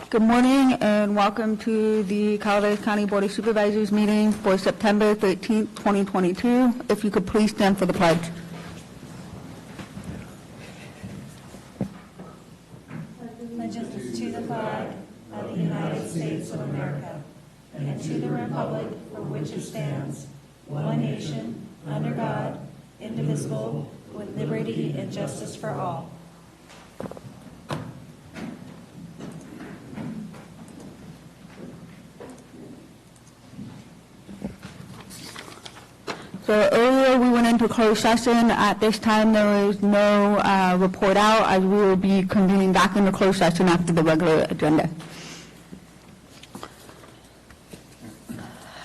Good morning and welcome to the Calaveras County Board of Supervisors meeting for September 13th, 2022. If you could please stand for the pledge. Allegiance to the flag of the United States of America and to the republic for which it stands, one nation, under God, indivisible, with liberty and justice for all. So earlier we went into closed session. At this time there is no report out, as we will be convening back into closed session after the regular agenda.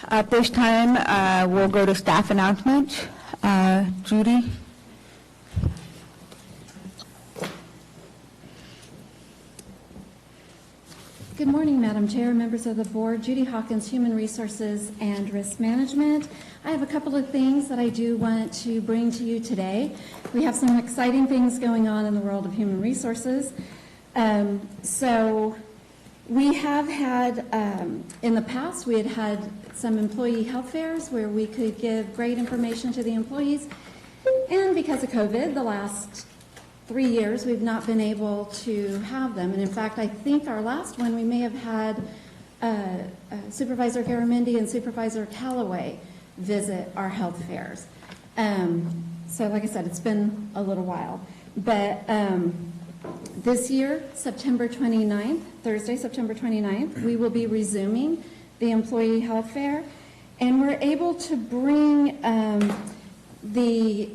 At this time we'll go to staff announcements. Judy? Good morning, Madam Chair, members of the board. Judy Hawkins, Human Resources and Risk Management. I have a couple of things that I do want to bring to you today. We have some exciting things going on in the world of human resources. So we have had, in the past, we had some employee health fairs where we could give great information to the employees. And because of COVID, the last 3 years, we've not been able to have them. And in fact, I think our last one, we may have had Supervisor Garamendi and Supervisor Callaway visit our health fairs. So like I said, it's been a little while. But this year, September 29th, Thursday, September 29th, we will be resuming the employee health fair. And we're able to bring the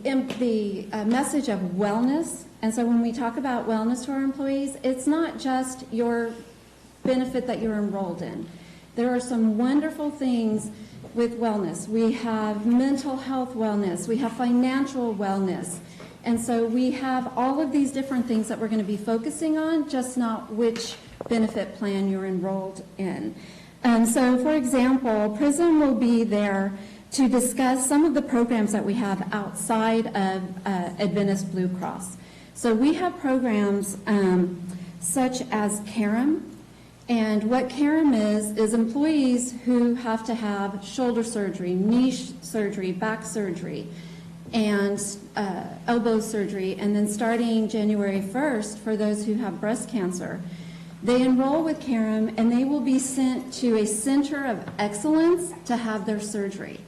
message of wellness. And so when we talk about wellness to our employees, it's not just your benefit that you're enrolled in. There are some wonderful things with wellness. We have mental health wellness. We have financial wellness. And so we have all of these different things that we're going to be focusing on, just not which benefit plan you're enrolled in. So, for example, PRISM will be there to discuss some of the programs that we have outside of Adventist Blue Cross. So we have programs such as CAREM, and what CAREM is employees who have to have shoulder surgery, knee surgery, back surgery, and elbow surgery, and then starting January 1st for those who have breast cancer. They enroll with CAREM and they will be sent to a center of excellence to have their surgery.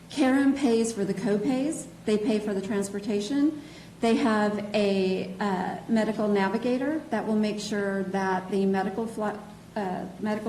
CAREM pays for the co-pays, they pay for the transportation. They have a medical navigator that will make sure that the medical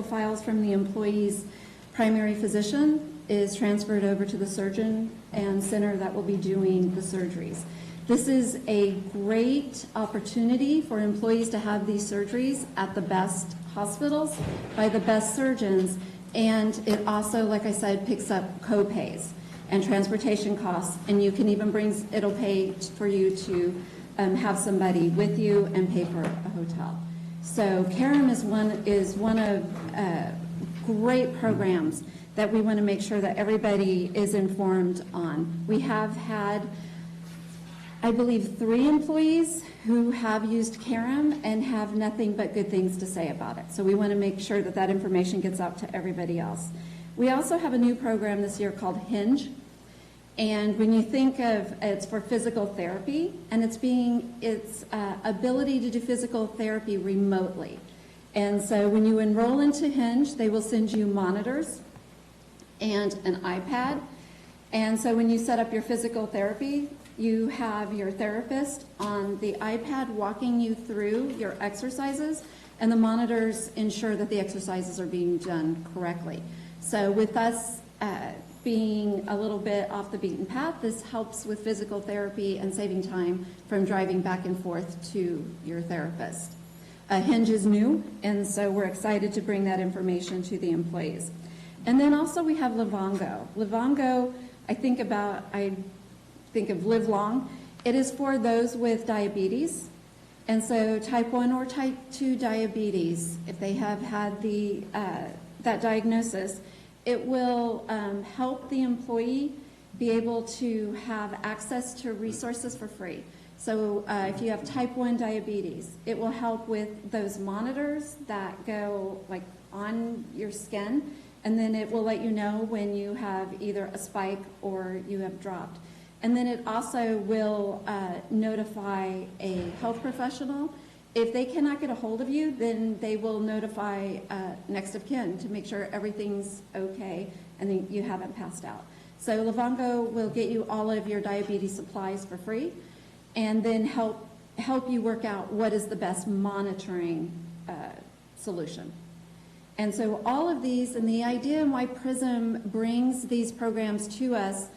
files from the employee's primary physician is transferred over to the surgeon and center that will be doing the surgeries. This is a great opportunity for employees to have these surgeries at the best hospitals by the best surgeons, and it also, like I said, picks up co-pays and transportation costs, and you can even it'll pay for you to have somebody with you and pay for a hotel. So CAREM is one of great programs that we want to make sure that everybody is informed on. We have had, I believe, 3 employees who have used CAREM and have nothing but good things to say about it. So we want to make sure that that information gets out to everybody else. We also have a new program this year called Hinge. And when you think of, it's for physical therapy, and it's ability to do physical therapy remotely. And so when you enroll into Hinge, they will send you monitors and an iPad. And so when you set up your physical therapy, you have your therapist on the iPad walking you through your exercises, and the monitors ensure that the exercises are being done correctly. So with us being a little bit off the beaten path, this helps with physical therapy and saving time from driving back and forth to your therapist. Hinge is new, and so we're excited to bring that information to the employees. And then also we have Livongo. Livongo, I think of Live Long. It is for those with diabetes. And so type 1 or type 2 diabetes, if they have had that diagnosis, it will help the employee be able to have access to resources for free. So if you have type 1 diabetes, it will help with those monitors that go like on your skin, and then it will let you know when you have either a spike or you have dropped. And then it also will notify a health professional. If they cannot get a hold of you, then they will notify next of kin to make sure everything's okay and then you haven't passed out. So Livongo will get you all of your diabetes supplies for free, and then help you work out what is the best monitoring solution. And so all of these, and the idea and why PRISM brings these programs to us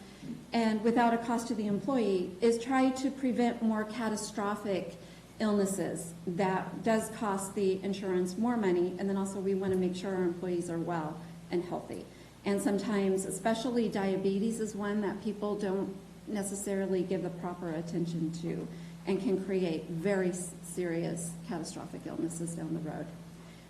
and without a cost to the employee, is try to prevent more catastrophic illnesses that does cost the insurance more money, and then also we want to make sure our employees are well and healthy. And sometimes, especially diabetes is one that people don't necessarily give the proper attention to and can create very serious catastrophic illnesses down the road.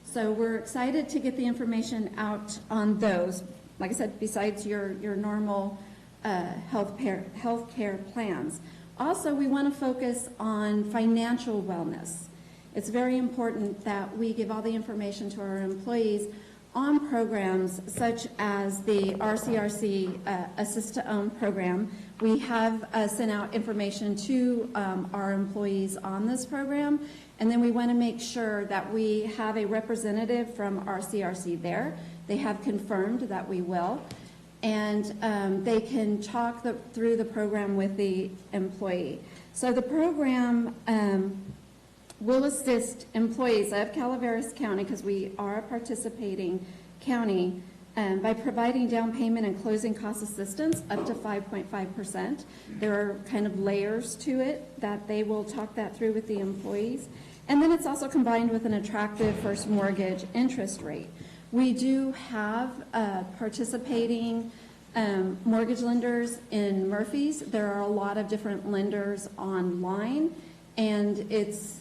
So we're excited to get the information out on those. Like I said, besides your normal health care plans. Also, we want to focus on financial wellness. It's very important that we give all the information to our employees on programs such as the RCRC Assist to Own program. We have sent out information to our employees on this program, and then we want to make sure that we have a representative from RCRC there. They have confirmed that we will, and they can talk through the program with the employee. So the program will assist employees of Calaveras County, because we are a participating county, by providing down payment and closing cost assistance up to 5.5%. There are kind of layers to it that they will talk that through with the employees. And then it's also combined with an attractive first mortgage interest rate. We do have participating mortgage lenders in Murphy's. There are a lot of different lenders online, and it's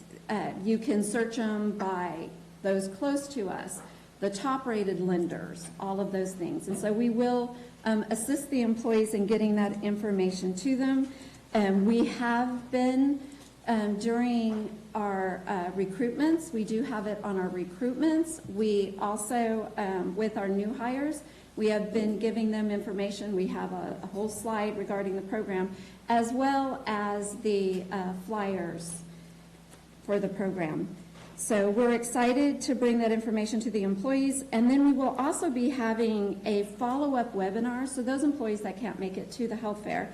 you can search them by those close to us, the top-rated lenders, all of those things. And so we will assist the employees in getting that information to them. We have been, during our recruitments, we do have it on our recruitments. We also, with our new hires, we have been giving them information. We have a whole slide regarding the program, as well as the flyers for the program. So we're excited to bring that information to the employees, and then we will also be having a follow-up webinar. So those employees that can't make it to the health fair,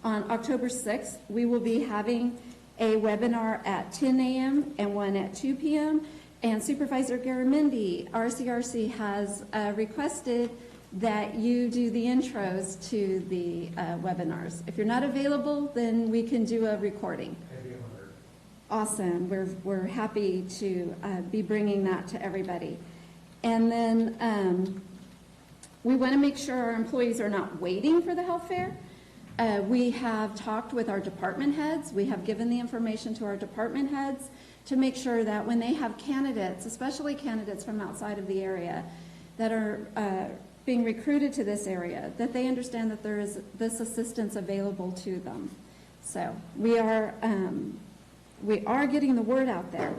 on October 6th, we will be having a webinar at 10 a.m. and one at 2 p.m. And Supervisor Garamendi, RCRC, has requested that you do the intros to the webinars. If you're not available, then we can do a recording. Awesome. We're happy to be bringing that to everybody. And then we want to make sure our employees are not waiting for the health fair. We have talked with our department heads. We have given the information to our department heads to make sure that when they have candidates, especially candidates from outside of the area that are being recruited to this area, that they understand that there is this assistance available to them. So we are getting the word out there.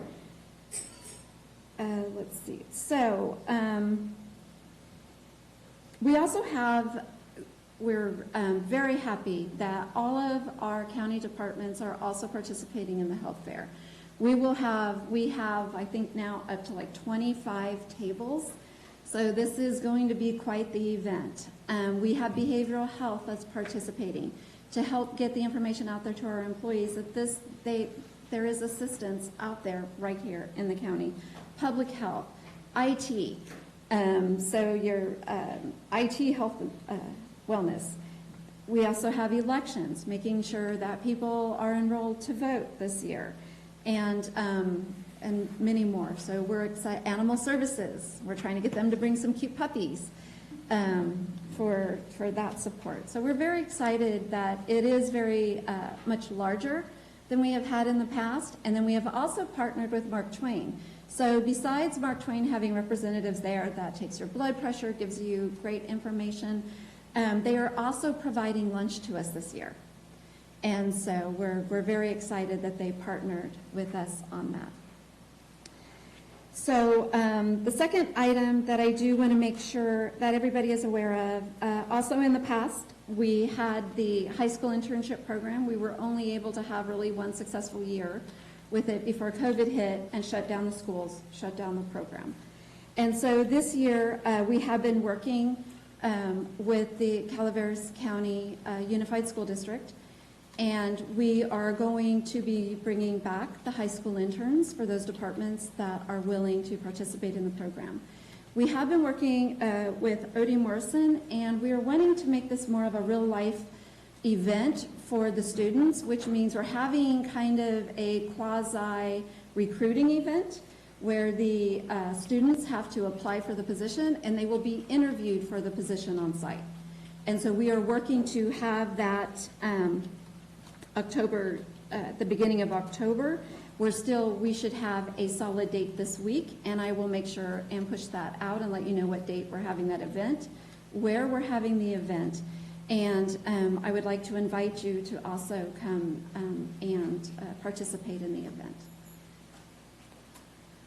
Let's see. So we also have, we're very happy that all of our county departments are also participating in the health fair. We have, I think now up to like 25 tables. So this is going to be quite the event. We have behavioral health that's participating to help get the information out there to our employees that there is assistance out there right here in the county. Public health, IT, so your IT health wellness. We also have elections, making sure that people are enrolled to vote this year, and many more. So we're excited. Animal services, we're trying to get them to bring some cute puppies for that support. So we're very excited that it is very much larger than we have had in the past. And then we have also partnered with Mark Twain. So besides Mark Twain having representatives there that takes your blood pressure, gives you great information, they are also providing lunch to us this year. And so we're very excited that they partnered with us on that. So the second item that I do want to make sure that everybody is aware of, also in the past, we had the high school internship program. We were only able to have really one successful year with it before COVID hit and shut down the schools, shut down the program. And so this year, we have been working with the Calaveras County Unified School District, and we are going to be bringing back the high school interns for those departments that are willing to participate in the program. We have been working with O.D. Morrison, and we are wanting to make this more of a real-life event for the students, which means we're having kind of a quasi-recruiting event where the students have to apply for the position, and they will be interviewed for the position on site. And so we are working to have that the beginning of October. We should have a solid date this week, and I will make sure and push that out and let you know what date we're having that event, where we're having the event, and I would like to invite you to also come and participate in the event.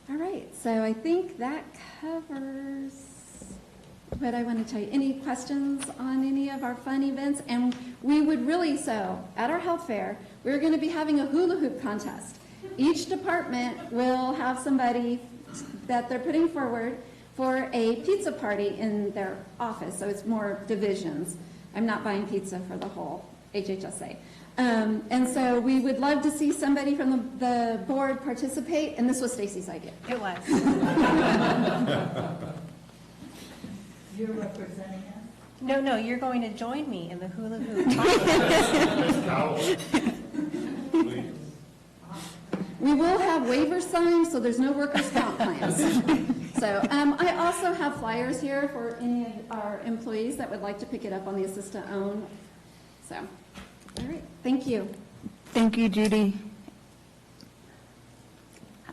All right, so I think that covers what I want to tell you. Any questions on any of our fun events? And we would really, at our health fair, we're going to be having a hula hoop contest. Each department will have somebody that they're putting forward for a pizza party in their office, so it's more divisions. I'm not buying pizza for the whole HHSA. And so we would love to see somebody from the board participate, and this was Stacy's idea. It was. You're representing us? No, you're going to join me in the hula hoop. We will have waivers signed, so there's no workers' comp plans. So I also have flyers here for any of our employees that would like to pick it up on the assistant-owned. So, all right, thank you. Thank you, Judy.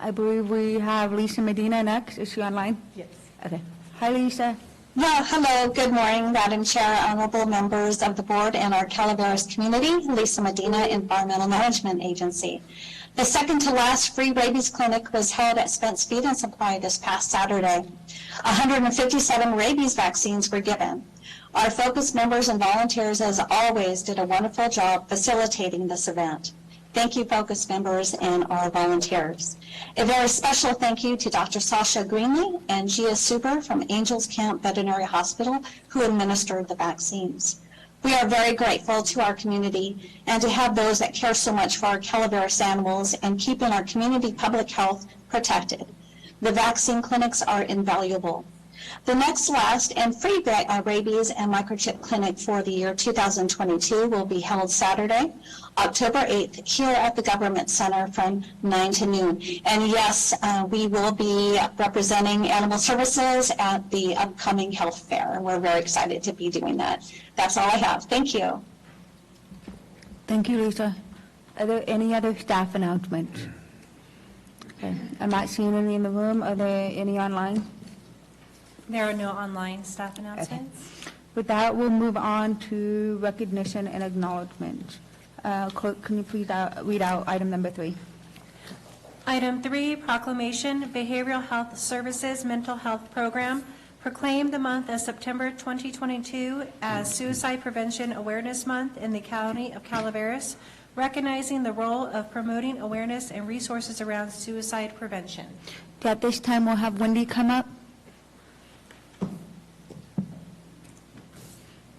I believe we have Lisa Medina next. Is she online? Yes. Okay. Hi, Lisa. Yeah, hello, good morning, Madam Chair, honorable members of the board and our Calaveras community. Lisa Medina, Environmental Management Agency. The second to last free rabies clinic was held at Spence Feed and Supply this past Saturday. 157 rabies vaccines were given. Our focus members and volunteers, as always, did a wonderful job facilitating this event. Thank you, focus members and our volunteers. A very special thank you to Dr. Sasha Greenlee and Gia Super from Angels Camp Veterinary Hospital, who administered the vaccines. We are very grateful to our community and to have those that care so much for our Calaveras animals and keeping our community public health protected. The vaccine clinics are invaluable. The next last and free rabies and microchip clinic for the year 2022 will be held Saturday, October 8th, here at the Government Center from 9 to noon. And yes, we will be representing Animal Services at the upcoming health fair, and we're very excited to be doing that. That's all I have. Thank you. Thank you, Lisa. Are there any other staff announcements? Okay. I'm not seeing any in the room. Are there any online? There are no online staff announcements. With that, we'll move on to recognition and acknowledgement. Clerk, can you please read out item number 3? Item 3, proclamation, Behavioral Health Services Mental Health Program, proclaimed the month of September 2022 as Suicide Prevention Awareness Month in the County of Calaveras, recognizing the role of promoting awareness and resources around suicide prevention. At this time, we'll have Wendy come up.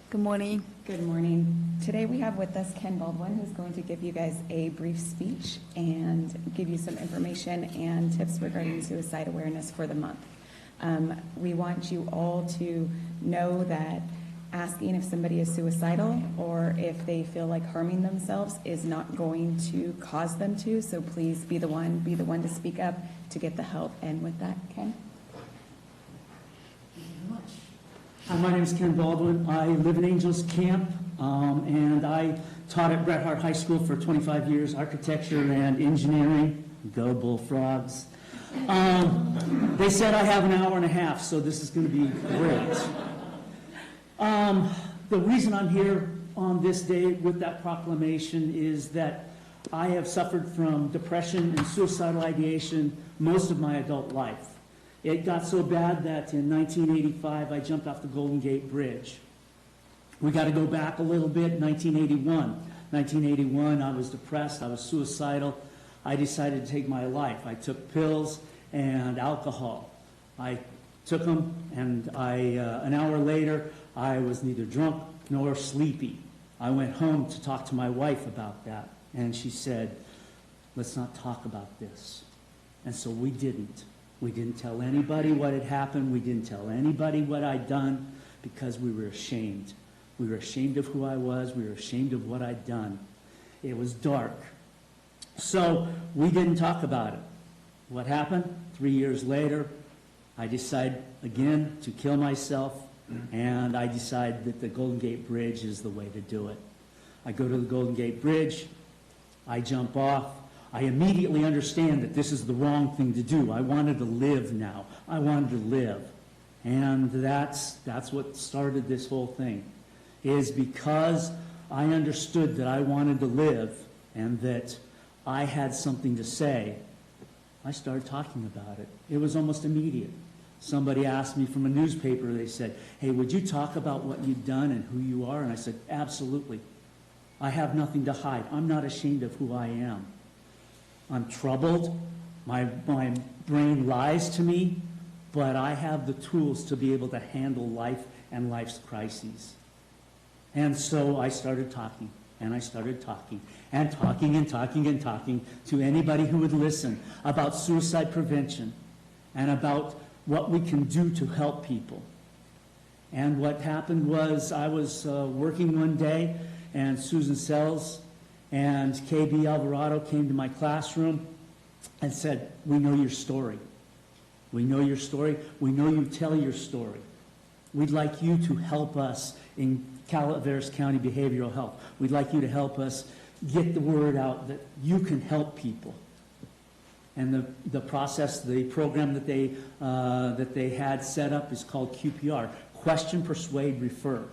Good morning. Good morning. Today we have with us Ken Baldwin, who's going to give you guys a brief speech and give you some information and tips regarding suicide awareness for the month. We want you all to know that asking if somebody is suicidal or if they feel like harming themselves is not going to cause them to, so please be the one to speak up to get the help. And with that, Ken. Hi, my name is Ken Baldwin. I live in Angels Camp, and I taught at Bret Harte High School for 25 years, architecture and engineering. Go Bullfrogs. They said I have an hour and a half, so this is going to be great. The reason I'm here on this day with that proclamation is that I have suffered from depression and suicidal ideation most of my adult life. It got so bad that in 1985, I jumped off the Golden Gate Bridge. We got to go back a little bit, 1981. 1981, I was depressed, I was suicidal. I decided to take my life. I took pills and alcohol. I took them, and an hour later, I was neither drunk nor sleepy. I went home to talk to my wife about that, and she said, let's not talk about this. And so we didn't. We didn't tell anybody what had happened. We didn't tell anybody what I'd done because we were ashamed. We were ashamed of who I was. We were ashamed of what I'd done. It was dark. So we didn't talk about it. What happened? 3 years later, I decided again to kill myself, and I decided that the Golden Gate Bridge is the way to do it. I go to the Golden Gate Bridge, I jump off, I immediately understand that this is the wrong thing to do. I wanted to live now. I wanted to live. And that's what started this whole thing, is because I understood that I wanted to live and that I had something to say, I started talking about it. It was almost immediate. Somebody asked me from a newspaper, they said, hey, would you talk about what you've done and who you are? And I said, absolutely. I have nothing to hide. I'm not ashamed of who I am. I'm troubled. My brain lies to me, but I have the tools to be able to handle life and life's crises. And so I started talking, and I started talking, and talking and talking and talking to anybody who would listen about suicide prevention and about what we can do to help people. And what happened was I was working one day, and Susan Sells and KB Alvarado came to my classroom and said, we know your story. We know your story. We know you tell your story. We'd like you to help us in Calaveras County Behavioral Health. We'd like you to help us get the word out that you can help people. And the process, the program that they had set up is called QPR, Question, Persuade, Refer.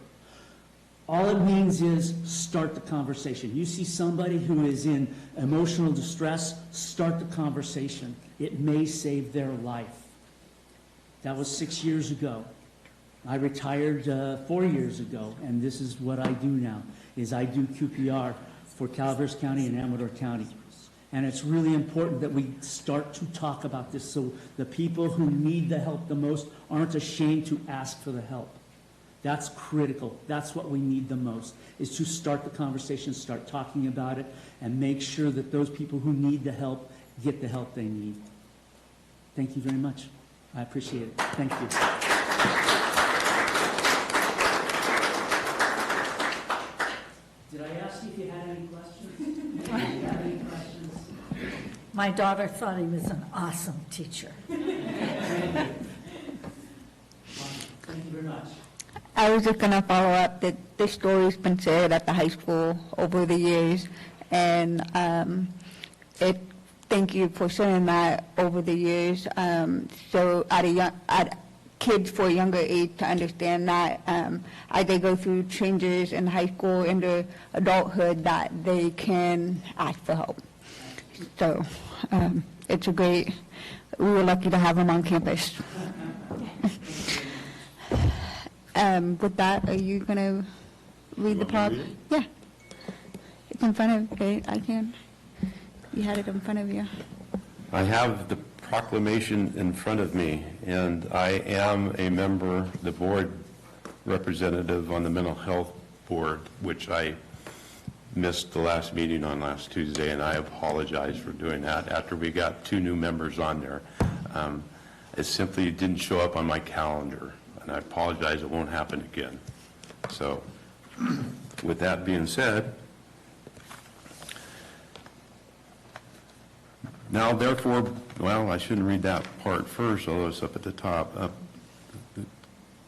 All it means is start the conversation. You see somebody who is in emotional distress, start the conversation. It may save their life. That was 6 years ago. I retired 4 years ago, and this is what I do now, is I do QPR for Calaveras County and Amador County. And it's really important that we start to talk about this so the people who need the help the most aren't ashamed to ask for the help. That's critical. That's what we need the most, is to start the conversation, start talking about it, and make sure that those people who need the help get the help they need. Thank you very much. I appreciate it. Thank you. Did I ask you if you had any questions? Did you have any questions? My daughter thought he was an awesome teacher. Thank you very much. I was just going to follow up that this story's been said at the high school over the years, and thank you for saying that over the years. So at kids for a younger age to understand that as they go through changes in high school into adulthood, that they can ask for help. So it's a great. We were lucky to have them on campus. With that, are you going to read the prop? Yeah. It's in front of you. I can. You had it in front of you. I have the proclamation in front of me, and I am a member, the board representative on the Mental Health Board, which I missed the last meeting on last Tuesday, and I apologize for doing that after we got 2 new members on there. It simply didn't show up on my calendar, and I apologize, it won't happen again. So with that being said, now therefore, well, I shouldn't read that part first, although it's up at the top. The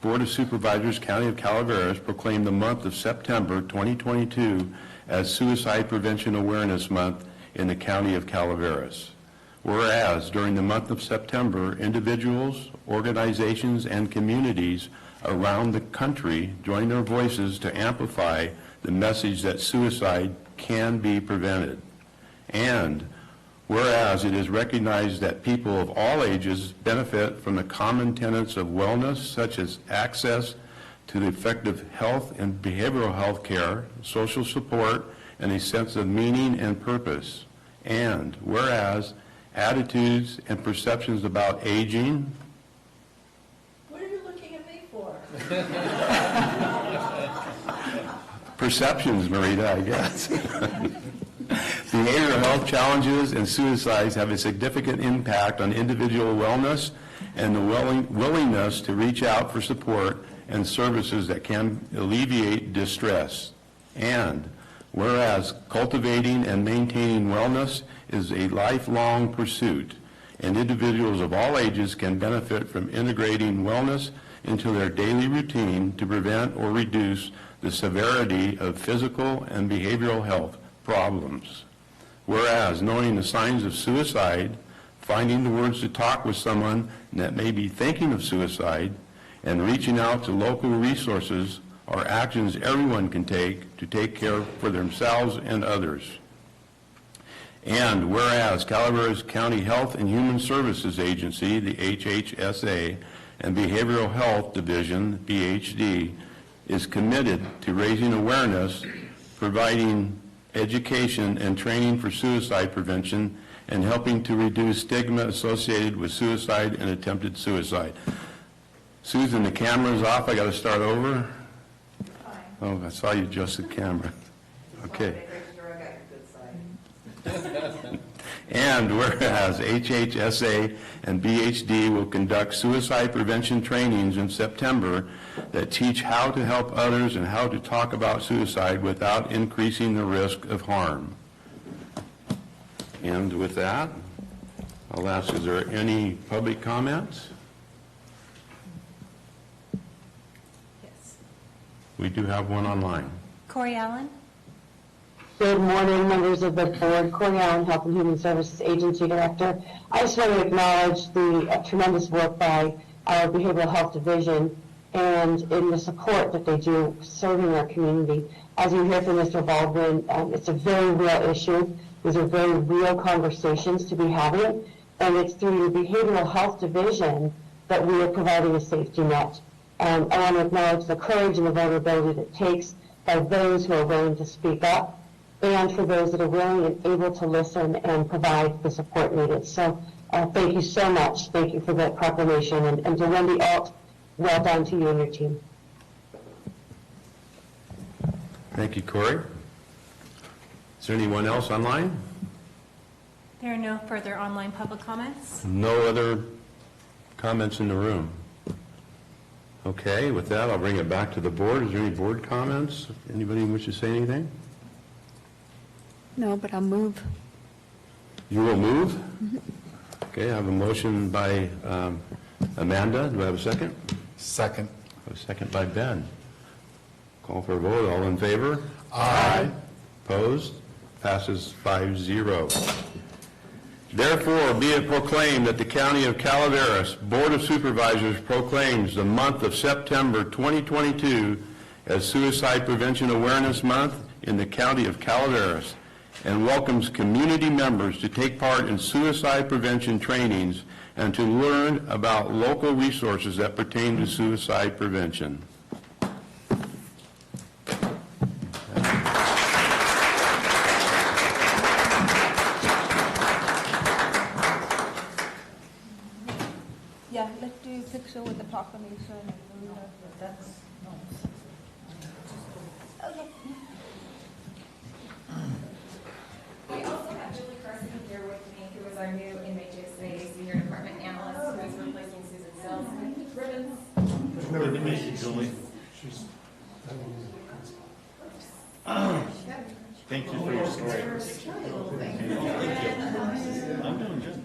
Board of Supervisors, County of Calaveras, proclaimed the month of September 2022 as Suicide Prevention Awareness Month in the County of Calaveras. Whereas during the month of September, individuals, organizations, and communities around the country join their voices to amplify the message that suicide can be prevented. And whereas it is recognized that people of all ages benefit from the common tenets of wellness, such as access to the effective health and behavioral health care, social support, and a sense of meaning and purpose. And whereas attitudes and perceptions about aging. What are you looking at me for? Perceptions, Marita, I guess. Behavioral health challenges and suicides have a significant impact on individual wellness and the willingness to reach out for support and services that can alleviate distress. And whereas cultivating and maintaining wellness is a lifelong pursuit, and individuals of all ages can benefit from integrating wellness into their daily routine to prevent or reduce the severity of physical and behavioral health problems. Whereas knowing the signs of suicide, finding the words to talk with someone that may be thinking of suicide, and reaching out to local resources are actions everyone can take to take care for themselves and others. And whereas Calaveras County Health and Human Services Agency, the HHSA, and Behavioral Health Division, BHD, is committed to raising awareness, providing education and training for suicide prevention, and helping to reduce stigma associated with suicide and attempted suicide. Susan, the camera's off. I got to start over. Oh, I saw you adjust the camera. Okay. And whereas HHSA and BHD will conduct suicide prevention trainings in September that teach how to help others and how to talk about suicide without increasing the risk of harm. And with that, I'll ask, is there any public comments? Yes. We do have one online. Corey Allen? Good morning, members of the board. Corey Allen, Health and Human Services Agency Director. I just want to acknowledge the tremendous work by our Behavioral Health Division and in the support that they do serving our community. As you hear from Mr. Baldwin, it's a very real issue. These are very real conversations to be having, and it's through the Behavioral Health Division that we are providing a safety net. I want to acknowledge the courage and the vulnerability that it takes by those who are willing to speak up, and for those that are willing and able to listen and provide the support needed. So thank you so much. Thank you for that proclamation. And to Wendy Alt, well done to you and your team. Thank you, Corey. Is there anyone else online? There are no further online public comments. No other comments in the room? Okay, with that, I'll bring it back to the board. Is there any board comments? Anybody wish to say anything? No, but I'll move. You will move? Okay, I have a motion by Amanda. Do I have a second? Second. A second by Ben. Call for a vote. All in favor? Aye. Opposed? Passes 5-0. Therefore, be it proclaimed that the County of Calaveras Board of Supervisors proclaims the month of September 2022 as Suicide Prevention Awareness Month in the County of Calaveras, and welcomes community members to take part in suicide prevention trainings and to learn about local resources that pertain to suicide prevention. Yeah, let's do a picture with the proclamation. That's, no. We also have Julie Carson here with me, who is our new MHSA Senior Department Analyst, who is replacing Susan Sells. Ribbons. Good to meet you, Julie. Thank you for your story. I'm doing good.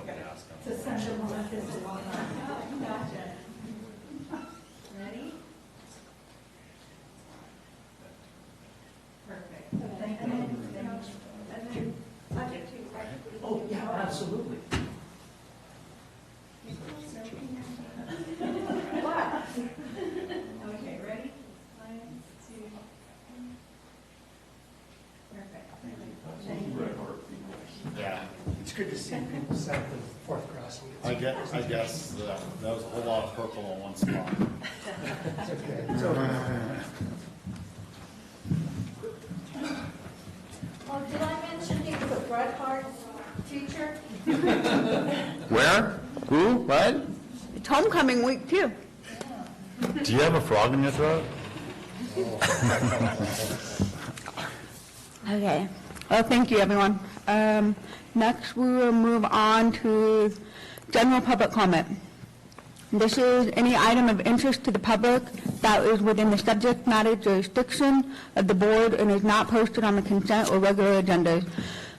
To send them on a visit. Ready? Perfect. Thank you. And then, subject to, Oh, yeah, absolutely. okay, ready? 1, 2. Perfect. Thank you. Yeah, It's good to see people set the fourth crossing. I guess that was a whole lot of purple in one spot. It's okay. It's okay. Oh, did I mention he was a Bret Hart teacher? Where? Who? What? It's homecoming week, too. Do you have a frog in your throat? Okay. Well, thank you, everyone. Next, we will move on to general public comment. This is any item of interest to the public that is within the subject matter jurisdiction of the board and is not posted on the consent or regular agendas,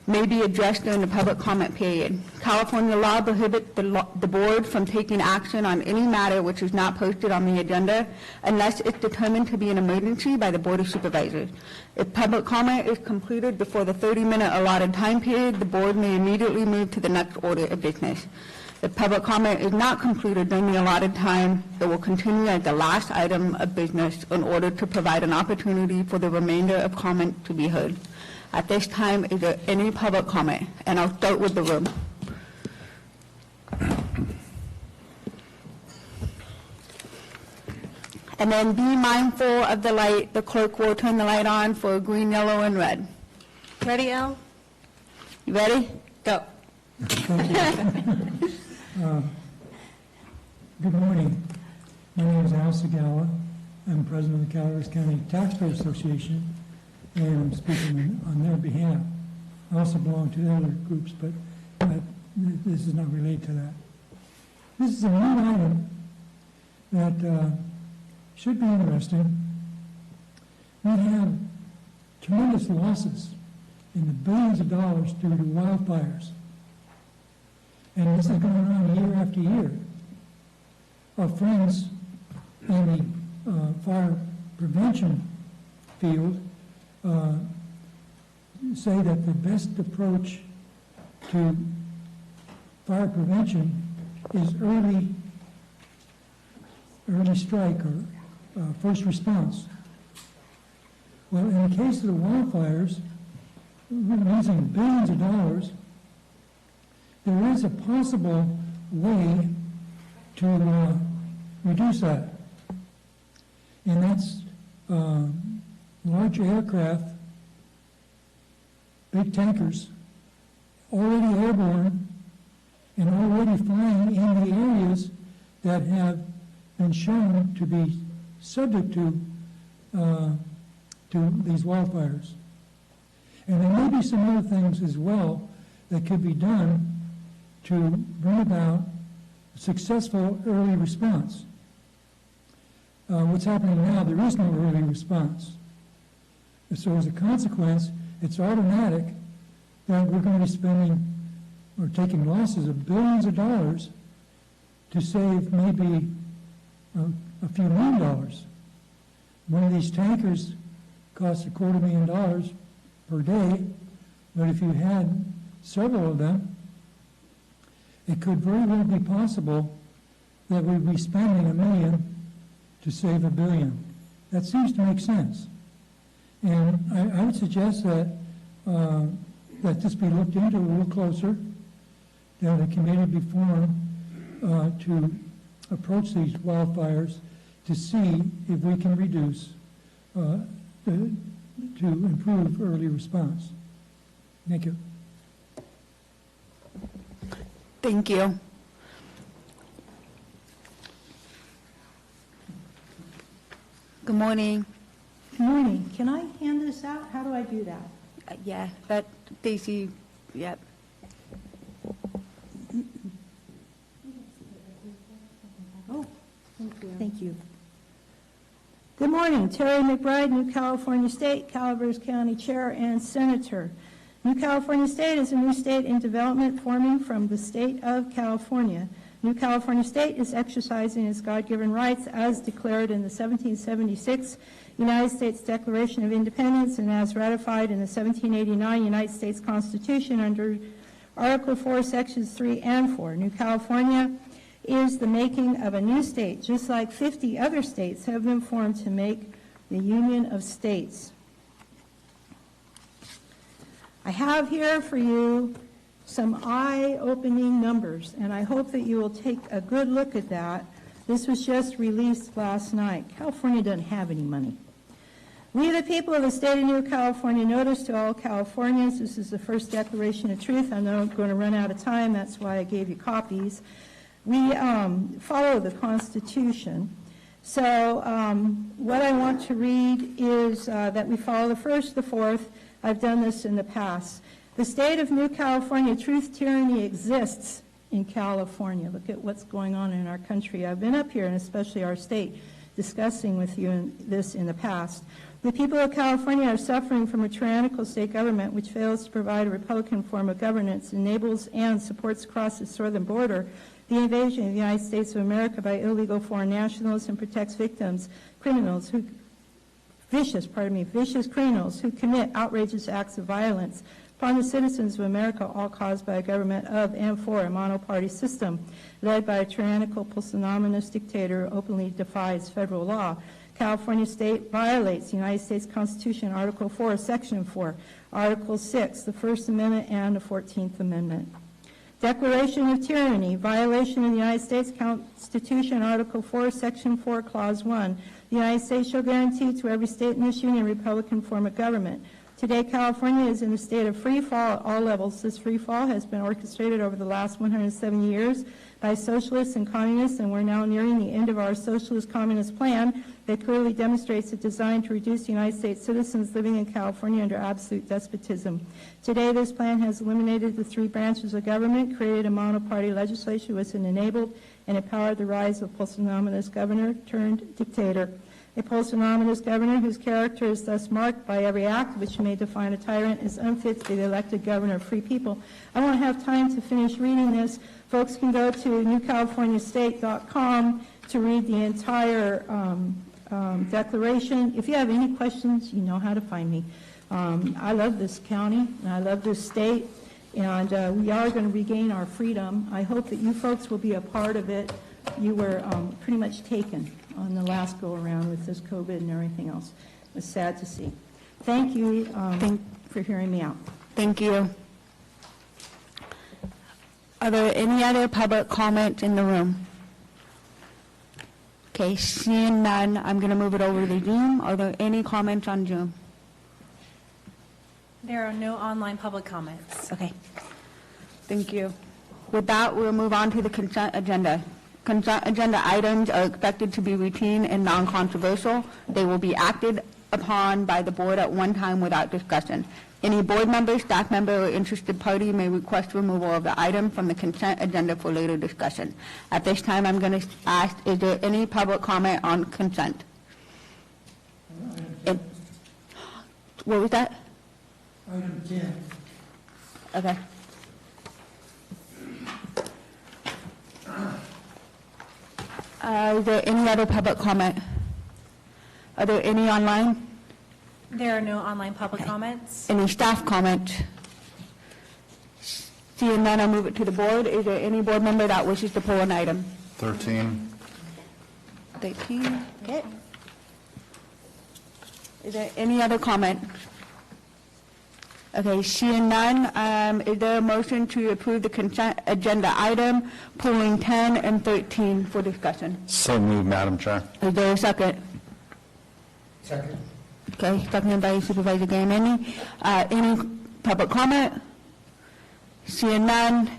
may be addressed during the public comment period. California law prohibits the board from taking action on any matter which is not posted on the agenda unless it's determined to be an emergency by the Board of Supervisors. If public comment is completed before the 30-minute allotted time period, the board may immediately move to the next order of business. If public comment is not completed during the allotted time, it will continue as the last item of business in order to provide an opportunity for the remainder of comment to be heard. At this time, is there any public comment? And I'll start with the room. And then be mindful of the light. The clerk will turn the light on for green, yellow, and red. Ready, Al? You ready? Go. Good morning. My name is Al Segala. I'm president of the Calaveras County Taxpayer Association, and I'm speaking on their behalf. I also belong to other groups, but this is not related to that. This is a new item that should be interesting. We have tremendous losses in the billions of dollars due to wildfires. And this is going on year after year. Our friends in the fire prevention field say that the best approach to fire prevention is early strike or first response. Well, in the case of the wildfires, we're losing billions of dollars. There is a possible way to reduce that, and that's larger aircraft, big tankers, already airborne and already flying in the areas that have been shown to be subject to these wildfires. And there may be some other things as well that could be done to bring about a successful early response. What's happening now, there is no early response. So as a consequence, it's automatic that we're going to be spending or taking losses of billions of dollars to save maybe a few $1 million. One of these tankers costs $250,000 per day, but if you had several of them, it could very well be possible that we'd be spending $1 million to save $1 billion. That seems to make sense. And I would suggest that this be looked into a little closer, that a committee be formed to approach these wildfires to see if we can reduce, to improve early response. Thank you. Thank you. Good morning. Good morning. Can I hand this out? How do I do that? Yeah, that Daisy, yep. Oh, thank you. Good morning. Terry McBride, New California State, Calaveras County Chair and Senator. New California State is a new state in development forming from the state of California. New California State is exercising its God-given rights as declared in the 1776 United States Declaration of Independence and as ratified in the 1789 United States Constitution under Article 4, Sections 3 and 4. New California is the making of a new state, just like 50 other states have been formed to make the Union of States. I have here for you some eye-opening numbers, and I hope that you will take a good look at that. This was just released last night. California doesn't have any money. We, the people of the state of New California, notice to all Californians, this is the first declaration of truth. I know I'm going to run out of time. That's why I gave you copies. We follow the Constitution. So what I want to read is that we follow the first, the fourth. I've done this in the past. The state of New California, truth tyranny exists in California. Look at what's going on in our country. I've been up here, and especially our state, discussing with you this in the past. The people of California are suffering from a tyrannical state government which fails to provide a Republican form of governance, enables and supports across its southern border the invasion of the United States of America by illegal foreign nationals and protects victims, vicious criminals who commit outrageous acts of violence upon the citizens of America, all caused by a government of and for a monoparty system led by a tyrannical, pusillanimous dictator who openly defies federal law. California state violates the United States Constitution, Article 4, Section 4, Article 6, the First Amendment, and the 14th Amendment. Declaration of tyranny, violation of the United States Constitution, Article 4, Section 4, Clause 1. The United States shall guarantee to every state in this union a Republican form of government. Today, California is in a state of free fall at all levels. This free fall has been orchestrated over the last 170 years by socialists and communists, and we're now nearing the end of our socialist communist plan that clearly demonstrates a design to reduce the United States citizens living in California under absolute despotism. Today, this plan has eliminated the three branches of government, created a monoparty legislature which has enabled and empowered the rise of a pusillanimous governor turned dictator. A pusillanimous governor whose character is thus marked by every act which may define a tyrant is unfit to be the elected governor of free people. I won't have time to finish reading this. Folks can go to newcaliforniastate.com to read the entire declaration. If you have any questions, you know how to find me. I love this county, and I love this state, and we are going to regain our freedom. I hope that you folks will be a part of it. You were pretty much taken on the last go-around with this COVID and everything else. It was sad to see. Thank you for hearing me out. Thank you. Are there any other public comment in the room? Okay, seeing none, I'm going to move it over to Zoom. Are there any comments on Zoom? There are no online public comments. Okay. Thank you. With that, we'll move on to the consent agenda. Consent agenda items are expected to be routine and non-controversial. They will be acted upon by the board at one time without discussion. Any board member, staff member, or interested party may request removal of the item from the consent agenda for later discussion. At this time, I'm going to ask, is there any public comment on consent? What was that? Item 10. Okay. Is there any other public comment? Are there any online? There are no online public comments. Any staff comments? Seeing none, I'll move it to the board. Is there any board member that wishes to pull an item? 13. 13, okay. Is there any other comment? Okay, seeing none, is there a motion to approve the consent agenda item, pulling 10 and 13 for discussion? So moved, Madam Chair. Is there a second? Second. Okay, seconded by Supervisor Garamendi. Any public comment? Seeing none,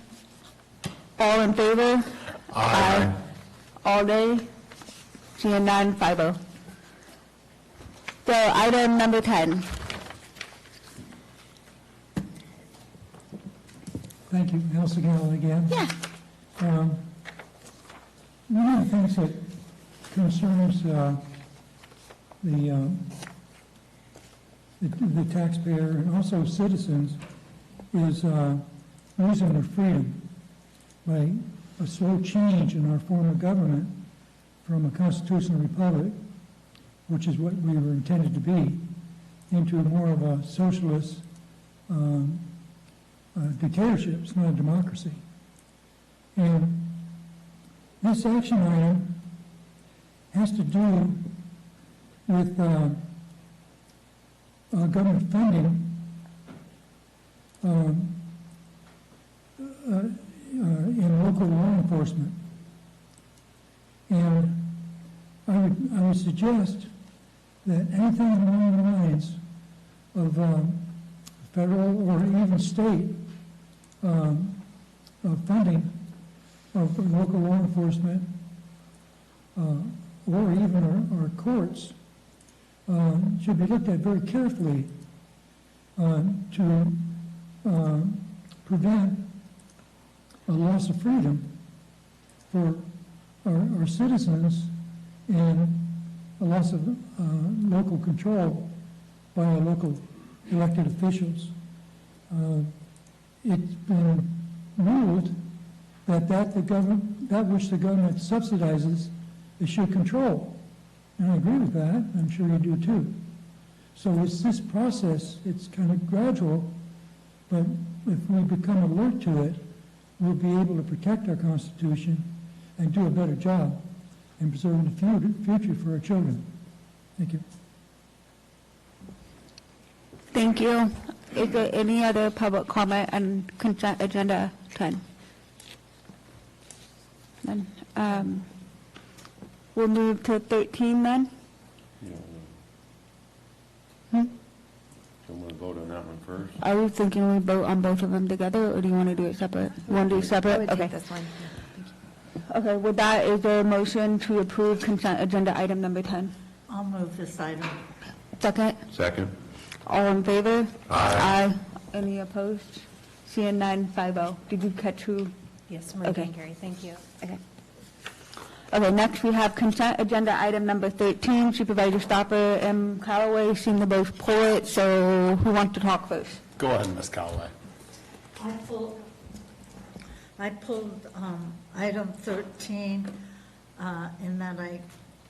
all in favor? Aye. All day? Seeing none, 5-0. So item number 10. Thank you, Elsa Gallen again. Yeah. One of the things that concerns the taxpayer and also citizens is losing their freedom by a slow change in our form of government from a constitutional republic, which is what we were intended to be, into more of a socialist dictatorship. It's not a democracy. And this action item has to do with government funding in local law enforcement. And I would suggest that anything along the lines of federal or even state funding of local law enforcement or even our courts should be looked at very carefully to prevent a loss of freedom for our citizens and a loss of local control by our local elected officials. It's been ruled that which the government subsidizes, it should control. And I agree with that. I'm sure you do too. So it's this process. It's kind of gradual, but if we become alert to it, we'll be able to protect our Constitution and do a better job in preserving the future for our children. Thank you. Thank you. Is there any other public comment on consent agenda 10? Then, we'll move to 13 then. Do you want to vote on that one first? Are we thinking we vote on both of them together, or do you want to do it separate? You want to do it separate? Okay. this one. Okay, with that, is there a motion to approve consent agenda item number 10? I'll move this item. Second? Second? All in favor? Aye. Any opposed? Seeing none, 5-0. Did you catch who? Yes, Marie Okay. Gary, thank you. Okay. Okay, next we have consent agenda item number 13, Supervisor Stopper and Callaway seem to both pull it, so who wants to talk first? Go ahead, Ms. Callaway. I pulled item 13 in that I'm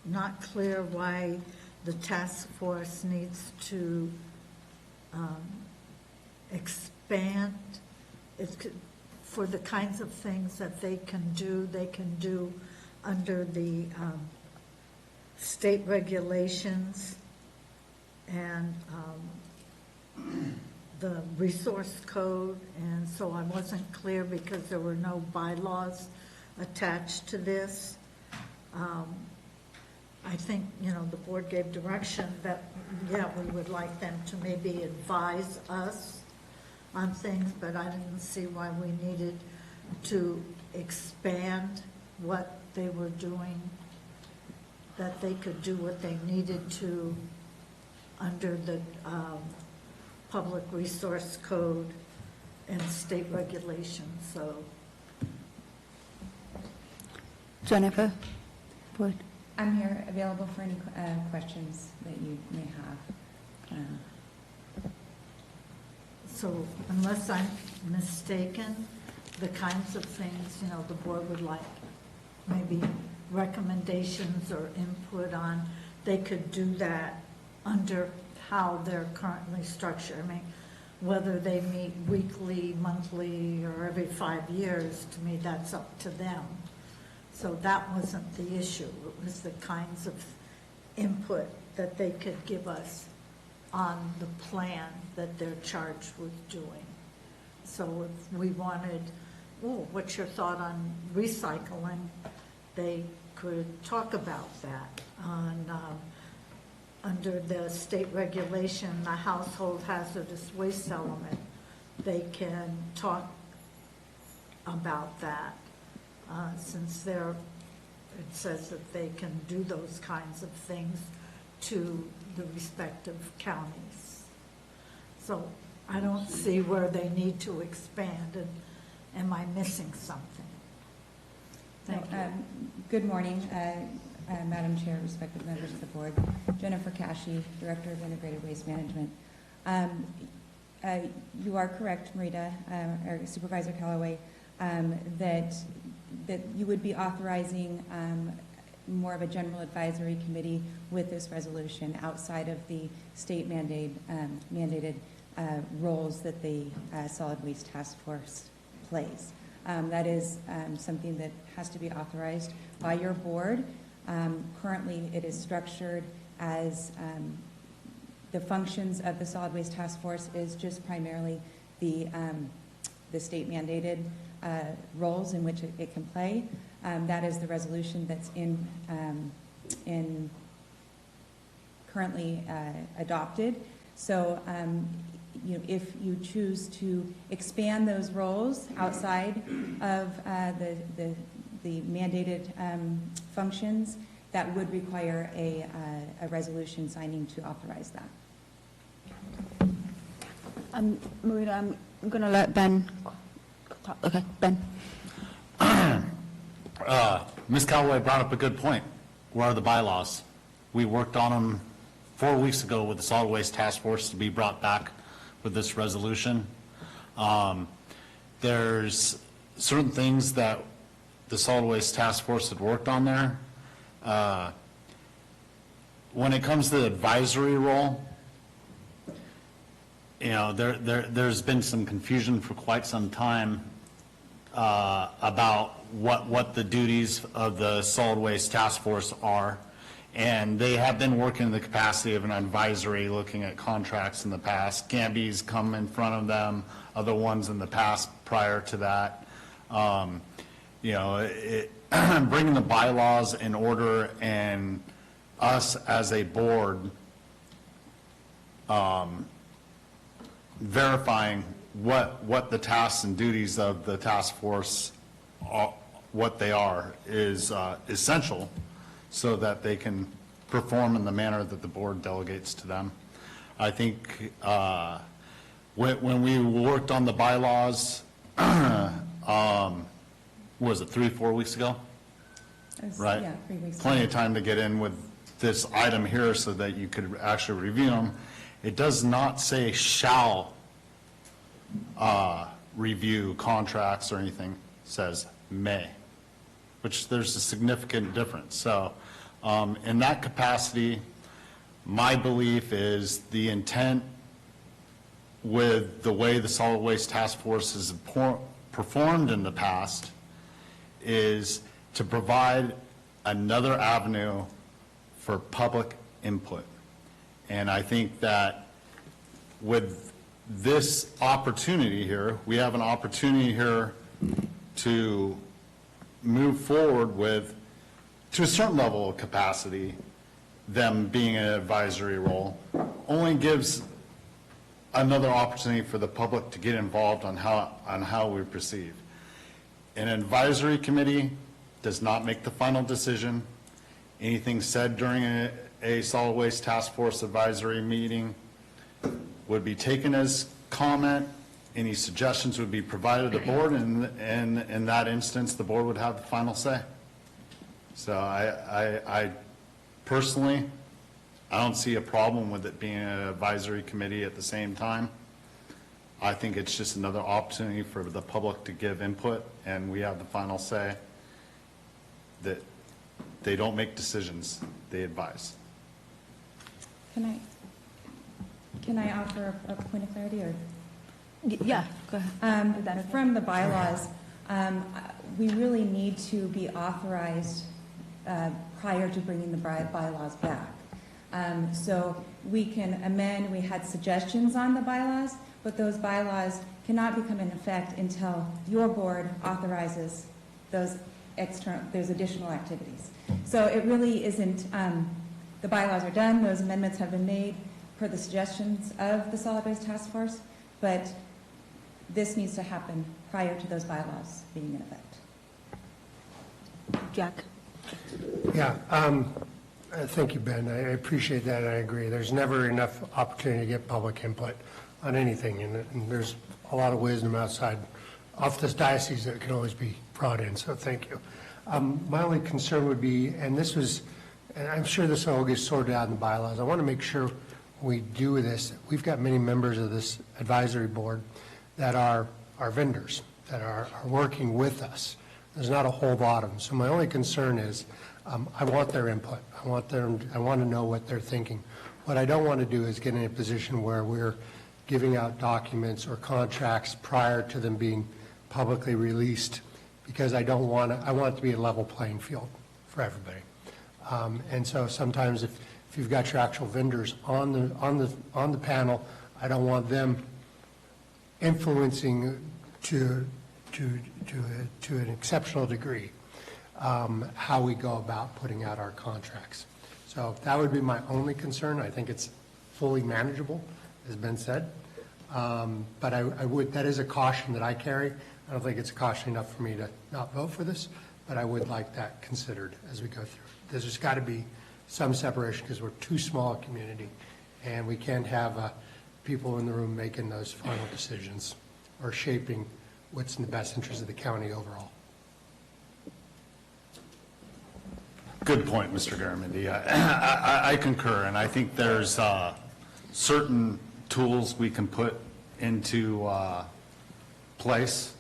not clear why the task force needs to expand. For the kinds of things that they can do under the state regulations and the resource code, and so I wasn't clear because there were no bylaws attached to this. I think, the board gave direction that, we would like them to maybe advise us on things, but I didn't see why we needed to expand what they were doing, that they could do what they needed to under the public resource code and state regulations, so. Jennifer? Board. I'm here, available for any questions that you may have. So unless I'm mistaken, the kinds of things, the board would like maybe recommendations or input on, they could do that under how they're currently structured. I mean, whether they meet weekly, monthly, or every 5 years, to me, that's up to them. So that wasn't the issue. It was the kinds of input that they could give us on the plan that they're charged with doing. So if we wanted, what's your thought on recycling? They could talk about that on, under the state regulation, the household hazardous waste element. They can talk about that since it says that they can do those kinds of things to the respective counties. So I don't see where they need to expand, and am I missing something? Thank you. Good morning, Madam Chair, respected members of the board. Jennifer Cashy, Director of Integrated Waste Management. You are correct, Marita, or Supervisor Callaway, that you would be authorizing more of a general advisory committee with this resolution outside of the state mandated roles that the Solid Waste Task Force plays. That is something that has to be authorized by your board. Currently, it is structured as the functions of the Solid Waste Task Force is just primarily the state mandated roles in which it can play. That is the resolution that's in currently adopted. So, if you choose to expand those roles outside of the mandated functions, that would require a resolution signing to authorize that. Marita, I'm going to let Ben talk. Okay, Ben. Ms. Callaway brought up a good point. What are the bylaws? We worked on them 4 weeks ago with the Solid Waste Task Force to be brought back with this resolution. There's certain things that the Solid Waste Task Force had worked on there. When it comes to the advisory role, there's been some confusion for quite some time about what the duties of the Solid Waste Task Force are. And they have been working in the capacity of an advisory, looking at contracts in the past. Gamby's come in front of them, other ones in the past prior to that. Bringing the bylaws in order and us as a board verifying what the tasks and duties of the task force are, what they are, is essential so that they can perform in the manner that the board delegates to them. I think when we worked on the bylaws, what was it, 3-4 weeks ago? Right? Yeah, 3 weeks. Plenty of time to get in with this item here so that you could actually review them. It does not say shall review contracts or anything. It says may, which there's a significant difference. So in that capacity, my belief is the intent with the way the Solid Waste Task Force has performed in the past is to provide another avenue for public input. And I think that with this opportunity here, we have an opportunity here to move forward with, to a certain level of capacity, them being an advisory role, only gives another opportunity for the public to get involved on how we proceed. An advisory committee does not make the final decision. Anything said during a Solid Waste Task Force advisory meeting would be taken as comment. Any suggestions would be provided to the board, and in that instance, the board would have the final say. So I personally, I don't see a problem with it being an advisory committee at the same time. I think it's just another opportunity for the public to give input, and we have the final say. That they don't make decisions, they advise. Can I offer a point of clarity, or? Yeah, go ahead. From the bylaws, we really need to be authorized prior to bringing the bylaws back. So we can amend, we had suggestions on the bylaws, but those bylaws cannot become in effect until your board authorizes those additional activities. So it really isn't, the bylaws are done, those amendments have been made per the suggestions of the Solid Waste Task Force, but this needs to happen prior to those bylaws being in effect. Jack. Yeah, thank you, Ben. I appreciate that, and I agree. There's never enough opportunity to get public input on anything, and there's a lot of wisdom off this diocese that can always be brought in, so thank you. My only concern would be, and I'm sure this all gets sorted out in the bylaws, I want to make sure we do this, we've got many members of this advisory board that are our vendors, that are working with us. There's not a whole lot of them. So my only concern is, I want their input. I want to know what they're thinking. What I don't want to do is get in a position where we're giving out documents or contracts prior to them being publicly released, because I want it to be a level playing field for everybody. And so sometimes if you've got your actual vendors on the panel, I don't want them influencing to an exceptional degree how we go about putting out our contracts. So that would be my only concern. I think it's fully manageable, as Ben said. But that is a caution that I carry. I don't think it's a caution enough for me to not vote for this, but I would like that considered as we go through. There's just got to be some separation, because we're too small a community, and we can't have people in the room making those final decisions or shaping what's in the best interest of the county overall. Good point, Mr. Garamendi. I concur, and I think there's certain tools we can put into place.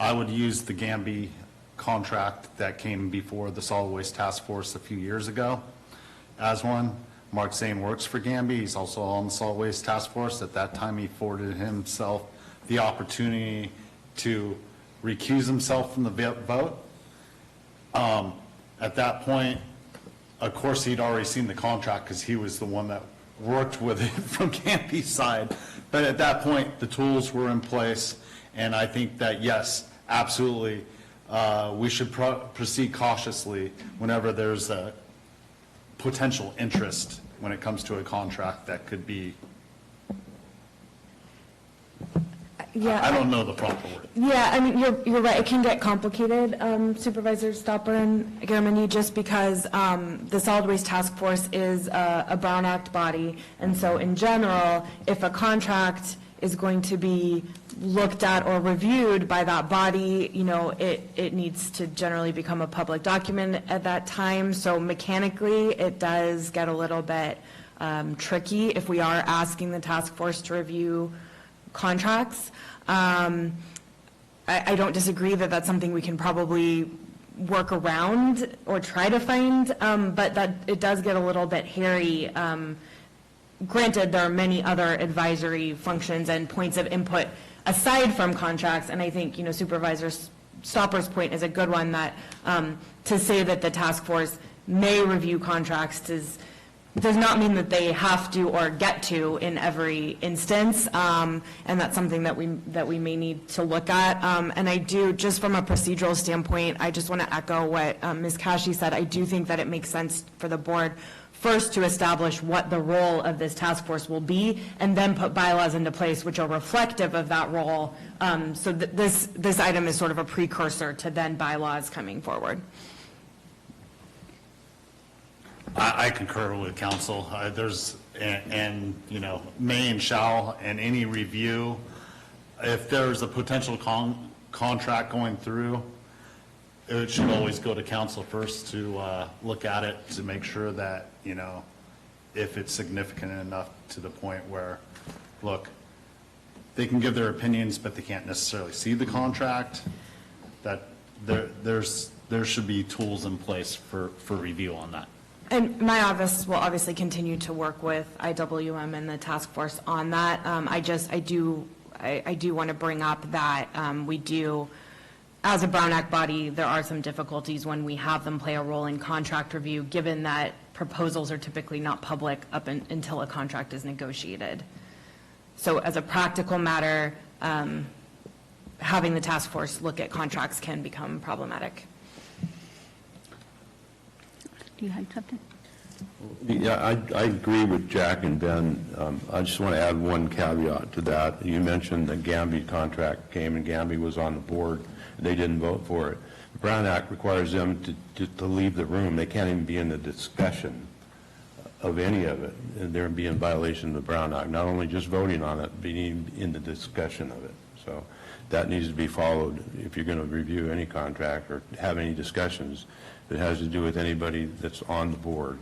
I would use the Gamby contract that came before the Solid Waste Task Force a few years ago as one. Mark Zane works for Gamby. He's also on the Solid Waste Task Force. At that time, he afforded himself the opportunity to recuse himself from the vote. At that point, of course, he'd already seen the contract because he was the one that worked with it from Gamby's side. But at that point, the tools were in place, and I think that, yes, absolutely, we should proceed cautiously whenever there's a potential interest when it comes to a contract that could be, Yeah, I don't know the proper word. Yeah, I mean, you're right, it can get complicated, Supervisor Stopper and Garamendi, just because the Solid Waste Task Force is a Brown Act body, and so in general, if a contract is going to be looked at or reviewed by that body, you know, it needs to generally become a public document at that time, so mechanically, it does get a little bit tricky if we are asking the task force to review contracts. I don't disagree that that's something we can probably work around or try to find, but that it does get a little bit hairy. Granted, there are many other advisory functions and points of input aside from contracts, and I think, you know, Supervisor Stopper's point is a good one, that to say that the task force may review contracts does not mean that they have to or get to in every instance, and that's something that we may need to look at. And I do, just from a procedural standpoint, I just want to echo what Ms. Cashy said. I do think that it makes sense for the board first to establish what the role of this task force will be, and then put bylaws into place which are reflective of that role. So this item is sort of a precursor to then bylaws coming forward. I concur with council. There's, and you know, may and shall, and any review, if there's a potential contract going through, it should always go to council first to look at it, to make sure that, you know, if it's significant enough to the point where, look, they can give their opinions, but they can't necessarily see the contract, that there should be tools in place for review on that. And my office will obviously continue to work with IWM and the task force on that. I do want to bring up that we do, as a Brown Act body, there are some difficulties when we have them play a role in contract review, given that proposals are typically not public up until a contract is negotiated. So as a practical matter, having the task force look at contracts can become problematic. Do you have something? Yeah, I agree with Jack and Ben. I just want to add one caveat to that. You mentioned the Gamby contract came, and Gamby was on the board. They didn't vote for it. The Brown Act requires them to leave the room. They can't even be in the discussion of any of it. They're being in violation of the Brown Act, not only just voting on it, being in the discussion of it. So that needs to be followed if you're going to review any contract or have any discussions that has to do with anybody that's on the board.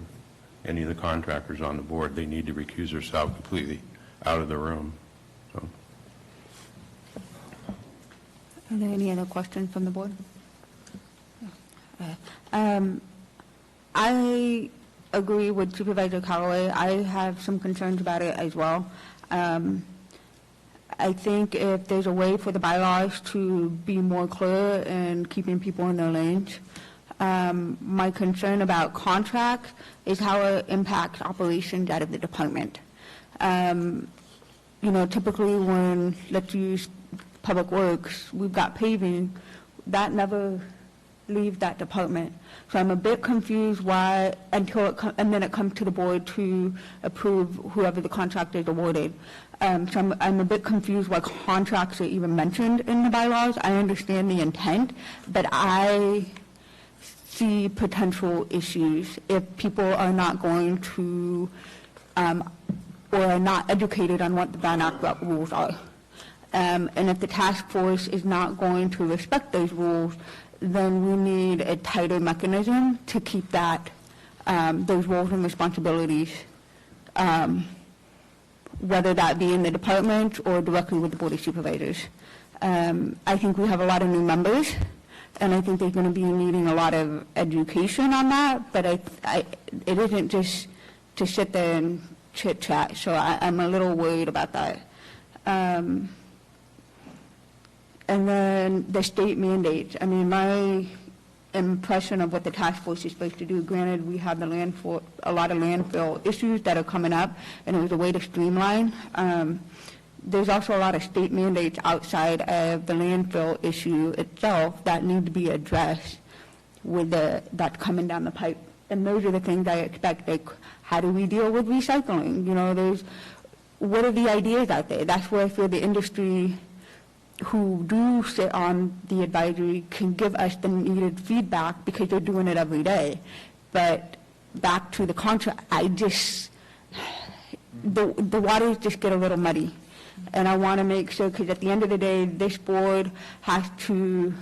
any of the contractors on the board. They need to recuse themselves completely out of the room. So, Are there any other questions from the board? I agree with Supervisor Callaway. I have some concerns about it as well. I think if there's a way for the bylaws to be more clear and keeping people in their lanes. My concern about contracts is how it impacts operations out of the department. Typically when, let's use Public Works, we've got paving, that never leaves that department. So I'm a bit confused why, and then it comes to the board to approve whoever the contract is awarded. So I'm a bit confused why contracts are even mentioned in the bylaws. I understand the intent, but I see potential issues if people are not going to, or are not educated on what the Brown Act rules are. And if the task force is not going to respect those rules, then we need a tighter mechanism to keep that, those roles and responsibilities, whether that be in the department or directly with the Board of Supervisors. I think we have a lot of new members, and I think they're going to be needing a lot of education on that, but it isn't just to sit there and chit-chat, so I'm a little worried about that. And then the state mandates. I mean, my impression of what the task force is supposed to do, granted, we have a lot of landfill issues that are coming up, and it was a way to streamline. There's also a lot of state mandates outside of the landfill issue itself that need to be addressed with that's coming down the pipe. And those are the things I expect, like, how do we deal with recycling? What are the ideas out there? That's where I feel the industry who do sit on the advisory can give us the needed feedback because they're doing it every day. But back to the contract, the waters just get a little muddy. And I want to make sure, because at the end of the day, this board has to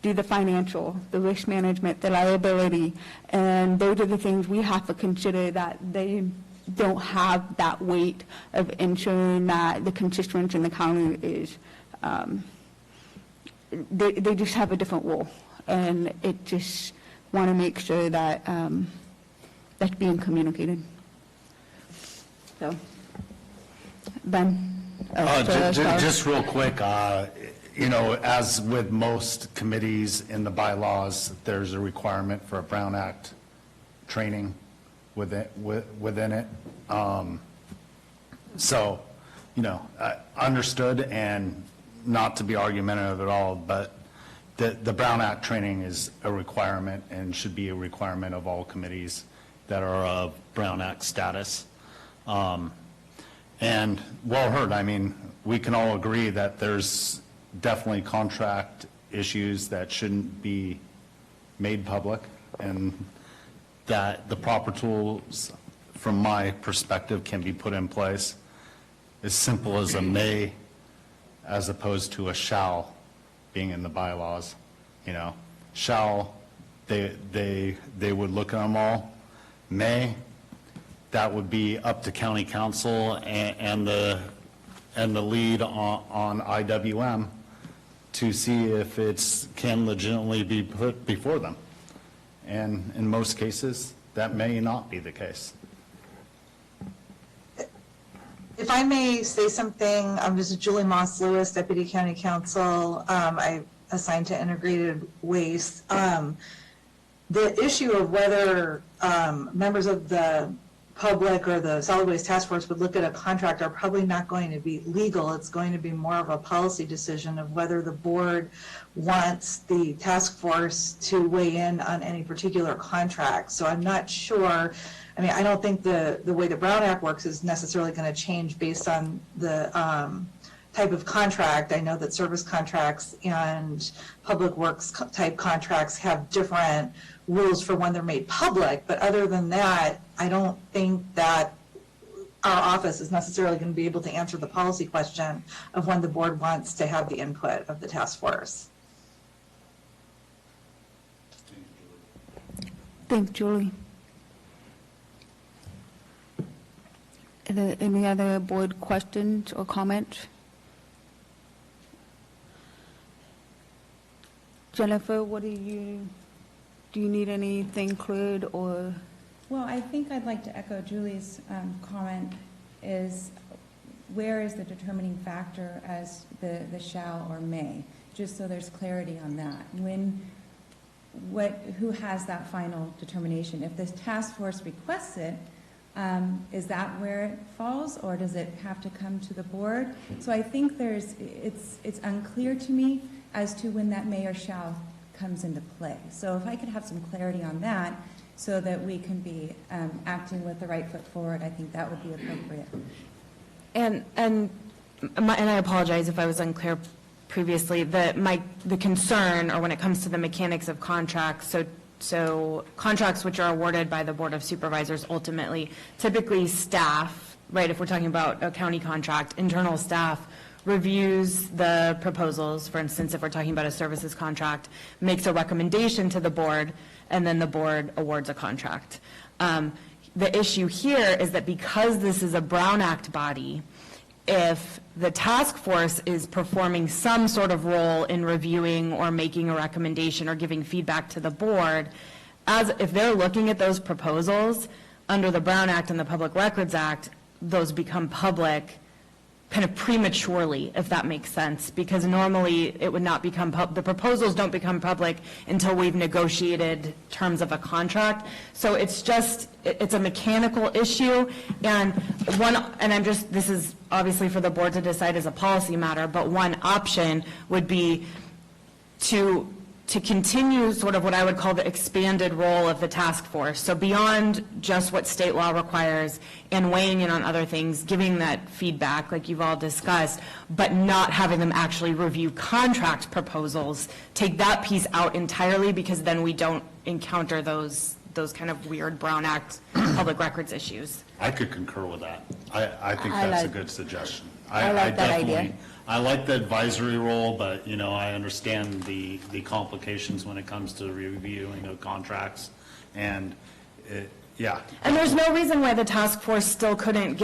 do the financial, the risk management, the liability, and those are the things we have to consider, that they don't have that weight of ensuring that the constituents in the county is, they just have a different role, and it just want to make sure that that's being communicated. So, Ben? Just real quick, as with most committees in the bylaws, there's a requirement for a Brown Act training within it. So, understood, and not to be argumentative at all, but the Brown Act training is a requirement and should be a requirement of all committees that are of Brown Act status. And well heard, I mean, we can all agree that there's definitely contract issues that shouldn't be made public, and that the proper tools, from my perspective, can be put in place. As simple as a may as opposed to a shall being in the bylaws. Shall, they would look at them all. May, that would be up to county council and the lead on IWM to see if it can legitimately be put before them. And in most cases, that may not be the case. If I may say something, this is Julie Moss Lewis, Deputy County Counsel. I assigned to integrated waste. The issue of whether members of the public or the solid waste task force would look at a contract are probably not going to be legal. It's going to be more of a policy decision of whether the board wants the task force to weigh in on any particular contract. So I'm not sure. I mean, I don't think the way the Brown Act works is necessarily going to change based on the type of contract. I know that service contracts and public works type contracts have different rules for when they're made public, but other than that, I don't think that our office is necessarily going to be able to answer the policy question of when the board wants to have the input of the task force. Thanks, Julie. Any other board questions or comments? Jennifer, do you need anything cleared or? Well, I think I'd like to echo Julie's comment is, where is the determining factor as the shall or may? Just so there's clarity on that. Who has that final determination? If the task force requests it, is that where it falls, or does it have to come to the board? So I think it's unclear to me as to when that may or shall comes into play. So if I could have some clarity on that, so that we can be acting with the right foot forward, I think that would be appropriate. And I apologize if I was unclear previously. The concern, or when it comes to the mechanics of contracts, so contracts which are awarded by the Board of Supervisors ultimately, typically staff, right, if we're talking about a county contract, internal staff reviews the proposals. For instance, if we're talking about a services contract, makes a recommendation to the board, and then the board awards a contract. The issue here is that because this is a Brown Act body, if the task force is performing some sort of role in reviewing or making a recommendation or giving feedback to the board, if they're looking at those proposals under the Brown Act and the Public Records Act, those become public kind of prematurely, if that makes sense, because normally it would not become the proposals don't become public until we've negotiated terms of a contract. So it's a mechanical issue, and this is obviously for the board to decide as a policy matter, but one option would be to continue sort of what I would call the expanded role of the task force. So beyond just what state law requires and weighing in on other things, giving that feedback like you've all discussed, but not having them actually review contract proposals, take that piece out entirely, because then we don't encounter those kind of weird Brown Act public records issues. I could concur with that. I think that's a good suggestion. I like that idea. I like the advisory role, but, I understand the complications when it comes to reviewing of contracts, and, yeah. And there's no reason why the task force still couldn't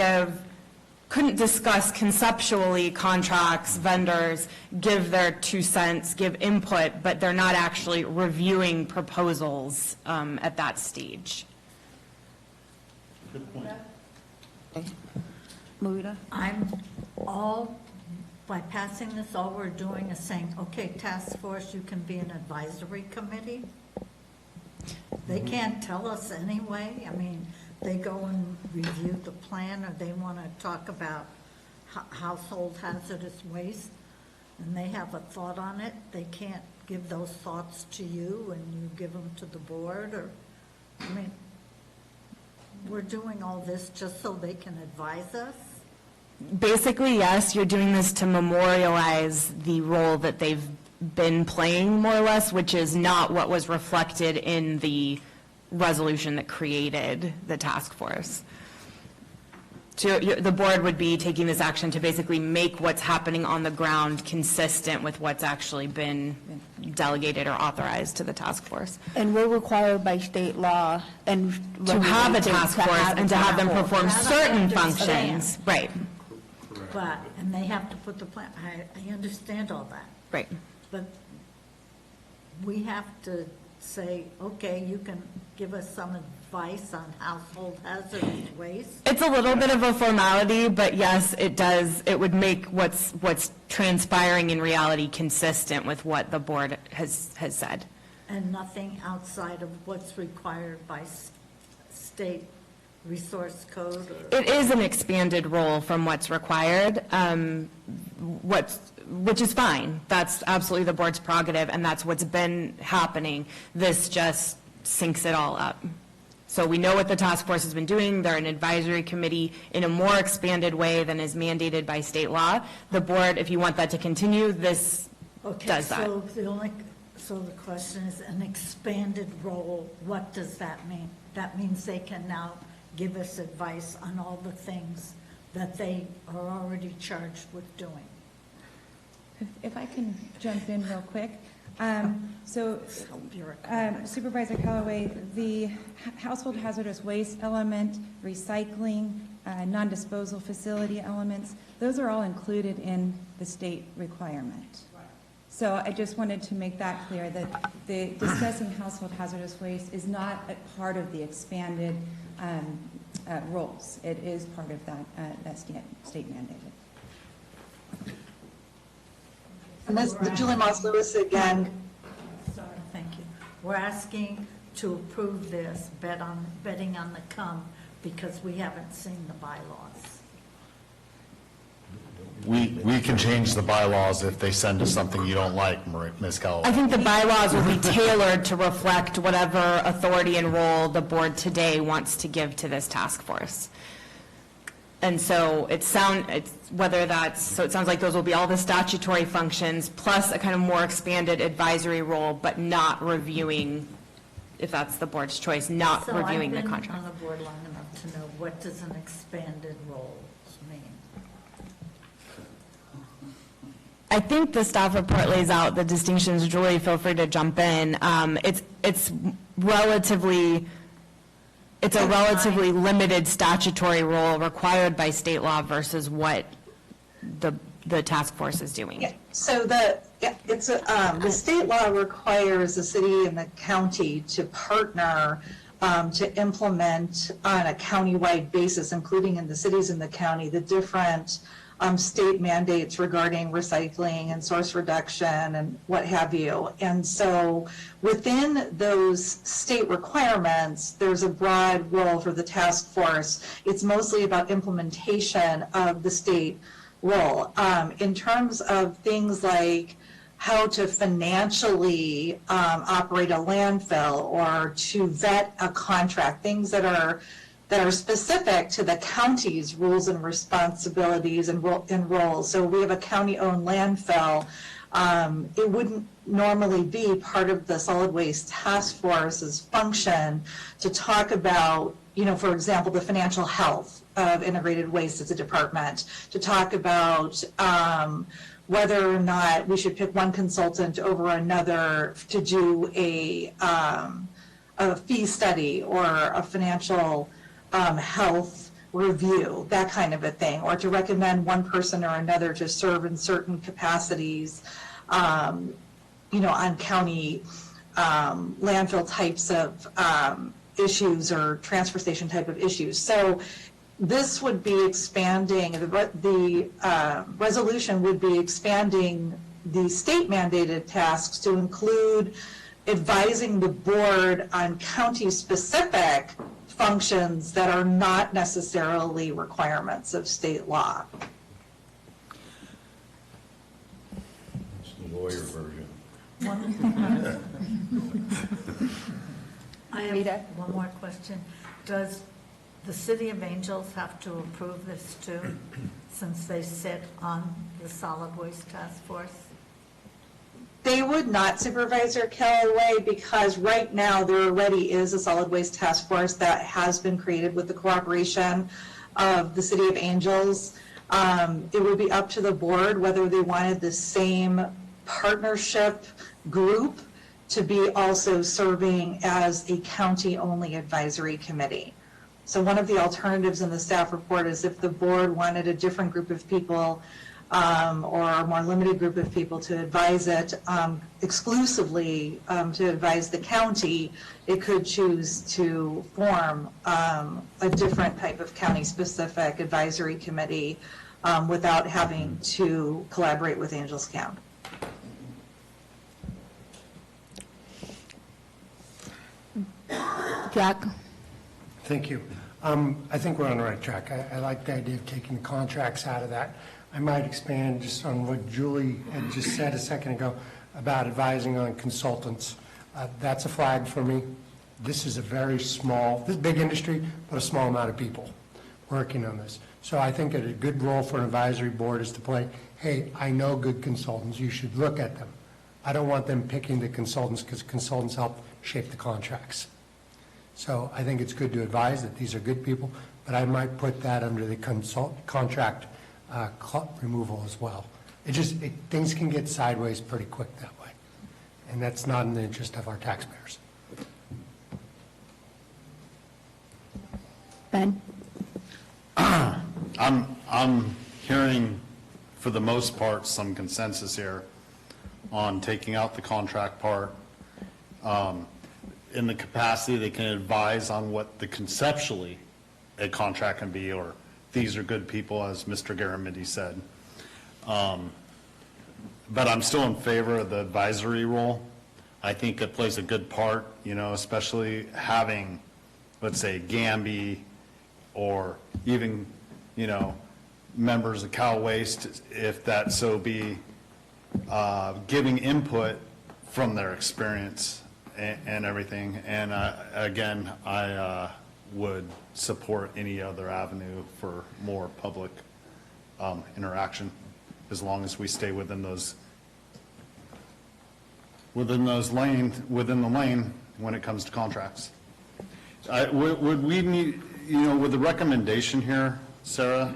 discuss conceptually contracts, vendors, give their 2 cents, give input, but they're not actually reviewing proposals at that stage. Good point. Marita? By passing this, all we're doing is saying, okay, task force, you can be an advisory committee. They can't tell us anyway. I mean, they go and review the plan, or they want to talk about household hazardous waste, and they have a thought on it. They can't give those thoughts to you and you give them to the board, we're doing all this just so they can advise us? Basically, yes, you're doing this to memorialize the role that they've been playing, more or less, which is not what was reflected in the resolution that created the task force. So the board would be taking this action to basically make what's happening on the ground consistent with what's actually been delegated or authorized to the task force. And we're required by state law and to have a task force and to have them perform certain functions. Right. And they have to put the plan, I understand all that. Right. But we have to say, okay, you can give us some advice on household hazardous waste? It's a little bit of a formality, but yes, it does. It would make what's transpiring in reality consistent with what the board has said. And nothing outside of what's required by state resource code? It is an expanded role from what's required, which is fine. That's absolutely the board's prerogative, and that's what's been happening. This just syncs it all up. So we know what the task force has been doing. They're an advisory committee in a more expanded way than is mandated by state law. The board, if you want that to continue, this does that. So the question is, an expanded role, what does that mean? That means they can now give us advice on all the things that they are already charged with doing. If I can jump in real quick. Supervisor Callaway, the household hazardous waste element, recycling, non-disposal facility elements, those are all included in the state requirement. So I just wanted to make that clear, that the discussing household hazardous waste is not a part of the expanded rules. It is part of that state mandated. And this, Julie Moss Lewis again. Sorry, thank you. We're asking to approve this, betting on the come, because we haven't seen the bylaws. We can change the bylaws if they send us something you don't like, Ms. I Calaveras. think the bylaws will be tailored to reflect whatever authority and role the board today wants to give to this task force. And so it sounds like those will be all the statutory functions plus a kind of more expanded advisory role, but not reviewing, if that's the board's choice, not reviewing the contract. So I've been on the board long enough to know, what does an expanded role mean? I think the staff report lays out the distinctions. Julie, feel free to jump in. It's a relatively limited statutory role required by state law versus what the task force is doing. Yeah, so the state law requires the city and the county to partner to implement on a countywide basis, including in the cities and the county, the different state mandates regarding recycling and source reduction and what have you. And so within those state requirements, there's a broad role for the task force. It's mostly about implementation of the state role. In terms of things like how to financially operate a landfill or to vet a contract, things that are specific to the county's rules and responsibilities and roles. So we have a county-owned landfill. It wouldn't normally be part of the solid waste task force's function to talk about, for example, the financial health of integrated waste as a department, to talk about whether or not we should pick one consultant over another to do a fee study or a financial health review, that kind of a thing, or to recommend one person or another to serve in certain capacities, on county landfill types of issues or transfer station type of issues. So this would be expanding, the resolution would be expanding the state mandated tasks to include advising the board on county specific functions that are not necessarily requirements of state law. It's the lawyer version. I have one more question. Does the City of Angels have to approve this too, since they sit on the solid waste task force? They would not, Supervisor Callaway, because right now there already is a solid waste task force that has been created with the cooperation of the City of Angels. It would be up to the board whether they wanted the same partnership group to be also serving as a county-only advisory committee. So one of the alternatives in the staff report is if the board wanted a different group of people or a more limited group of people to advise it exclusively to advise the county, it could choose to form a different type of county-specific advisory committee without having to collaborate with Angels Camp. Jack? Thank you. I think we're on the right track. I like the idea of taking the contracts out of that. I might expand just on what Julie had just said a second ago about advising on consultants. That's a flag for me. This is a very small, this is big industry, but a small amount of people working on this. So I think that a good role for an advisory board is to play, hey, I know good consultants, you should look at them. I don't want them picking the consultants because consultants help shape the contracts. So I think it's good to advise that these are good people, but I might put that under the contract removal as well. Things can get sideways pretty quick that way, and that's not in the interest of our taxpayers. Ben? I'm hearing, for the most part, some consensus here on taking out the contract part. In the capacity, they can advise on what the conceptually a contract can be, or these are good people, as Mr. Garamendi said. But I'm still in favor of the advisory role. I think it plays a good part, especially having, let's say, Gamby, or even, members of Cal Waste, if that so be, giving input from their experience and everything. And again, I would support any other avenue for more public interaction, as long as we stay within the lane when it comes to contracts. Would we need, with the recommendation here, Sarah,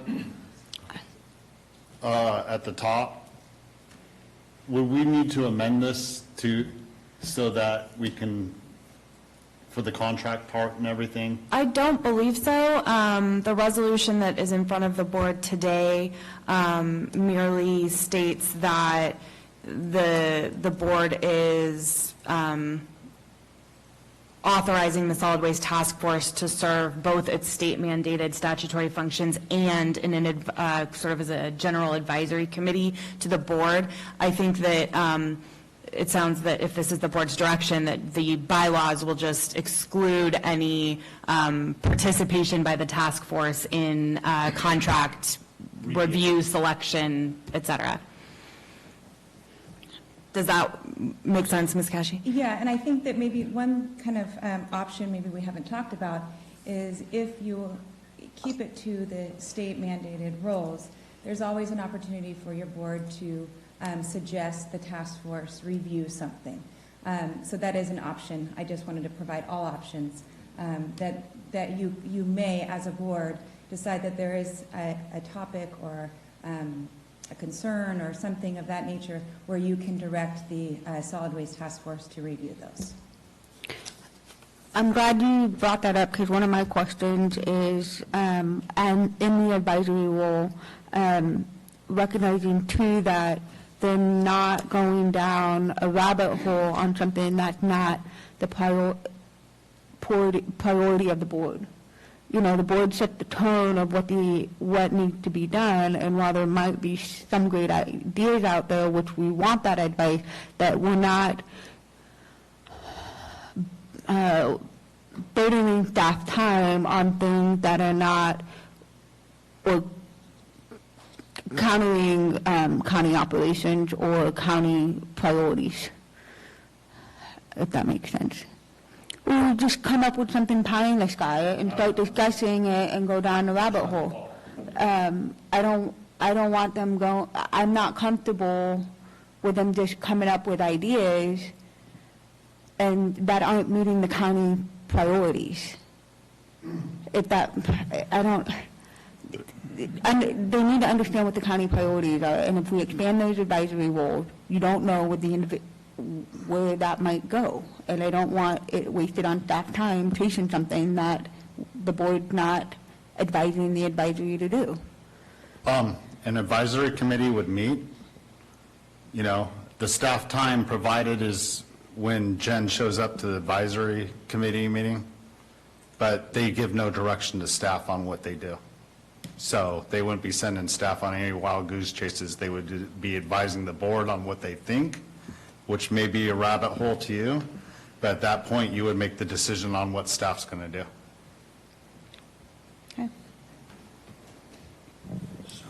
at the top, would we need to amend this so that we can, for the contract part and everything? I don't believe so. The resolution that is in front of the board today merely states that the board is authorizing the Solid Waste Task Force to serve both its state-mandated statutory functions and sort of as a general advisory committee to the board. I think that it sounds that if this is the board's direction, that the bylaws will just exclude any participation by the task force in contract review, selection, et cetera. Does that make sense, Ms. Cashy? Yeah, and I think that maybe one kind of option maybe we haven't talked about is if you keep it to the state mandated roles, there's always an opportunity for your board to suggest the task force review something. So that is an option. I just wanted to provide all options that you may, as a board, decide that there is a topic or a concern or something of that nature where you can direct the Solid Waste Task Force to review those. I'm glad you brought that up, because one of my questions is, and in the advisory role, recognizing too that they're not going down a rabbit hole on something that's not the priority of the board. The board set the tone of what needs to be done, and while there might be some great ideas out there, which we want that advice, that we're not burdening staff time on things that are not, or countering county operations or county priorities, if that makes sense. Or just come up with something pie in the sky and start discussing it and go down the rabbit hole. I don't want them going. I'm not comfortable with them just coming up with ideas and that aren't meeting the county priorities. They need to understand what the county priorities are, and if we expand those advisory roles, you don't know where that might go. And I don't want it wasted on staff time chasing something that the board's not advising the advisory to do. An advisory committee would meet, the staff time provided is when Jen shows up to the advisory committee meeting, but they give no direction to staff on what they do. So they wouldn't be sending staff on any wild goose chases. They would be advising the board on what they think, which may be a rabbit hole to you, but at that point, you would make the decision on what staff's going to do. Okay. So,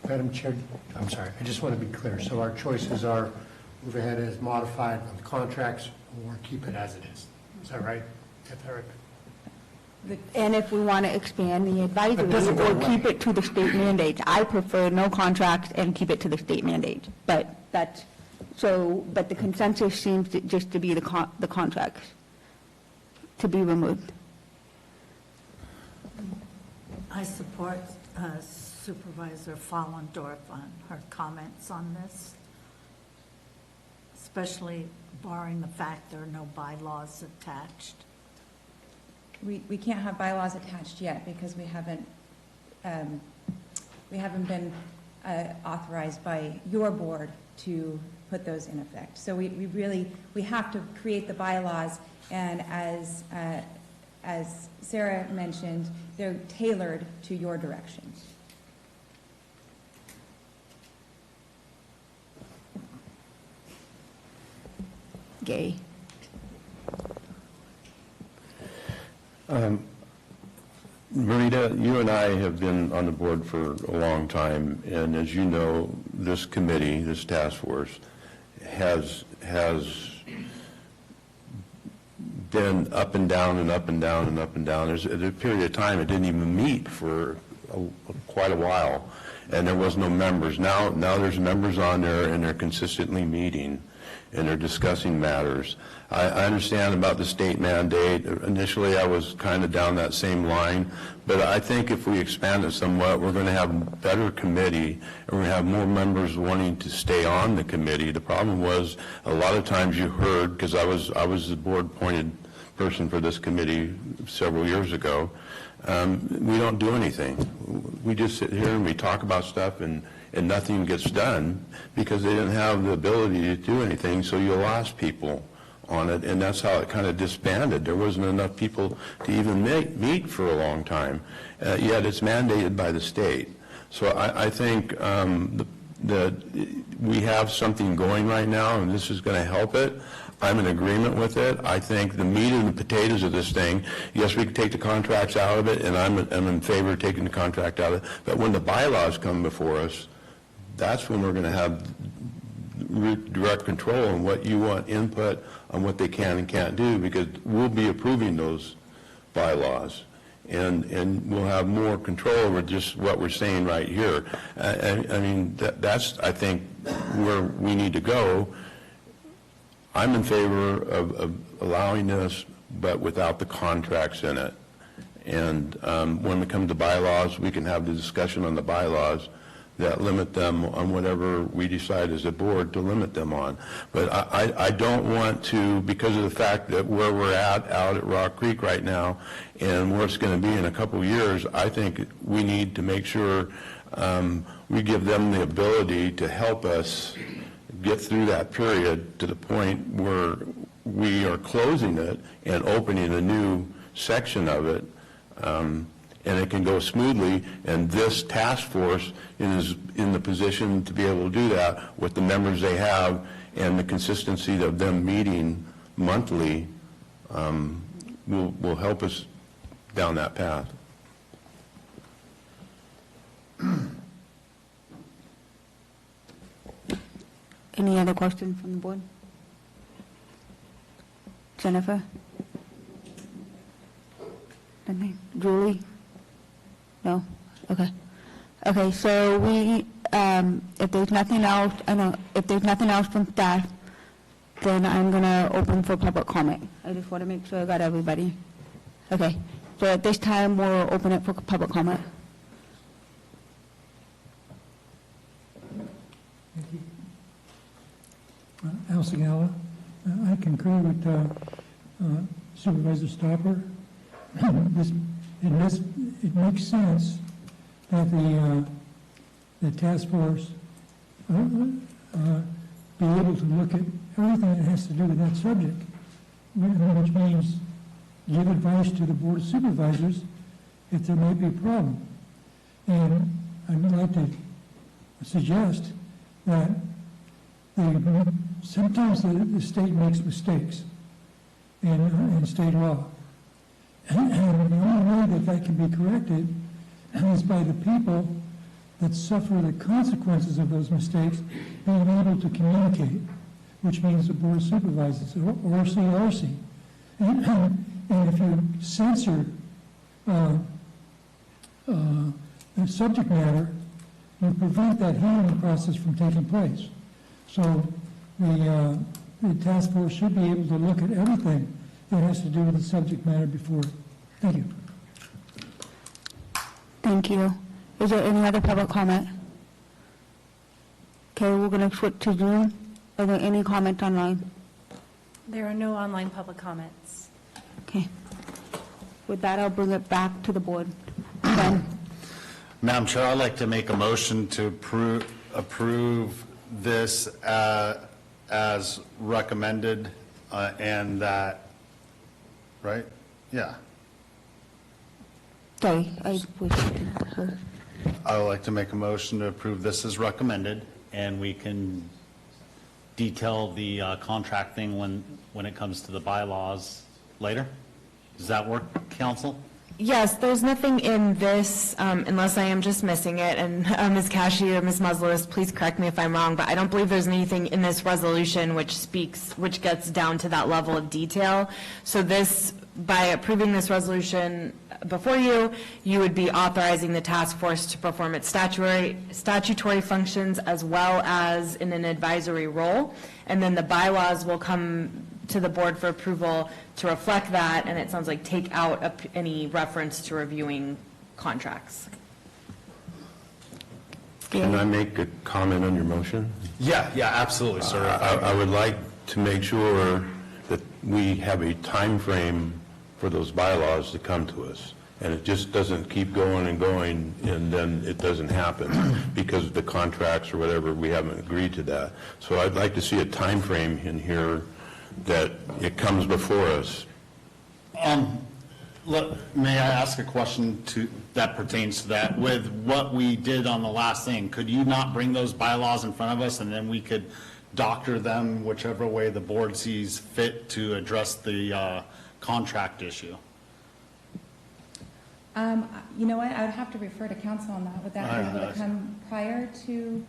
Madam Chair, I'm sorry, I just want to be clear. So our choices are move ahead as modified on the contracts or keep it as it is. Is that right? Get that right? And if we want to expand the advisory doesn't go or away. keep it to the state mandates, I prefer no contracts and keep it to the state mandates. But the consensus seems just to be the contracts to be removed. I support Supervisor Follendorf on her comments on this, especially barring the fact there are no bylaws attached. We can't have bylaws attached yet because we haven't We haven't been authorized by your board to put those in effect. So we have to create the bylaws, and as Sarah mentioned, they're tailored to your directions. Gay. Marita, you and I have been on the board for a long time, and as you know, this committee, this task force, has been up and down and up and down and up and down. There's a period of time it didn't even meet for quite a while, and there was no members. Now there's members on there, and they're consistently meeting, and they're discussing matters. I understand about the state mandate. Initially, I was kind of down that same line, but I think if we expand it somewhat, we're going to have a better committee, and we're going to have more members wanting to stay on the committee. The problem was, a lot of times you heard, because I was the board-appointed person for this committee several years ago, we don't do anything. We just sit here and we talk about stuff, and nothing gets done because they didn't have the ability to do anything, so you lost people on it, and that's how it kind of disbanded. There wasn't enough people to even meet for a long time, yet it's mandated by the state. So I think that we have something going right now, and this is going to help it. I'm in agreement with it. I think the meat and the potatoes of this thing, yes, we can take the contracts out of it, and I'm in favor of taking the contract out of it, but when the bylaws come before us, that's when we're going to have direct control on what you want input on what they can and can't do, because we'll be approving those bylaws, and we'll have more control over just what we're saying right here. I mean, that's, I think, where we need to go. I'm in favor of allowing this, but without the contracts in it. And when we come to bylaws, we can have the discussion on the bylaws that limit them on whatever we decide as a board to limit them on. But I don't want to, because of the fact that where we're out at Rock Creek right now and where it's going to be in a couple of years, I think we need to make sure we give them the ability to help us get through that period to the point where we are closing it and opening a new section of it, and it can go smoothly, and this task force is in the position to be able to do that with the members they have and the consistency of them meeting monthly will help us down that path. Any other questions from the board? Jennifer? Nothing? Julie? No? Okay. Okay, so we, if there's nothing else, if there's nothing else from staff, then I'm going to open for public comment. I just want to make sure I got everybody. Okay, so at this time, we'll open it for public comment. Thank you. Al Segala, I concur with Supervisor Stopper. It makes sense that the task force be able to look at everything that has to do with that subject, which means give advice to the Board of Supervisors if there might be a problem. And I'd like to suggest that sometimes the state makes mistakes in state law. And the only way that can be corrected is by the people that suffer the consequences of those mistakes being able to communicate, which means the Board of Supervisors, or CRC. And if you censor the subject matter, you prevent that hearing process from taking place. So the task force should be able to look at everything that has to do with the subject matter before. Thank you. Thank you. Is there any other public comment? Okay, we're going to switch to Zoom. Are there any comments online? There are no online public comments. Okay. With that, I'll bring it back to the board. Ben? Madam Chair, I'd like to make a motion to approve this as recommended, and that, right? Yeah. Sorry, I was, I would like to make a motion to approve this as recommended, and we can detail the contract thing when it comes to the bylaws later. Does that work, council? Yes, there's nothing in this, unless I am just missing it, and Ms. Cashy or Ms. Muslowis, please correct me if I'm wrong, but I don't believe there's anything in this resolution which gets down to that level of detail. So this, by approving this resolution before you, you would be authorizing the task force to perform its statutory functions as well as in an advisory role, and then the bylaws will come to the board for approval to reflect that, and it sounds like take out any reference to reviewing contracts. Can I make a comment on your motion? Yeah, absolutely, sir. I would like to make sure that we have a time frame for those bylaws to come to us. And it just doesn't keep going and going, and then it doesn't happen because of the contracts or whatever, we haven't agreed to that. So I'd like to see a time frame in here that it comes before us. May I ask a question that pertains to that? With what we did on the last thing, could you not bring those bylaws in front of us, and then we could doctor them whichever way the board sees fit to address the contract issue? You know what, I would have to refer to council on that. Would that be able to come prior to?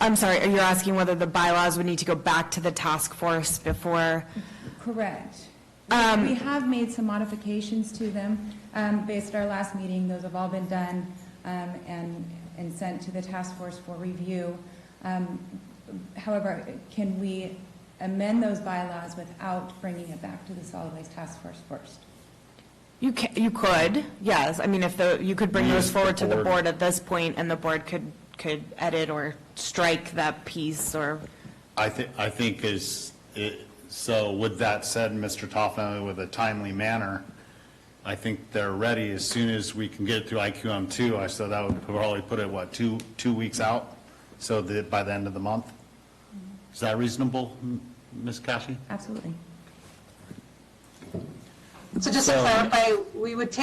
I'm sorry, are you asking whether the bylaws would need to go back to the task force before? Correct. We have made some modifications to them based on our last meeting. Those have all been done and sent to the task force for review. However, can we amend those bylaws without bringing it back to the solid waste task force first? You could, yes. I mean, you could bring those forward to the board at this point, and the board could edit or strike that piece, or. I think so with that said, Mr. Toffman, with a timely manner, I think they're ready as soon as we can get it through IQM2. So that would probably put it, what, two weeks out? So that by the end of the month? Is that reasonable, Ms. Cashy? Absolutely. So just to clarify, we would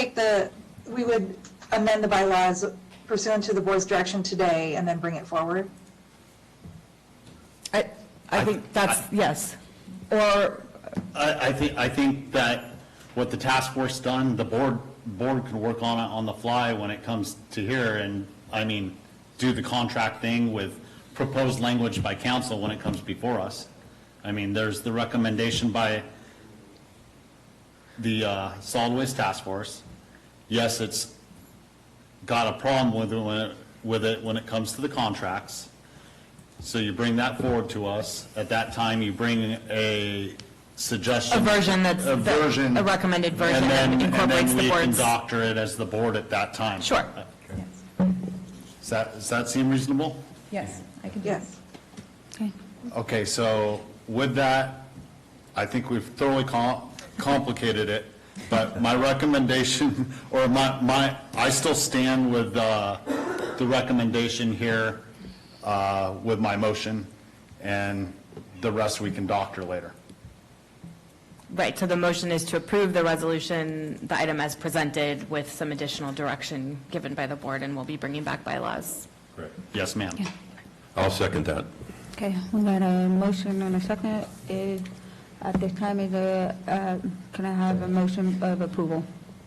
amend the bylaws pursuant to the board's direction today and then bring it forward? I think that's, yes. Or. I think that what the task force done, the board can work on it on the fly when it comes to here, and, I mean, do the contract thing with proposed language by council when it comes before us. I mean, there's the recommendation by the solid waste task force. Yes, it's got a problem with it when it comes to the contracts. So you bring that forward to us. At that time, you bring a suggestion. A version that's a recommended version that incorporates the board's. And then we can doctor it as the board at that time. Sure. Does that seem reasonable? Yes, I can do Yes. that. Okay, so with that, I think we've thoroughly complicated it, but my recommendation, or I still stand with the recommendation here with my motion, and the rest we can doctor later. Right, so the motion is to approve the resolution, the item as presented, with some additional direction given by the board, and we'll be bringing back bylaws. Correct. Yes, ma'am. Yeah. I'll second that. Okay, we got a motion and a second. At this time, can I have a motion of approval?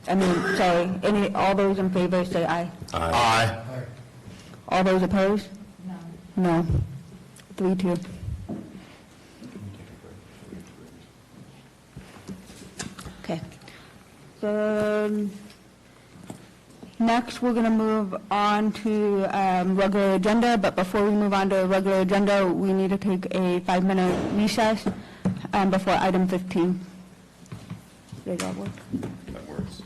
I mean, sorry, all those in favor say aye. Aye. All those opposed? No. 3-2. Okay. So next, we're going to move on to regular agenda, but before we move on to regular agenda, we need to take a 5-minute recess before item 15. Does that work? That works.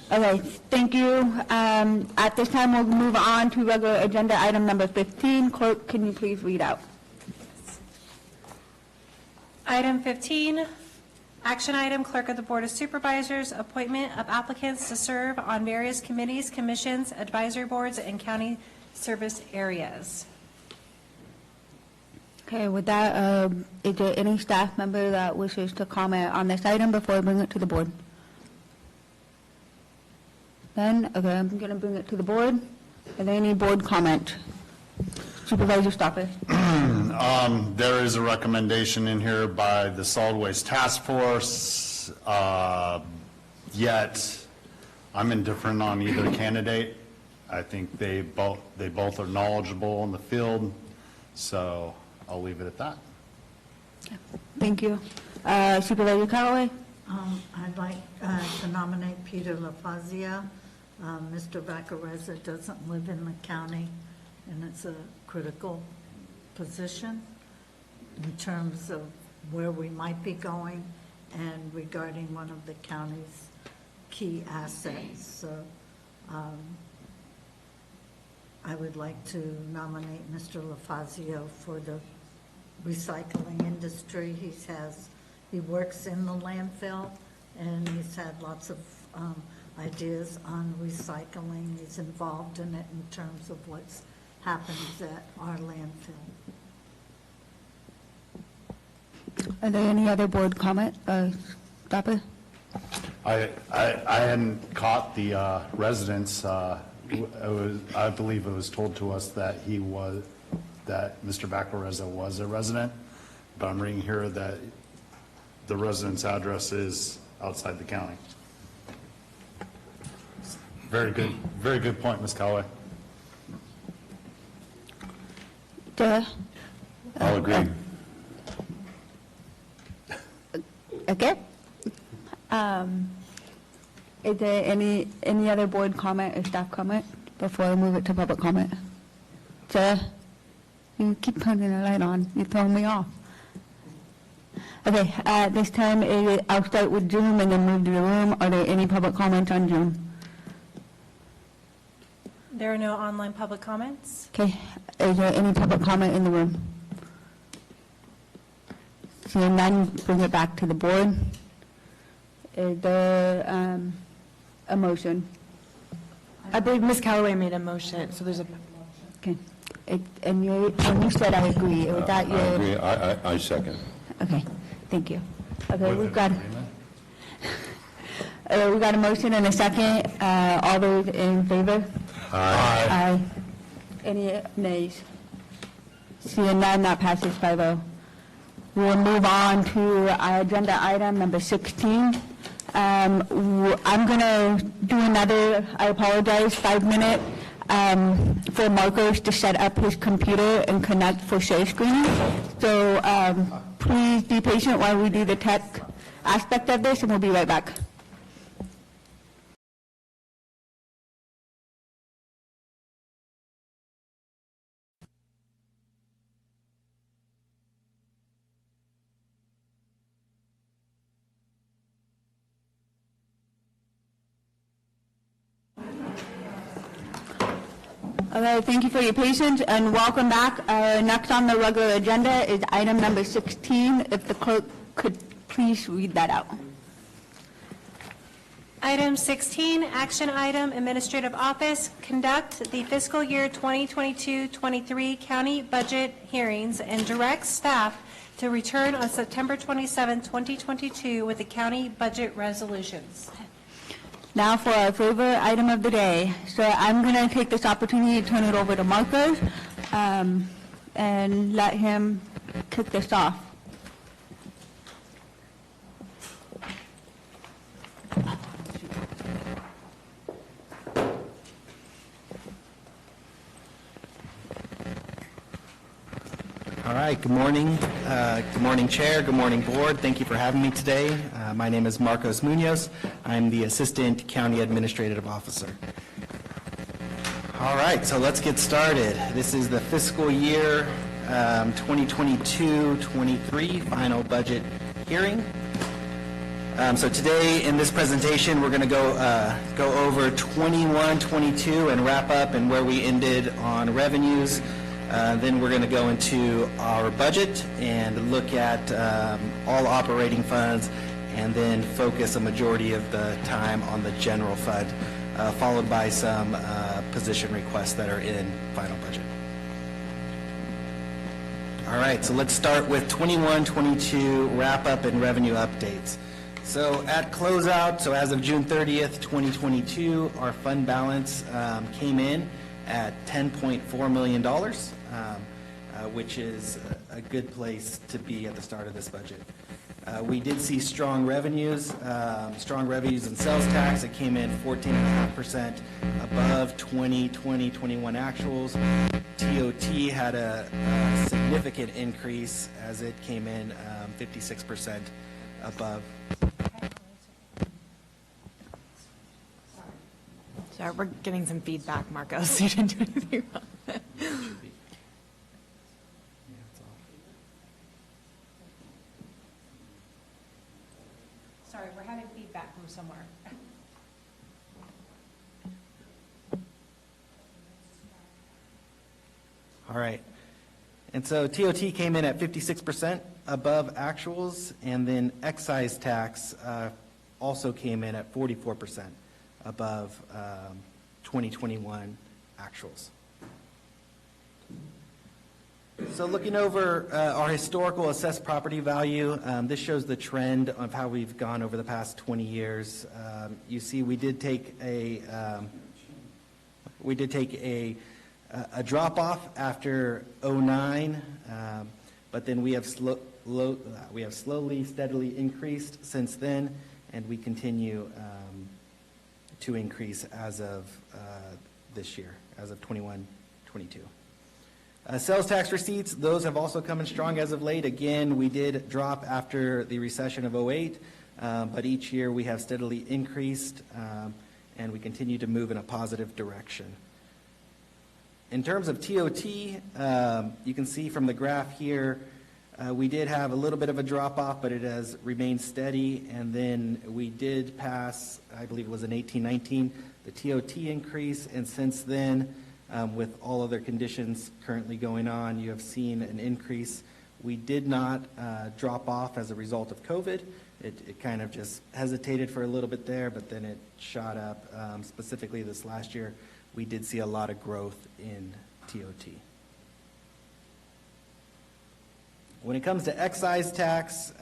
Okay, thank you. At this time, we'll move on to regular agenda item number 15. Clerk, can you please read out? Item 15, action item, Clerk of the Board of Supervisors, appointment of applicants to serve on various committees, commissions, advisory boards, and county service areas. Okay, with that, is there any staff member that wishes to comment on this item before I bring it to the board? Then, okay, I'm going to bring it to the board. Are there any board comment? Supervisor Stopper. There is a recommendation in here by the Solid Waste Task Force, yet I'm indifferent on either candidate. I think they both are knowledgeable in the field, so I'll leave it at that. Thank you. Supervisor Callaway? I'd like to nominate Peter LaFazia. Mr. Vacarezza doesn't live in the county, and it's a critical position in terms of where we might be going and regarding one of the county's key assets. So I would like to nominate Mr. LaFazio for the recycling industry. He works in the landfill, and he's had lots of ideas on recycling. He's involved in it in terms of what's happens at our landfill. Are there any other board comment? Stopper? I hadn't caught the residents. I believe it was told to us that that Mr. Vacarezza was a resident, but I'm reading here that the resident's address is outside the county. Very good point, Ms. Callaway. I'll agree. Okay. Is there any other board comment or staff comment before I move it to public comment? Sarah, you keep turning the light on. You're throwing me off. Okay, this time I'll start with Zoom and then move to the room. Are there any public comments on Zoom? There are no online public comments. Okay, is there any public comment in the room? Seeing none, bring it back to the board. Is there a motion? I believe Ms. Callaway made a motion, so there's a... Okay, and you said I agree. Was that your... I agree. I second. Okay, thank you. Okay, we've got a motion and a second. All those in favor? Aye. Aye. Any nays? Seeing none, that passes 5-0. We'll move on to agenda item number 16. I'm going to do another, I apologize, 5-minute for Marcos to set up his computer and connect for share screening. So please be patient while we do the tech aspect of this, and we'll be right back. Okay, thank you for your patience and welcome back. Next on the regular agenda is item number 16. If the clerk could please read that out. Item 16, action item, Administrative Office, conduct the fiscal year 2022-23 county budget hearings and direct staff to return on September 27, 2022 with the county budget resolutions. Now for our favorite item of the day. So I'm going to take this opportunity to turn it over to Marcos and let him kick this off. All right, good morning. Good morning, Chair. Good morning, Board. Thank you for having me today. My name is Marcos Munoz. I'm the Assistant County Administrative Officer. All right, so let's get started. This is the fiscal year 2022-23 final budget hearing. So today, in this presentation, we're going to go over 21, 22, and wrap up and where we ended on revenues. Then we're going to go into our budget and look at all operating funds, and then focus a majority of the time on the general fund, followed by some position requests that are in final budget. All right, so let's start with 21, 22 wrap-up and revenue updates. So at closeout, so as of June 30th, 2022, our fund balance came in at $10.4 million, which is a good place to be at the start of this budget. We did see strong revenues in sales tax. It came in 14.5% above 2020-21 actuals. TOT had a significant increase as it came in 56% above. Sorry, we're getting some feedback, Marcos. You didn't do anything wrong. Sorry, we're having feedback from somewhere. All right. And so TOT came in at 56% above actuals, and then excise tax also came in at 44% above 2021 actuals. So looking over our historical assessed property value, this shows the trend of how we've gone over the past 20 years. You see, we did take a drop off after 2009, but then we have slowly, steadily increased since then, and we continue to increase as of this year, as of 21, 22. Sales tax receipts, those have also come in strong as of late. Again, we did drop after the recession of 2008, but each year we have steadily increased, and we continue to move in a positive direction. In terms of TOT, you can see from the graph here, we did have a little bit of a drop-off, but it has remained steady. And then we did pass, I believe it was in 18-19, the TOT increase. And since then, with all other conditions currently going on, you have seen an increase. We did not drop off as a result of COVID. It kind of just hesitated for a little bit there, but then it shot up. Specifically this last year, we did see a lot of growth in TOT. When it comes to excise tax,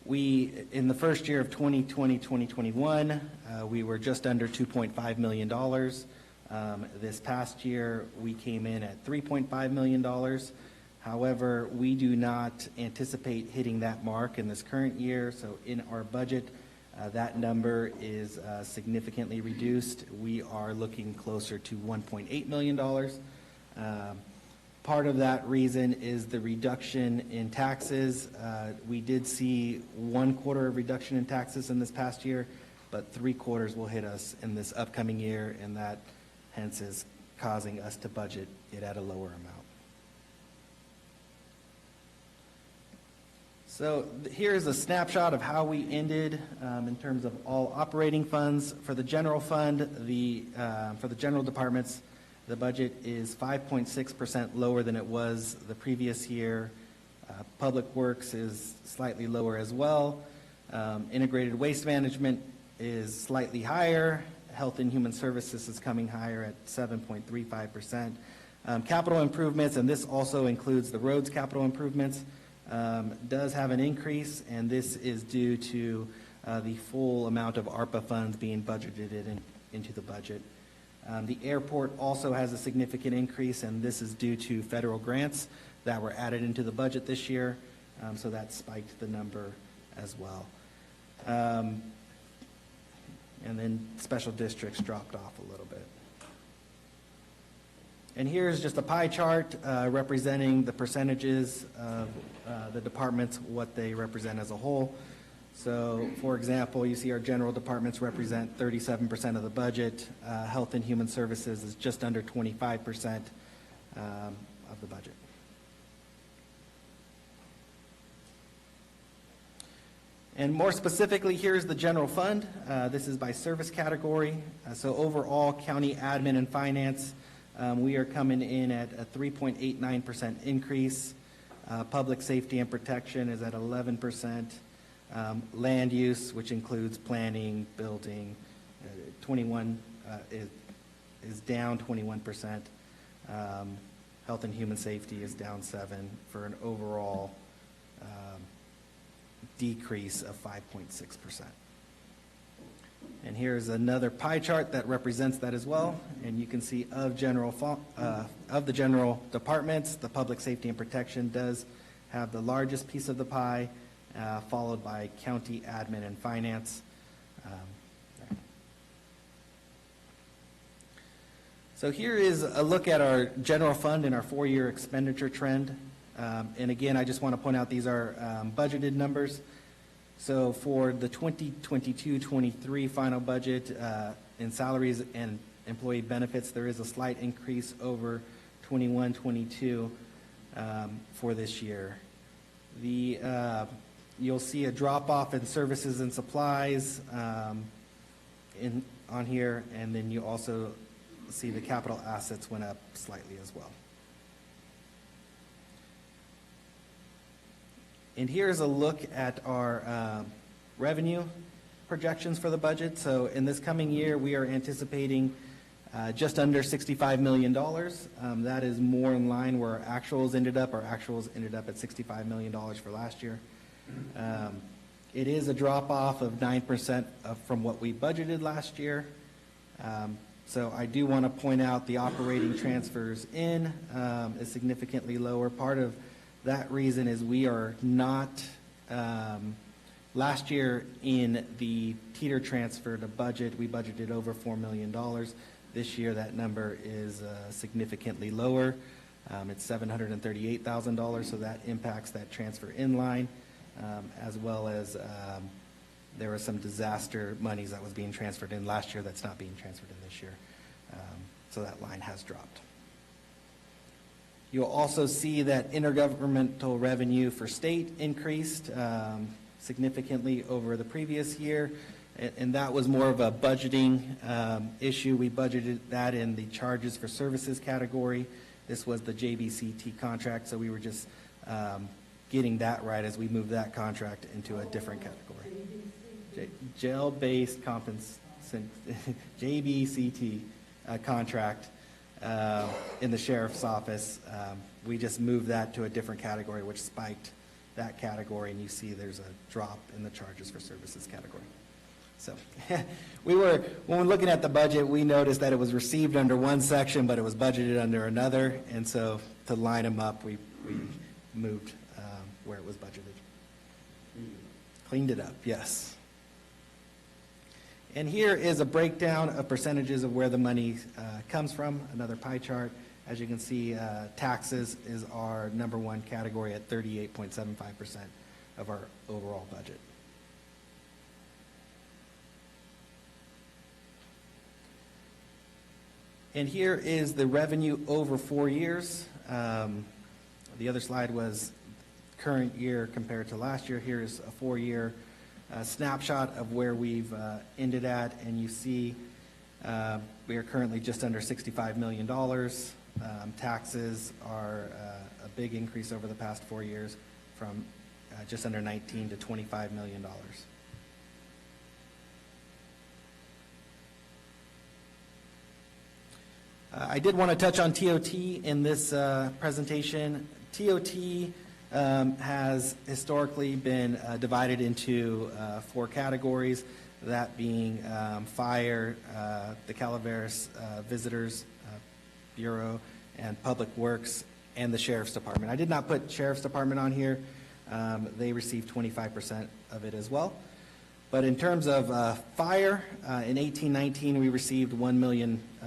we, in the first year of 2020-2021, we were just under $2.5 million. This past year, we came in at $3.5 million. However, we do not anticipate hitting that mark in this current year, so in our budget, that number is significantly reduced. We are looking closer to $1.8 million. Part of that reason is the reduction in taxes. We did see 1/4 of reduction in taxes in this past year, but 3/4 will hit us in this upcoming year, and that hence is causing us to budget it at a lower amount. So here's a snapshot of how we ended in terms of all operating funds. For the general fund, for the general departments, the budget is 5.6% lower than it was the previous year. Public Works is slightly lower as well. Integrated Waste Management is slightly higher. Health and Human Services is coming higher at 7.35%. Capital improvements, and this also includes the roads capital improvements, does have an increase, and this is due to the full amount of ARPA funds being budgeted into the budget. The airport also has a significant increase, and this is due to federal grants that were added into the budget this year, so that spiked the number as well. And then special districts dropped off a little bit. And here's just a pie chart representing the percentages of the departments, what they represent as a whole. So, for example, you see our general departments represent 37% of the budget. Health and Human Services is just under 25% of the budget. And more specifically, here's the general fund. This is by service category. So overall, county admin and finance, we are coming in at a 3.89% increase. Public safety and protection is at 11%. Land use, which includes planning, building, 21 is down 21%. Health and human safety is down 7% for an overall decrease of 5.6%. And here's another pie chart that represents that as well. And you can see of the general departments, the public safety and protection does have the largest piece of the pie, followed by county admin and finance. So here is a look at our general fund and our 4-year expenditure trend. And again, I just want to point out these are budgeted numbers. So for the 2022-23 final budget in salaries and employee benefits, there is a slight increase over 21-22 for this year. You'll see a drop-off in services and supplies on here, and then you also see the capital assets went up slightly as well. And here's a look at our revenue projections for the budget. So in this coming year, we are anticipating just under $65 million. That is more in line where our actuals ended up. Our actuals ended up at $65 million for last year. It is a drop-off of 9% from what we budgeted last year. So I do want to point out the operating transfers in is significantly lower. Part of that reason is we are not, last year in the teeter transfer to budget, we budgeted over $4 million. This year that number is significantly lower. It's $738,000, so that impacts that transfer in line, as well as there was some disaster monies that was being transferred in last year that's not being transferred in this year. So that line has dropped. You'll also see that intergovernmental revenue for state increased significantly over the previous year, and that was more of a budgeting issue. We budgeted that in the charges for services category. This was the JBCT contract, so we were just getting that right as we moved that contract into a different category. Jail-based compensation, JBCT contract. In the sheriff's office, we just moved that to a different category, which spiked that category, and you see there's a drop in the charges for services category. So when we're looking at the budget, we noticed that it was received under one section, but it was budgeted under another, and so to line them up, we moved where it was budgeted. Cleaned it up, yes. And here is a breakdown of percentages of where the money comes from, another pie chart. As you can see, taxes is our number one category at 38.75% of our overall budget. And here is the revenue over 4 years. The other slide was current year compared to last year. Here's a 4-year snapshot of where we've ended at, and you see we are currently just under $65 million. Taxes are a big increase over the past 4 years from just under 19 to $25 million. I did want to touch on TOT in this presentation. TOT has historically been divided into 4 categories, that being fire, the Calaveras Visitors Bureau, and Public Works, and the Sheriff's Department. I did not put Sheriff's Department on here. They received 25% of it as well. But in terms of fire, in 1819 we received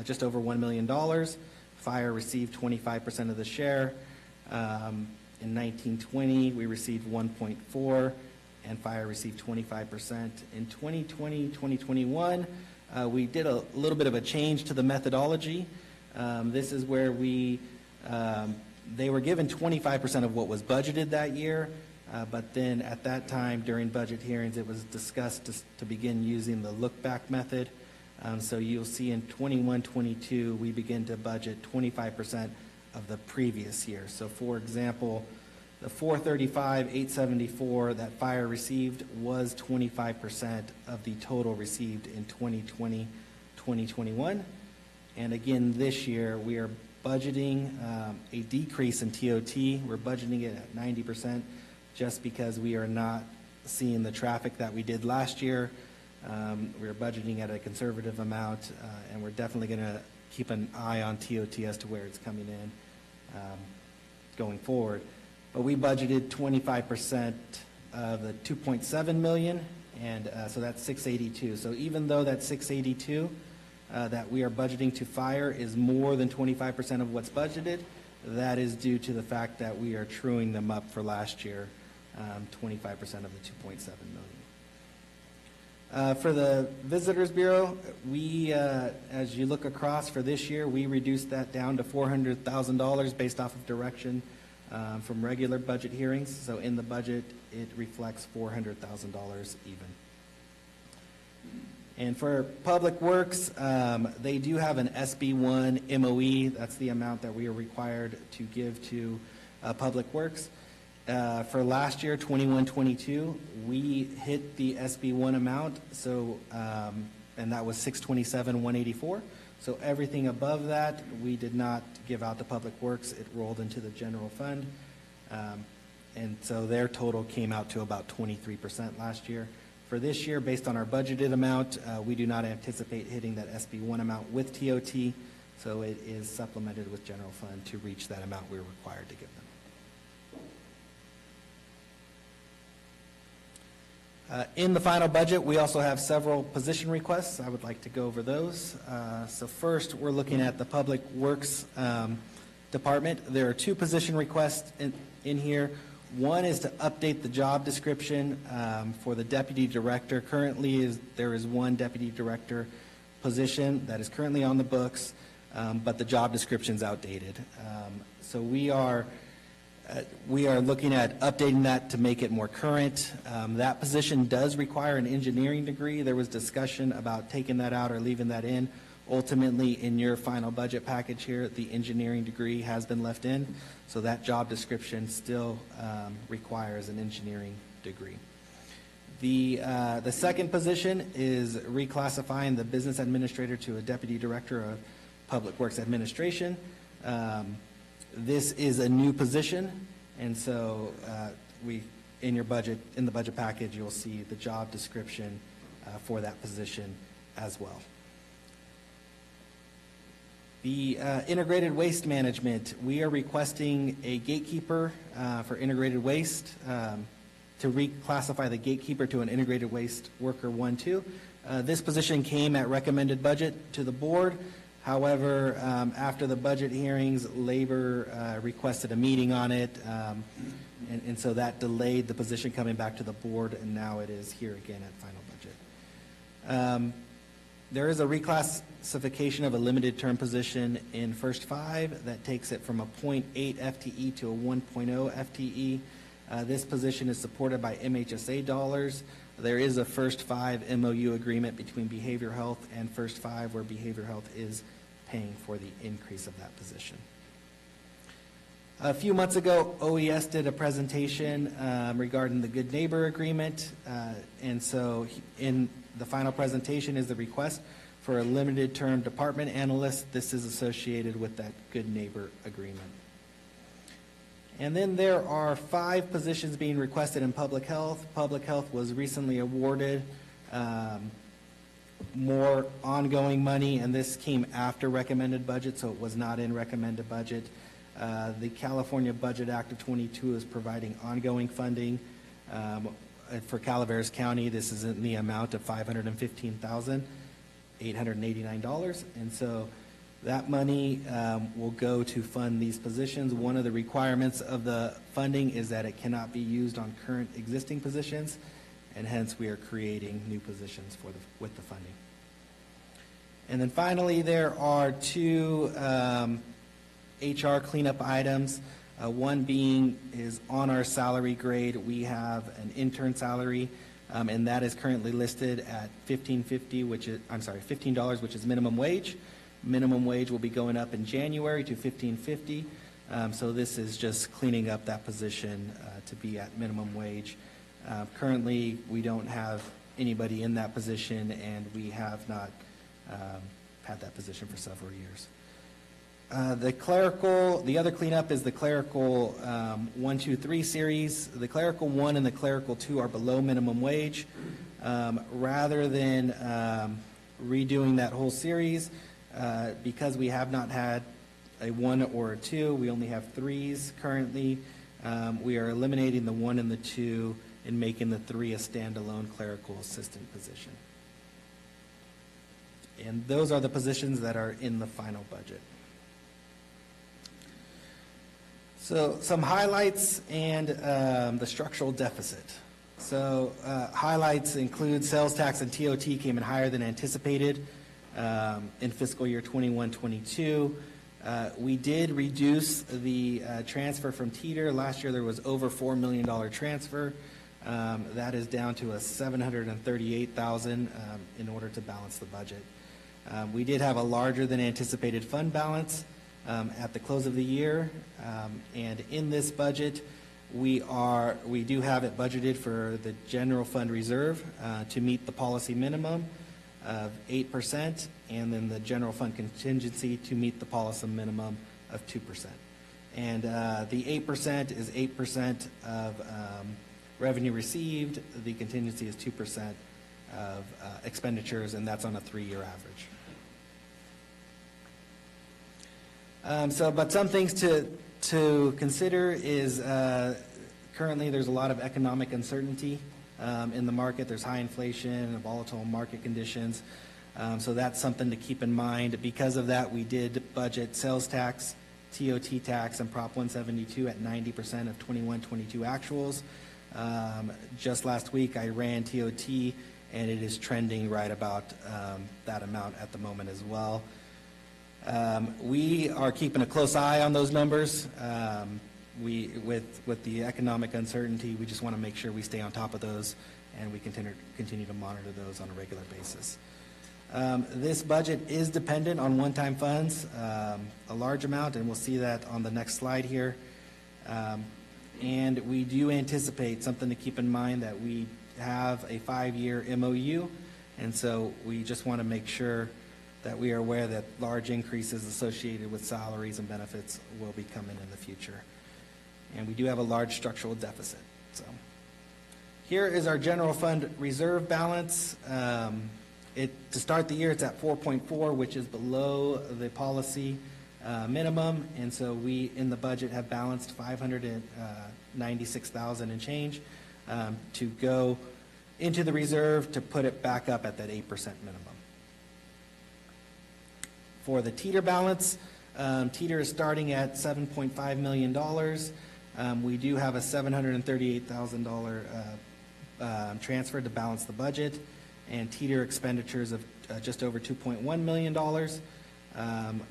just over $1 million. Fire received 25% of the share. In 1920 we received 1.4, and fire received 25%. In 2020, 2021, we did a little bit of a change to the methodology. This is where they were given 25% of what was budgeted that year, But then at that time, during budget hearings, it was discussed to begin using the look-back method. So you'll see in 21-22, we begin to budget 25% of the previous year. So for example, the 435,874 that fire received was 25% of the total received in 2020, 2021. And again, this year, we are budgeting a decrease in TOT. We're budgeting it at 90% just because we are not seeing the traffic that we did last year. We're budgeting at a conservative amount, and we're definitely going to keep an eye on TOT as to where it's coming in going forward. But we budgeted 25% of the 2.7 million, and so that's 682. So even though that 682 that we are budgeting to fire is more than 25% of what's budgeted, that is due to the fact that we are truing them up for last year, 25% of the 2.7 million. For the Visitors Bureau, we, as you look across for this year, we reduced that down to $400,000 based off of direction from regular budget hearings. So in the budget, it reflects $400,000 even. And for Public Works, they do have an SB1 MOE. That's the amount that we are required to give to Public Works. For last year, 21-22, we hit the SB1 amount, so and that was 627,184. So everything above that, we did not give out to Public Works. It rolled into the general fund, and so their total came out to about 23% last year. For this year, based on our budgeted amount, we do not anticipate hitting that SB1 amount with TOT, so it is supplemented with general fund to reach that amount we're required to give them. In the final budget, we also have several position requests. I would like to go over those. So first, we're looking at the Public Works Department. There are 2 position requests in here. One is to update the job description for the deputy director. Currently, there is 1 deputy director position that is currently on the books, but the job description is outdated. So we are looking at updating that to make it more current. That position does require an engineering degree. There was discussion about taking that out or leaving that in. Ultimately, in your final budget package here, the engineering degree has been left in, so that job description still requires an engineering degree. The second position is reclassifying the business administrator to a deputy director of Public Works Administration. This is a new position, and so in the budget package, you'll see the job description for that position as well. The integrated waste management, we are requesting a gatekeeper for integrated waste to reclassify the gatekeeper to an integrated waste worker 1-2. This position came at recommended budget to the board. However, after the budget hearings, Labor requested a meeting on it, and so that delayed the position coming back to the board, and now it is here again at final budget. There is a reclassification of a limited term position in first 5 that takes it from a 0.8 FTE to a 1.0 FTE. This position is supported by MHSA dollars. There is a first 5 MOU agreement between Behavioral Health and first 5 where Behavioral Health is paying for the increase of that position. A few months ago, OES did a presentation regarding the Good Neighbor Agreement, and so in the final presentation is the request for a limited term department analyst. This is associated with that Good Neighbor Agreement. And then there are 5 positions being requested in Public Health. Public Health was recently awarded more ongoing money, and this came after recommended budget, so it was not in recommended budget. The California Budget Act of 22 is providing ongoing funding. For Calaveras County, this is in the amount of $515,889, and so that money will go to fund these positions. One of the requirements of the funding is that it cannot be used on current existing positions, and hence we are creating new positions with the funding. And then finally, there are 2 HR cleanup items. One being is on our salary grade, we have an intern salary, and that is currently listed at $15.50, $15, which is minimum wage. Minimum wage will be going up in January to $15.50. So this is just cleaning up that position to be at minimum wage. Currently, we don't have anybody in that position, and we have not had that position for several years. The other cleanup is the clerical 1, 2, 3 series. The clerical 1 and the clerical 2 are below minimum wage. Rather than redoing that whole series, because we have not had a 1 or a 2, we only have 3s currently. We are eliminating the 1 and the 2 and making the 3 a standalone clerical assistant position. And those are the positions that are in the final budget. So some highlights and the structural deficit. So highlights include sales tax and TOT came in higher than anticipated in fiscal year 21-22. We did reduce the transfer from Teeter. Last year there was over $4 million transfer. That is down to a $738,000 in order to balance the budget. We did have a larger than anticipated fund balance at the close of the year, and in this budget we do have it budgeted for the general fund reserve to meet the policy minimum of 8%, and then the general fund contingency to meet the policy minimum of 2%. And the 8% is 8% of revenue received. The contingency is 2% of expenditures, and that's on a 3-year average. But some things to consider is currently there's a lot of economic uncertainty in the market. There's high inflation and volatile market conditions. So that's something to keep in mind. Because of that, we did budget sales tax, TOT tax, and Prop 172 at 90% of 21-22 actuals. Just last week, I ran TOT, and it is trending right about that amount at the moment as well. We are keeping a close eye on those numbers. With the economic uncertainty, we just want to make sure we stay on top of those, and we continue to monitor those on a regular basis. This budget is dependent on one-time funds, a large amount, and we'll see that on the next slide here. And we do anticipate something to keep in mind, that we have a 5-year MOU, and so we just want to make sure that we are aware that large increases associated with salaries and benefits will be coming in the future. And we do have a large structural deficit. So here is our general fund reserve balance. To start the year, it's at 4.4, which is below the policy minimum, and so we in the budget have balanced $596,000 and change to go into the reserve to put it back up at that 8% minimum. For the Teeter balance, Teeter is starting at $7.5 million. We do have a $738,000 transfer to balance the budget, and Teeter expenditures of just over $2.1 million.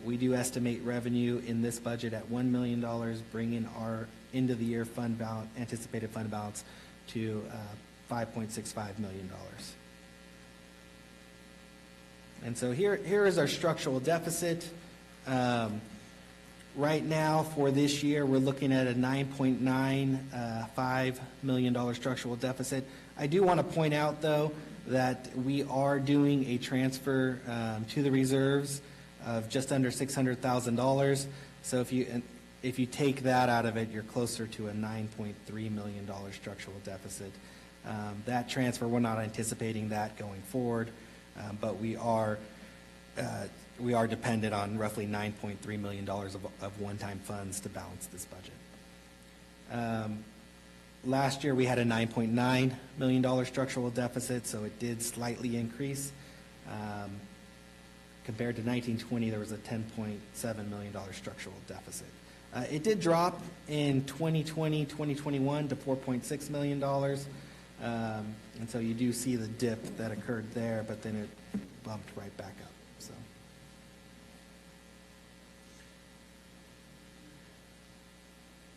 We do estimate revenue in this budget at $1 million, bringing our end-of-the-year anticipated fund balance to $5.65 million. And so here is our structural deficit. Right now, for this year, we're looking at a $9.95 million structural deficit. I do want to point out, though, that we are doing a transfer to the reserves of just under $600,000. So if you take that out of it, you're closer to a $9.3 million structural deficit. That transfer, we're not anticipating that going forward. But we are dependent on roughly $9.3 million of one-time funds to balance this budget. Last year, we had a $9.9 million structural deficit, so it did slightly increase. Compared to 1920, there was a $10.7 million structural deficit. It did drop in 2020, 2021 to $4.6 million. And so you do see the dip that occurred there, but then it bumped right back up.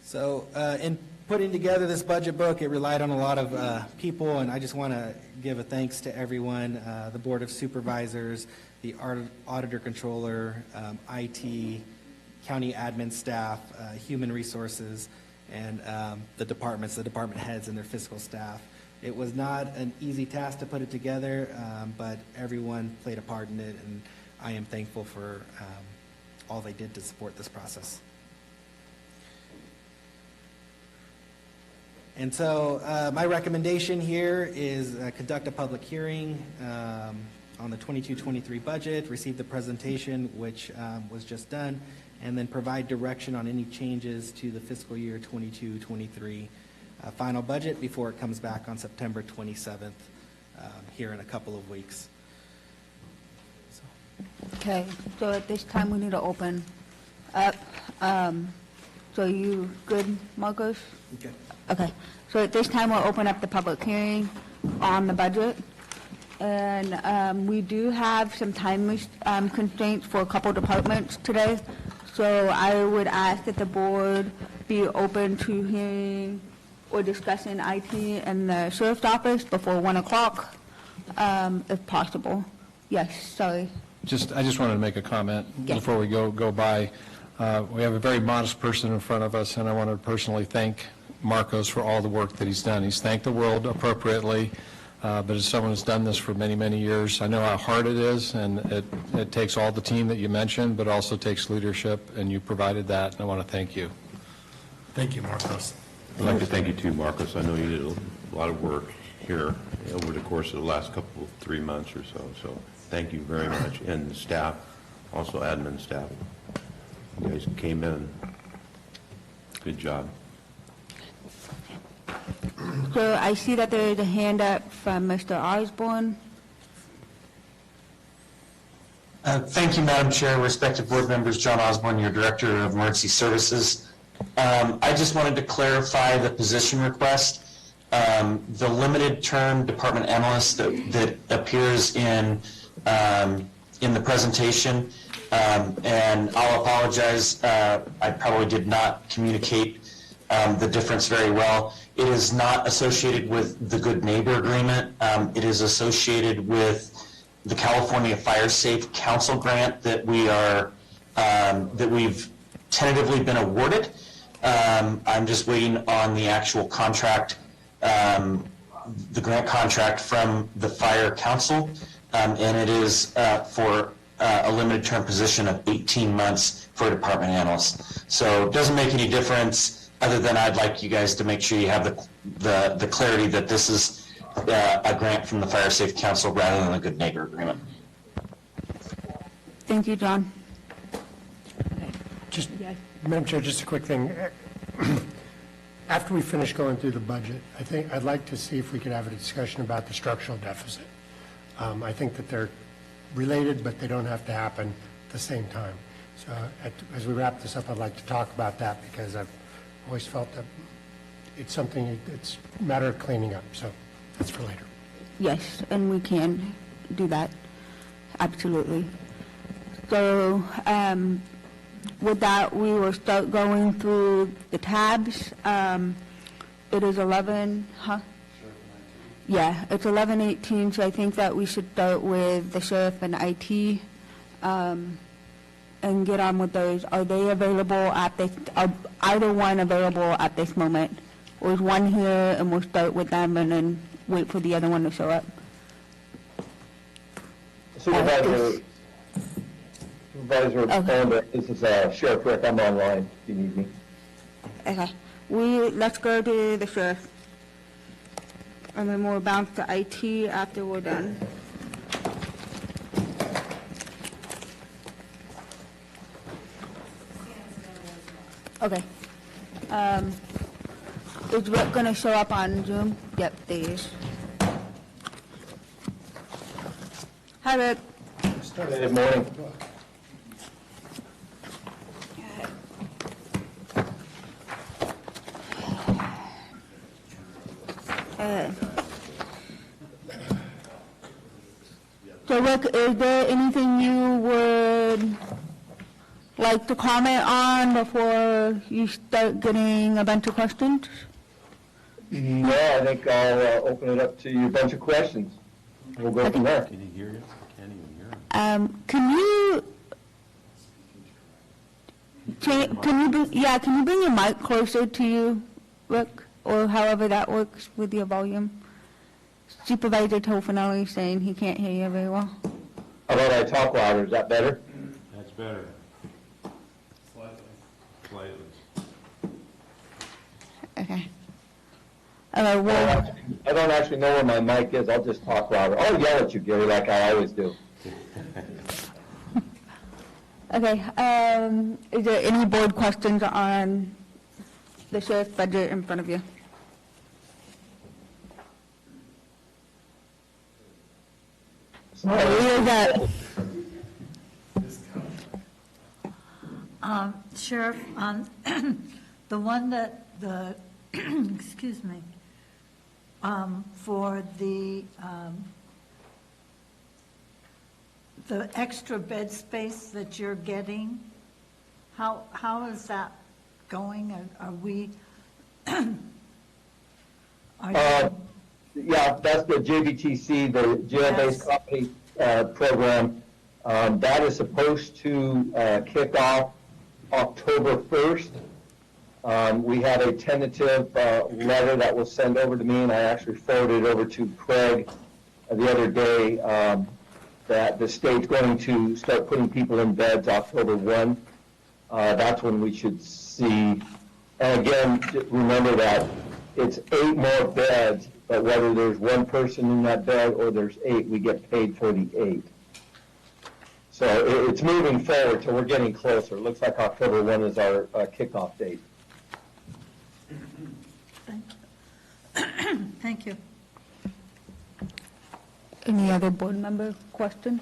So in putting together this budget book, it relied on a lot of people, and I just want to give a thanks to everyone, the Board of Supervisors, the Auditor Controller, IT, county admin staff, human resources, and the departments, the department heads and their fiscal staff. It was not an easy task to put it together, but everyone played a part in it, and I am thankful for all they did to support this process. And so my recommendation here is conduct a public hearing on the 22-23 budget, receive the presentation, which was just done, and then provide direction on any changes to the fiscal year 22-23 final budget before it comes back on September 27th here in a couple of weeks. Okay, so at this time, we need to open up. So you good, Marcos? Okay. Okay, so at this time, we'll open up the public hearing on the budget. And we do have some time constraints for a couple departments today. So I would ask that the board be open to hearing or discussing IT and the sheriff's office before 1 o'clock, if possible. Yes, sorry. I just wanted to make a comment Yeah. before we go by. We have a very modest person in front of us, and I want to personally thank Marcos for all the work that he's done. He's thanked the world appropriately, but as someone who's done this for many, many years, I know how hard it is, and it takes all the team that you mentioned, but also takes leadership, and you provided that, and I want to thank you. Thank you, Marcos. I'd like to thank you too, Marcos. I know you did a lot of work here over the course of the last 3 months or so, so thank you very much. And the staff, also admin staff. You guys came in. Good job. So I see that there is a hand up from Mr. Osborne. Thank you, Madam Chair, respected board members. John Osborne, your Director of Emergency Services. I just wanted to clarify the position request. The limited term department analyst that appears in the presentation, and I'll apologize, I probably did not communicate the difference very well. It is not associated with the Good Neighbor Agreement. It is associated with the California Fire Safe Council grant that we've tentatively been awarded. I'm just waiting on the actual contract, the grant contract from the Fire Council, and it is for a limited term position of 18 months for a department analyst. So it doesn't make any difference, other than I'd like you guys to make sure you have the clarity that this is a grant from the Fire Safe Council rather than a Good Neighbor Agreement. Thank you, John. Just, Madam Chair, just a quick thing. After we finish going through the budget, I think I'd like to see if we could have a discussion about the structural deficit. I think that they're related, but they don't have to happen at the same time. So as we wrap this up, I'd like to talk about that because I've always felt that it's something, it's a matter of cleaning up. So that's for later. Yes, and we can do that, absolutely. So with that, we will start going through the tabs. It is 11, huh? Yeah, it's 11:18, so I think that we should start with the sheriff and IT and get on with those. Are they available at this, are either one available at this moment? Or is one here and we'll start with them and then wait for the other one to show up? Supervisor, this is Sheriff Rick. I'm online if you need me. Okay, let's go to the sheriff. And then we'll bounce to IT after we're done. Okay. Is Rick going to show up on Zoom? Yep, there he is. Hi, Rick. Good morning. So Rick, is there anything you would like to comment on before you start getting a bunch of questions? No, I think I'll open it up to you, a bunch of questions. We'll go from there. Can you hear it? I can't even hear him. Can you bring your mic closer to you, Rick, or however that works with your volume? Supervisor Tofinelli is saying he can't hear you very well. How about I talk louder? Is that better? That's better. Slightly. Okay. I don't actually know where my mic is. I'll just talk louder. I'll yell at you, Gary, like I always do. Okay. Is there any board questions on the sheriff's budget in front of you? Sheriff, on the one that excuse me, for the extra bed space that you're getting, how is that going? Are we? Yeah, that's the JBTC, the jail-based company program. That is supposed to kick off October 1st. We had a tentative letter that was sent over to me, and I actually forwarded it over to Craig the other day, that the state's going to start putting people in beds October 1. That's when we should see. And again, remember that it's 8 more beds, but whether there's 1 person in that bed or there's 8, we get paid for the 8. So it's moving forward, so we're getting closer. It looks like October 1 is our kickoff date. Thank you. Any other board member question?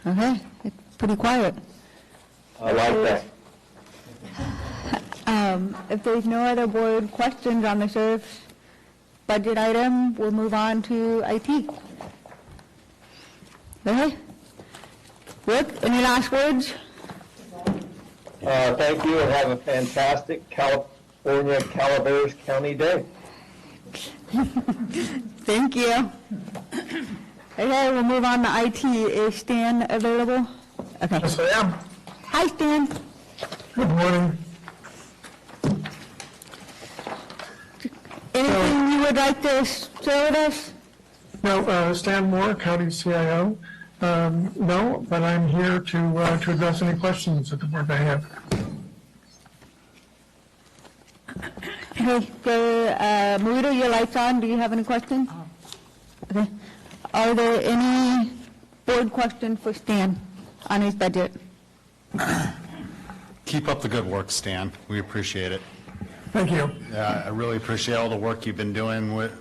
Okay, it's pretty quiet. I like that. If there's no other board questions on the sheriff's budget item, we'll move on to IT. Okay. Rick, any last words? Thank you, and have a fantastic California Calaveras County Day. Thank you. Okay, we'll move on to IT. Is Stan available? Okay. Yes, I am. Hi, Stan. Good morning. Anything you would like to share with us? No, Stan Moore, County CIO. No, but I'm here to address any questions that the board may have. Okay, Marita, your light's on. Do you have any questions? Okay. Are there any board questions for Stan on his budget? Keep up the good work, Stan. We appreciate it. Thank you. Yeah, I really appreciate all the work you've been doing with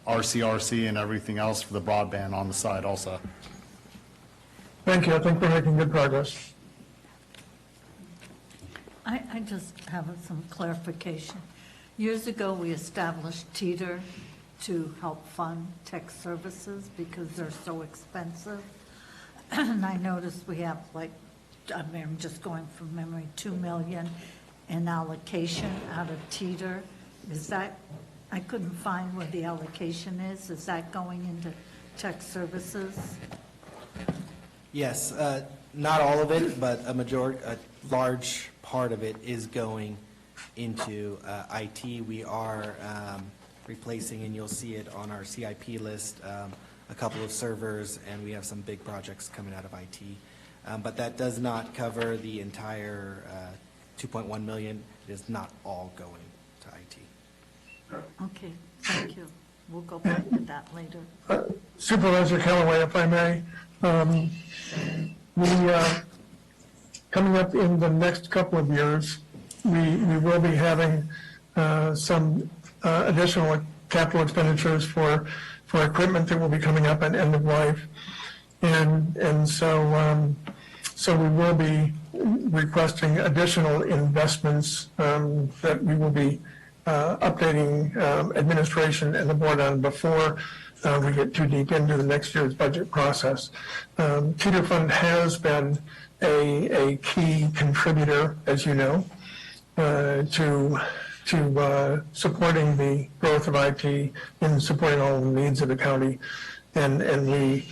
RCRC and everything else for the broadband on the side also. Thank you. I think we're making good progress. I just have some clarification. Years ago, we established TEETR to help fund tech services because they're so expensive. And I noticed we have I'm just going from memory, 2 million in allocation out of TEETR. Is that, I couldn't find where the allocation is. Is that going into tech services? Yes, not all of it, but a large part of it is going into IT. We are replacing, and you'll see it on our CIP list, a couple of servers, and we have some big projects coming out of IT. But that does not cover the entire 2.1 million. It is not all going to IT. Okay, thank you. We'll go back to that later. Supervisor Callaway, if I may, coming up in the next couple of years, we will be having some additional capital expenditures for equipment that will be coming up at end of life. And so we will be requesting additional investments that we will be updating administration and the board on before we get too deep into the next year's budget process. Teeter Fund has been a key contributor, as you know, to supporting the growth of IT and supporting all the needs of the county. And we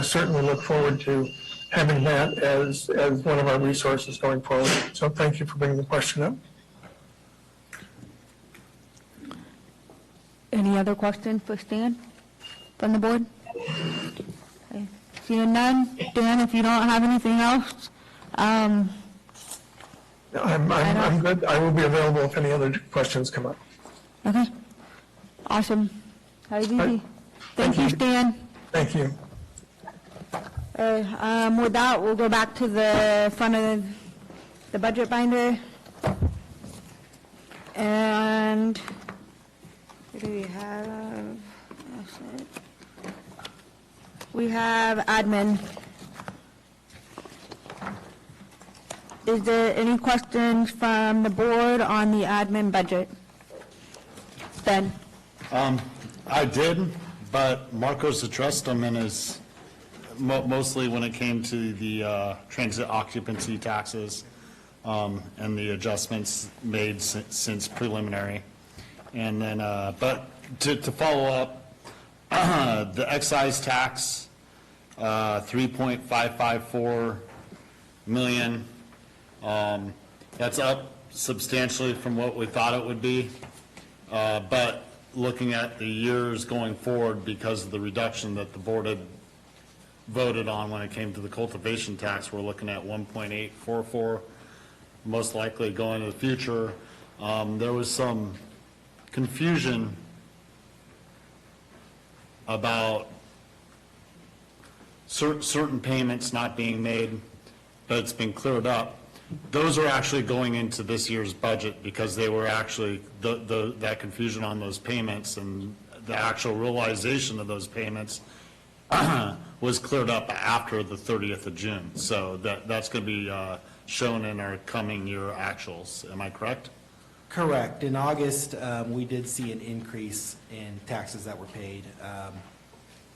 certainly look forward to having that as one of our resources going forward. So thank you for bringing the question up. Any other questions for Stan from the board? Okay. Seeing none, Dan, if you don't have anything else, I'm good. I will be available if any other questions come up. okay. Awesome. Have a good day. Thank you, Stan. Thank you. With that, we'll go back to the front of the budget binder. And what do we have? That's it. We have admin. Is there any questions from the board on the admin budget? Ben? I did, but Marcos addressed them in his, mostly when it came to the transit occupancy taxes and the adjustments made since preliminary. And then, but to follow up, the excise tax, 3.554 million. That's up substantially from what we thought it would be. But looking at the years going forward, because of the reduction that the board had voted on when it came to the cultivation tax, we're looking at 1.844, most likely going to the future. There was some confusion about certain payments not being made, but it's been cleared up. Those are actually going into this year's budget because they were actually, that confusion on those payments and the actual realization of those payments was cleared up after the 30th of June. So that's going to be shown in our coming year actuals. Am I correct? Correct. In August, we did see an increase in taxes that were paid.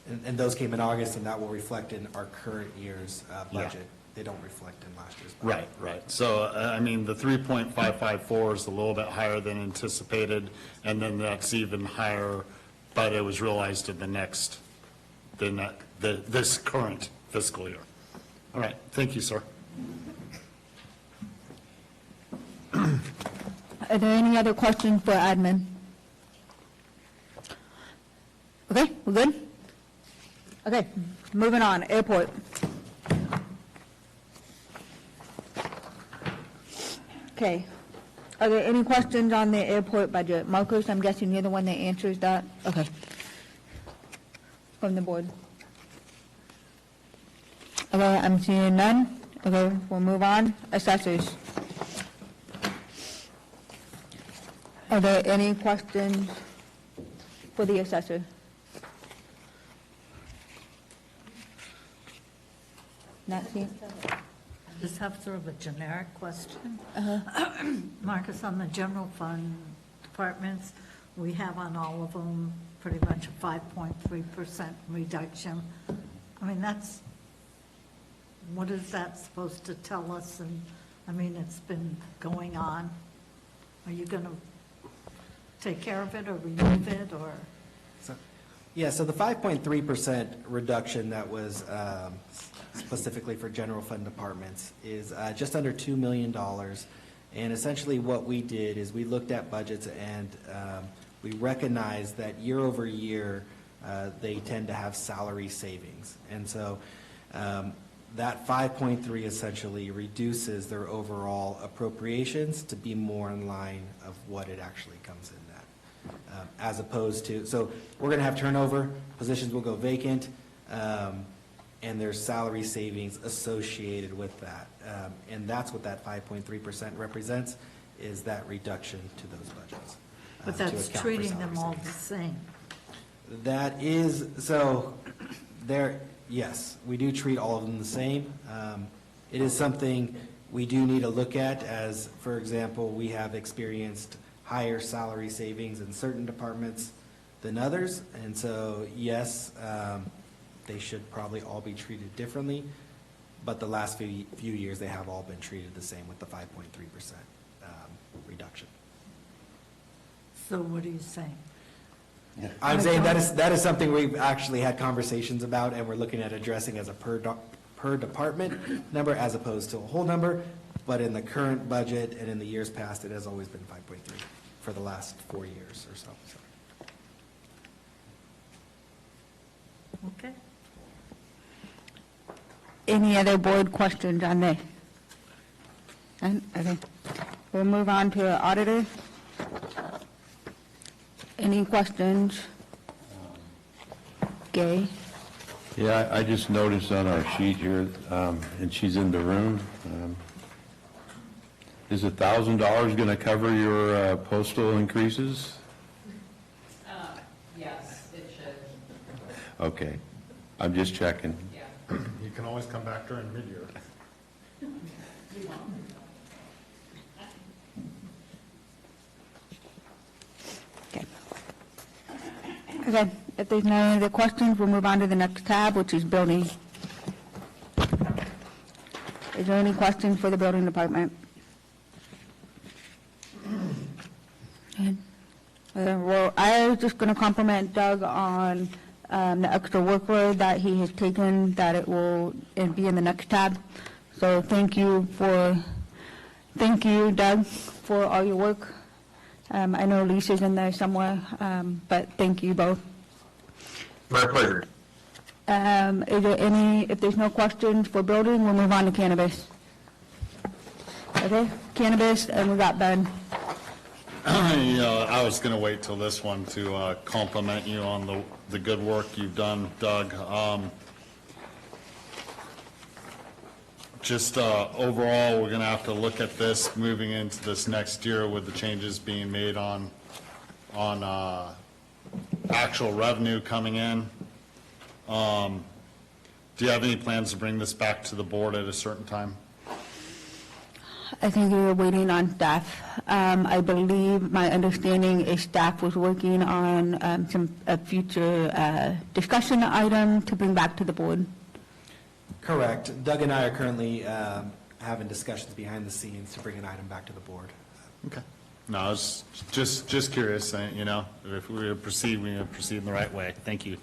And those came in August, and that will reflect in our current year's budget. Yeah. They don't reflect in last year's budget. Right. So, I mean, the 3.554 is a little bit higher than anticipated, and then that's even higher, but it was realized in this current fiscal year. All right. Thank you, sir. Are there any other questions for admin? Okay, we're good? Okay, moving on, airport. Okay, are there any questions on the airport budget? Marcos, I'm guessing you're the one that answers that? Okay. From the board. Okay, I'm seeing none. Okay, we'll move on. Assessors. Are there any questions for the assessor? Not seeing? I just have sort of a generic question. Marcus, on the general fund departments, we have on all of them pretty much a 5.3% reduction. I mean, what is that supposed to tell us? And, I mean, it's been going on. Are you going to take care of it or remove it, or? So the 5.3% reduction that was specifically for general fund departments is just under $2 million. And essentially what we did is we looked at budgets and we recognized that year over year they tend to have salary savings. And so that 5.3 essentially reduces their overall appropriations to be more in line of what it actually comes in at. As opposed to, so we're going to have turnover, positions will go vacant, and there's salary savings associated with that. And that's what that 5.3% represents, is that reduction to those budgets. But that's treating them all the same. That is, so there, yes, we do treat all of them the same. It is something we do need to look at, as, for example, we have experienced higher salary savings in certain departments than others. And so, yes, they should probably all be treated differently. But the last few years, they have all been treated the same with the 5.3% reduction. So what are you saying? I'm saying that is something we've actually had conversations about, and we're looking at addressing as a per department number as opposed to a whole number. But in the current budget and in the years past, it has always been 5.3 for the last 4 years or so. Okay. Any other board questions on this? None? Okay. We'll move on to auditor. Any questions? Gay? Yeah, I just noticed on our sheet here, and she's in the room, is $1,000 going to cover your postal increases? Yes, it should. Okay, I'm just checking. You can always come back during mid-year. Okay, if there's no other questions, we'll move on to the next tab, which is building. Is there any questions for the building department? Well, I was just going to compliment Doug on the extra workload that he has taken, that it will be in the next tab. So thank you, Doug, for all your work. I know Lisa's in there somewhere, but thank you both. My pleasure. Is there any, if there's no questions for building, we'll move on to cannabis. Okay, cannabis, and we got Ben. I was going to wait till this one to compliment you on the good work you've done, Doug. Just overall, we're going to have to look at this moving into this next year with the changes being made on actual revenue coming in. Do you have any plans to bring this back to the board at a certain time? I think we were waiting on staff. I believe, my understanding is staff was working on a future discussion item to bring back to the board. Correct. Doug and I are currently having discussions behind the scenes to bring an item back to the board. Okay. No, I was just curious, if we were to proceed, we need to proceed in the right way. Thank you.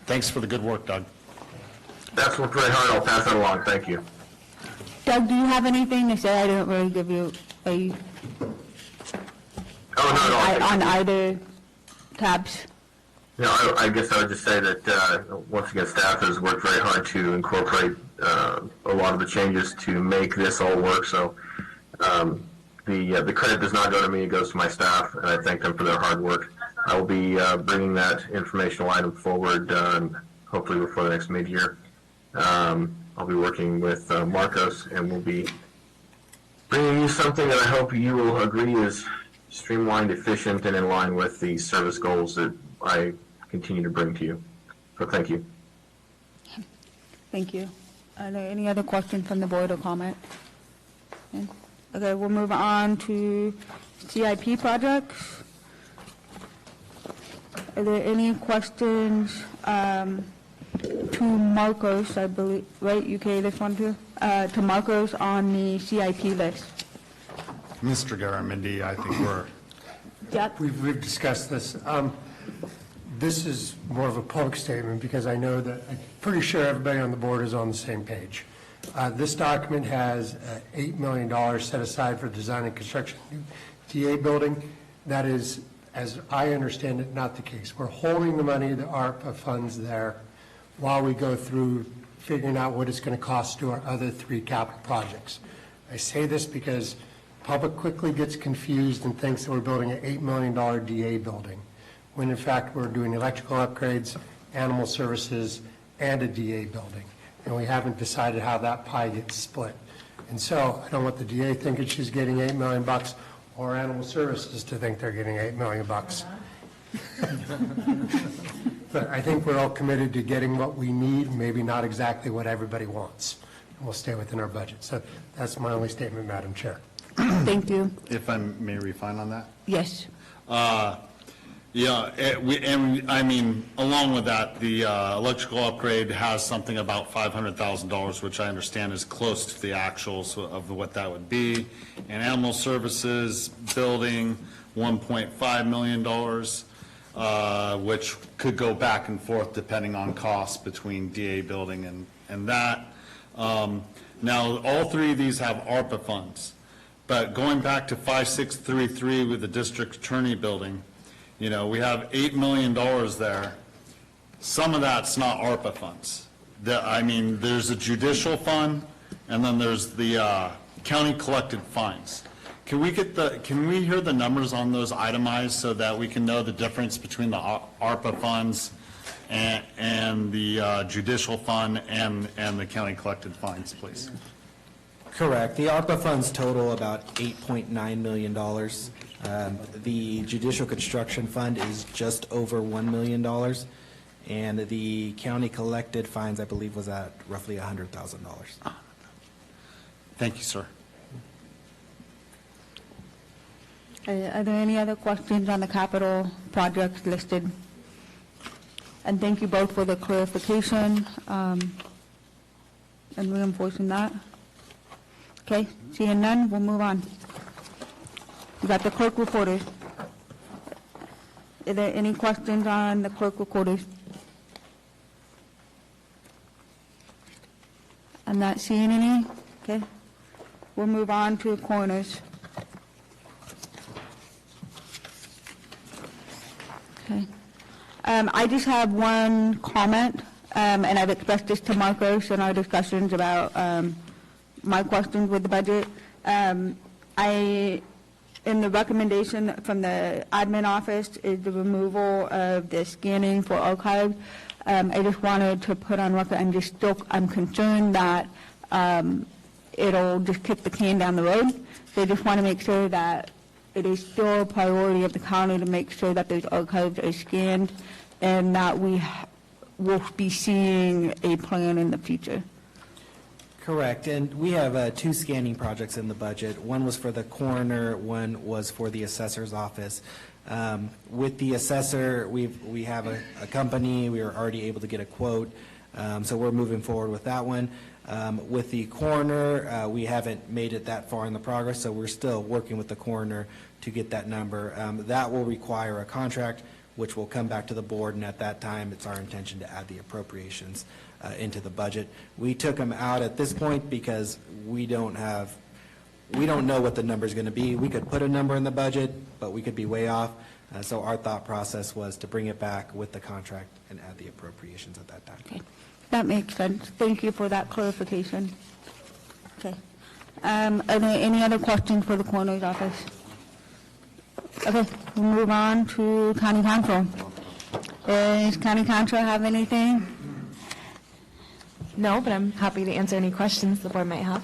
Thanks for the good work, Doug. That's worked very hard. I'll pass that along. Thank you. Doug, do you have anything to say? I didn't really give you on either tabs. I guess I would just say that, once again, staff has worked very hard to incorporate a lot of the changes to make this all work. So the credit does not go to me, it goes to my staff, and I thank them for their hard work. I will be bringing that informational item forward hopefully before the next mid-year. I'll be working with Marcos, and we'll be bringing you something that I hope you will agree is streamlined, efficient, and in line with the service goals that I continue to bring to you. So thank you. Thank you. Are there any other questions from the board or comment? Okay, we'll move on to CIP projects. Are there any questions to Marcos, I believe, right? You carry this one too? To Marcos on the CIP list. Mr. Garamendi, I think We've discussed this. This is more of a public statement because I know that, I'm pretty sure everybody on the board is on the same page. This document has $8 million set aside for design and construction of new DA building. That is, as I understand it, not the case. We're holding the money, the ARPA funds there, while we go through figuring out what it's going to cost to do our other 3 capital projects. I say this because the public quickly gets confused and thinks that we're building an $8 million DA building, when in fact we're doing electrical upgrades, animal services, and a DA building. And we haven't decided how that pie gets split. And so I don't want the DA thinking she's getting $8 million or animal services to think they're getting $8 million. But I think we're all committed to getting what we need, maybe not exactly what everybody wants. And we'll stay within our budget. So that's my only statement, Madam Chair. Thank you. If I may refine on that? Yes. Yeah, I mean, along with that, the electrical upgrade has something about $500,000, which I understand is close to the actuals of what that would be. And animal services building, $1.5 million, which could go back and forth depending on costs between DA building and that. Now, all three of these have ARPA funds, but going back to 5633 with the district attorney building, you know, we have $8 million there. Some of that's not ARPA funds. I mean, there's a judicial fund, and then there's the county collected fines. Can we hear the numbers on those itemized so that we can know the difference between the ARPA funds and the judicial fund and the county collected fines, please? Correct. The ARPA funds total about $8.9 million. The Judicial Construction Fund is just over $1 million, and the county collected fines, I believe, was at roughly $100,000. Thank you, sir. Are there any other questions on the capital projects listed? And thank you both for the clarification and reinforcing that. Okay, seeing none, we'll move on. We got the clerk reporters. Are there any questions on the clerk reporters? I'm not seeing any. Okay, we'll move on to coroners. Okay. I just have one comment, and I've expressed this to Marcos in our discussions about my questions with the budget. In the recommendation from the admin office is the removal of the scanning for archives. I just wanted to put on record, I'm concerned that it'll just kick the can down the road. So I just want to make sure that it is still a priority of the county to make sure that those archives are scanned and that we will be seeing a plan in the future. Correct, and we have two scanning projects in the budget. One was for the coroner, one was for the assessor's office. With the assessor, we have a company, we are already able to get a quote, so we're moving forward with that one. With the coroner, we haven't made it that far in the progress, so we're still working with the coroner to get that number. That will require a contract, which will come back to the board, and at that time, it's our intention to add the appropriations into the budget. We took them out at this point because we don't know what the number is going to be. We could put a number in the budget, but we could be way off. So our thought process was to bring it back with the contract and add the appropriations at that time. Okay, that makes sense. Thank you for that clarification. Okay. Are there any other questions for the coroner's office? Okay, we'll move on to county council. Does county council have anything? No, but I'm happy to answer any questions the board might have.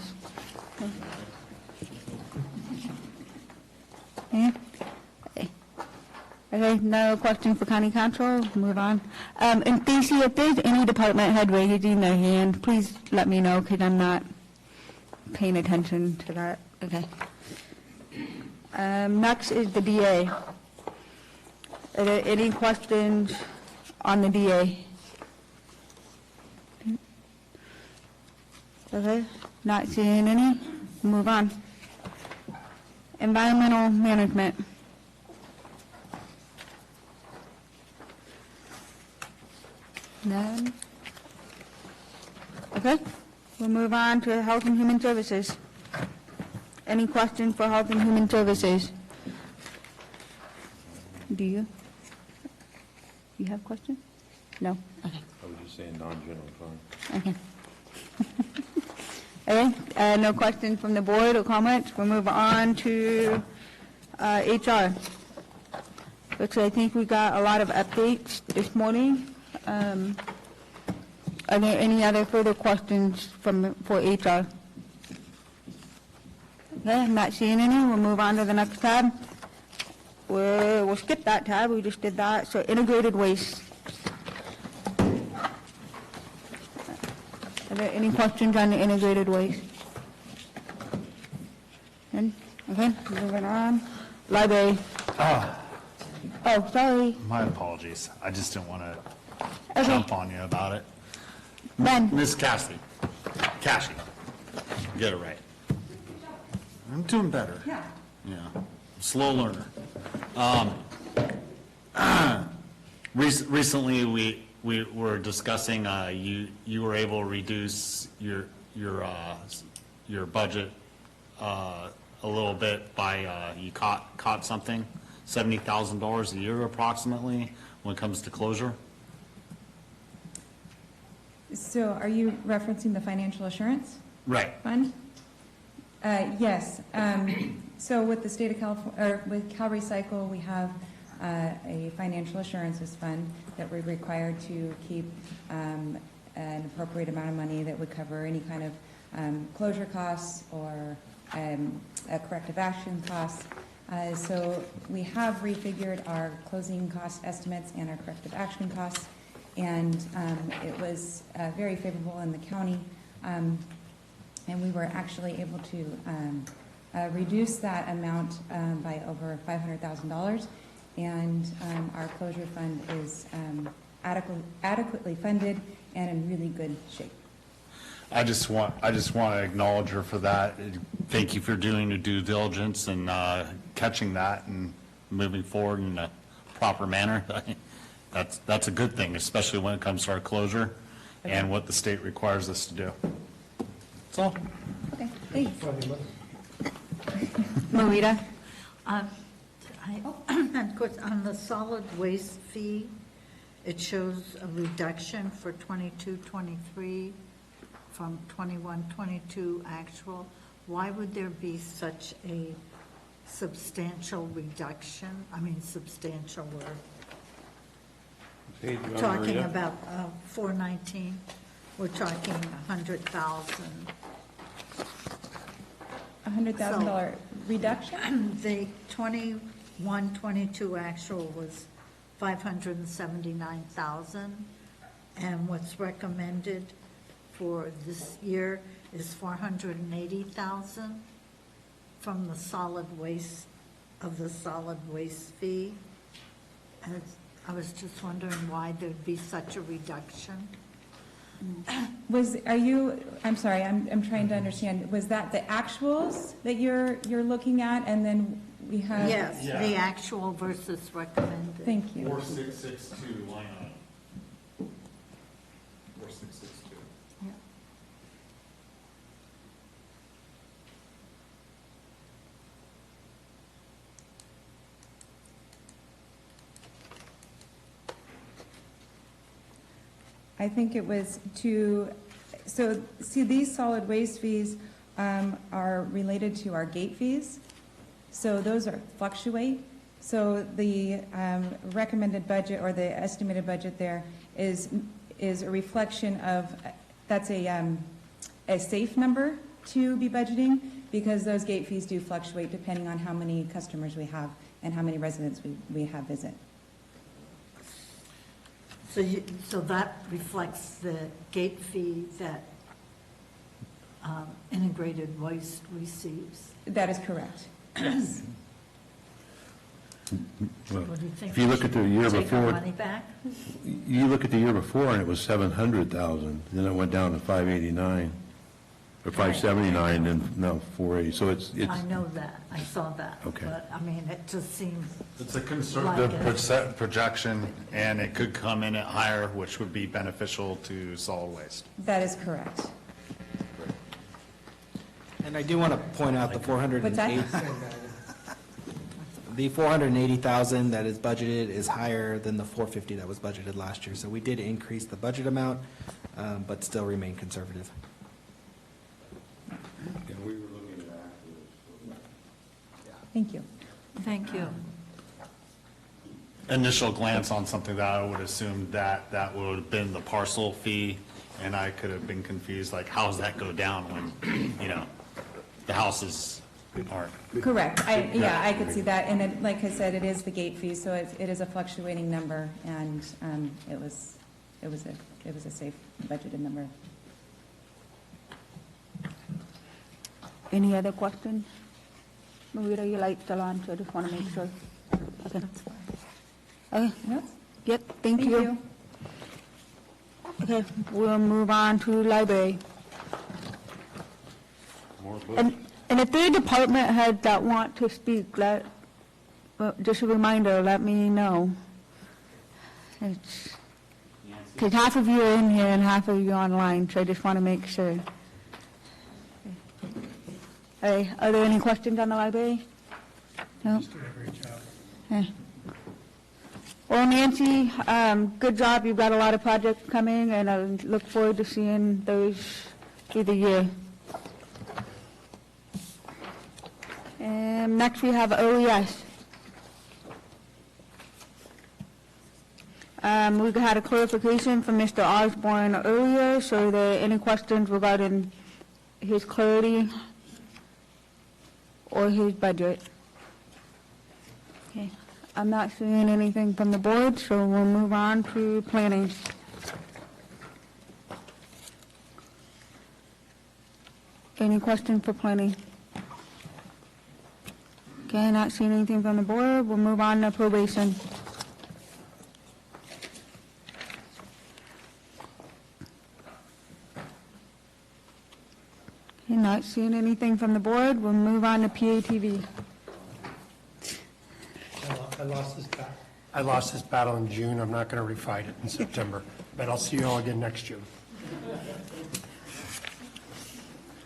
Yeah. Okay, no question for county council, move on. And Stacy, if there's any department head raising their hand, please let me know, because I'm not paying attention to that. Okay. Next is the DA. Are there any questions on the DA? Okay, not seeing any, move on. Environmental management. None. Okay, we'll move on to Health and Human Services. Any questions for Health and Human Services? Do you? You have questions? No? Okay. I was just saying non-general fund. Okay. Okay, no questions from the board or comments. We'll move on to HR, which I think we got a lot of updates this morning. Are there any other further questions for HR? Okay, I'm not seeing any. We'll move on to the next tab. We'll skip that tab. We just did that. So integrated waste. Are there any questions on the integrated waste? None? Okay, moving on. Library. Oh, sorry. My apologies. I just didn't want to Okay. jump on you about it. Ben. Miss Cassie, get it right. I'm doing better. Yeah. Yeah, slow learner. Recently, we were discussing, you were able to reduce your budget a little bit by, you caught something, $70,000 a year approximately when it comes to closure? So are you referencing the financial assurance Right. fund? Yes. So with the state of California, or with Cal Recycle, we have a financial assurances fund that we're required to keep an appropriate amount of money that would cover any kind of closure costs or corrective action costs. So we have refigured our closing cost estimates and our corrective action costs, and it was very favorable in the county. And we were actually able to reduce that amount by over $500,000. And our closure fund is adequately funded and in really good shape. I just want to acknowledge her for that. Thank you for doing the due diligence and catching that and moving forward in a proper manner. That's a good thing, especially when it comes to our closure and what the state requires us to do. That's all. Okay, thanks. Marita? And of course, on the solid waste fee, it shows a reduction for 22-23 from 21-22 actual. Why would there be such a substantial reduction? I mean, substantial, we're talking about 419, we're talking 100,000. $100,000 reduction? The 21-22 actual was 579,000, and what's recommended for this year is 480,000 from the solid waste, of the solid waste fee. And I was just wondering why there'd be such a reduction. I'm sorry, I'm trying to understand, was that the actuals that you're looking at, and then we have? Yes, the actual versus recommended. Thank you. 4662 line item. 4662. Yeah. I think it was so see, these solid waste fees are related to our gate fees. So those fluctuate. So the recommended budget or the estimated budget there is a reflection of, that's a safe number to be budgeting, because those gate fees do fluctuate depending on how many customers we have and how many residents we have visit. So that reflects the gate fee that integrated waste receives. That is correct. Yes. Well, What do you think? if you look at the year Take our before, money back? you look at the year before, and it was 700,000, then it went down to 589, or 579, and now 480, so it's. I know that, I saw that. Okay. But, I mean, it just seems. It's a conservative projection, and it could come in at higher, which would be beneficial to solid waste. That is correct. And I do want to point out the What's that? 480,000 that is budgeted is higher than the 450 that was budgeted last year. So we did increase the budget amount, but still remain conservative. Thank you. Thank you. Initial glance on something that I would assume that would have been the parcel fee, and I could have been confused, like, how does that go down when, the houses aren't? Correct. I could see that. And it, like I said, it is the gate fee, so it is a fluctuating number, and it was a safe budgeted number. Any other questions? Marita, your light's still on, so I just want to make sure. Okay. Okay. Yep, thank you. Okay, we'll move on to library. And if there are department heads that want to speak, just a reminder, let me know. Because half of you are in here and half of you are online, so I just want to make sure. Hey, are there any questions on the library? No? Okay. Well, Nancy, good job. You've got a lot of projects coming, and I look forward to seeing those through the year. And next we have OES. We had a clarification from Mr. Osborne earlier, so are there any questions regarding his clarity or his budget? Okay, I'm not seeing anything from the board, so we'll move on to planning. Any questions for planning? Okay, not seeing anything from the board, we'll move on to probation. Okay, not seeing anything from the board, we'll move on to PATV. I lost this battle in June. I'm not going to refight it in September, but I'll see you all again next June.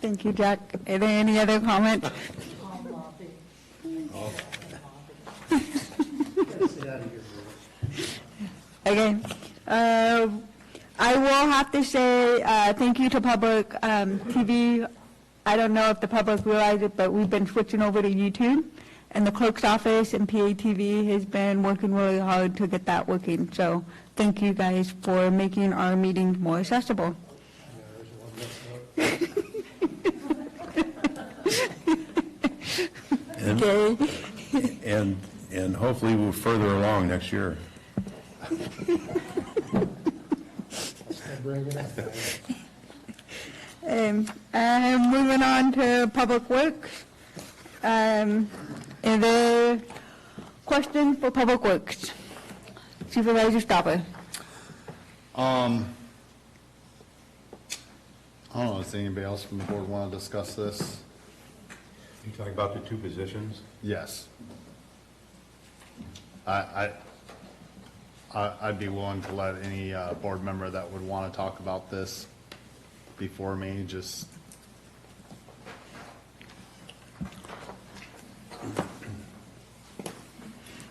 Thank you, Jack. Are there any other comments? Okay. I will have to say thank you to Public TV. I don't know if the public realized it, but we've been switching over to YouTube, and the clerk's office and PATV has been working really hard to get that working. So thank you guys for making our meetings more accessible. Okay. And hopefully we're further along next year. Moving on to Public Works. And the question for Public Works. Supervisor Stopper. I don't know, does anybody else from the board want to discuss this? You talking about the two positions? Yes. I'd be willing to let any board member that would want to talk about this before me, just.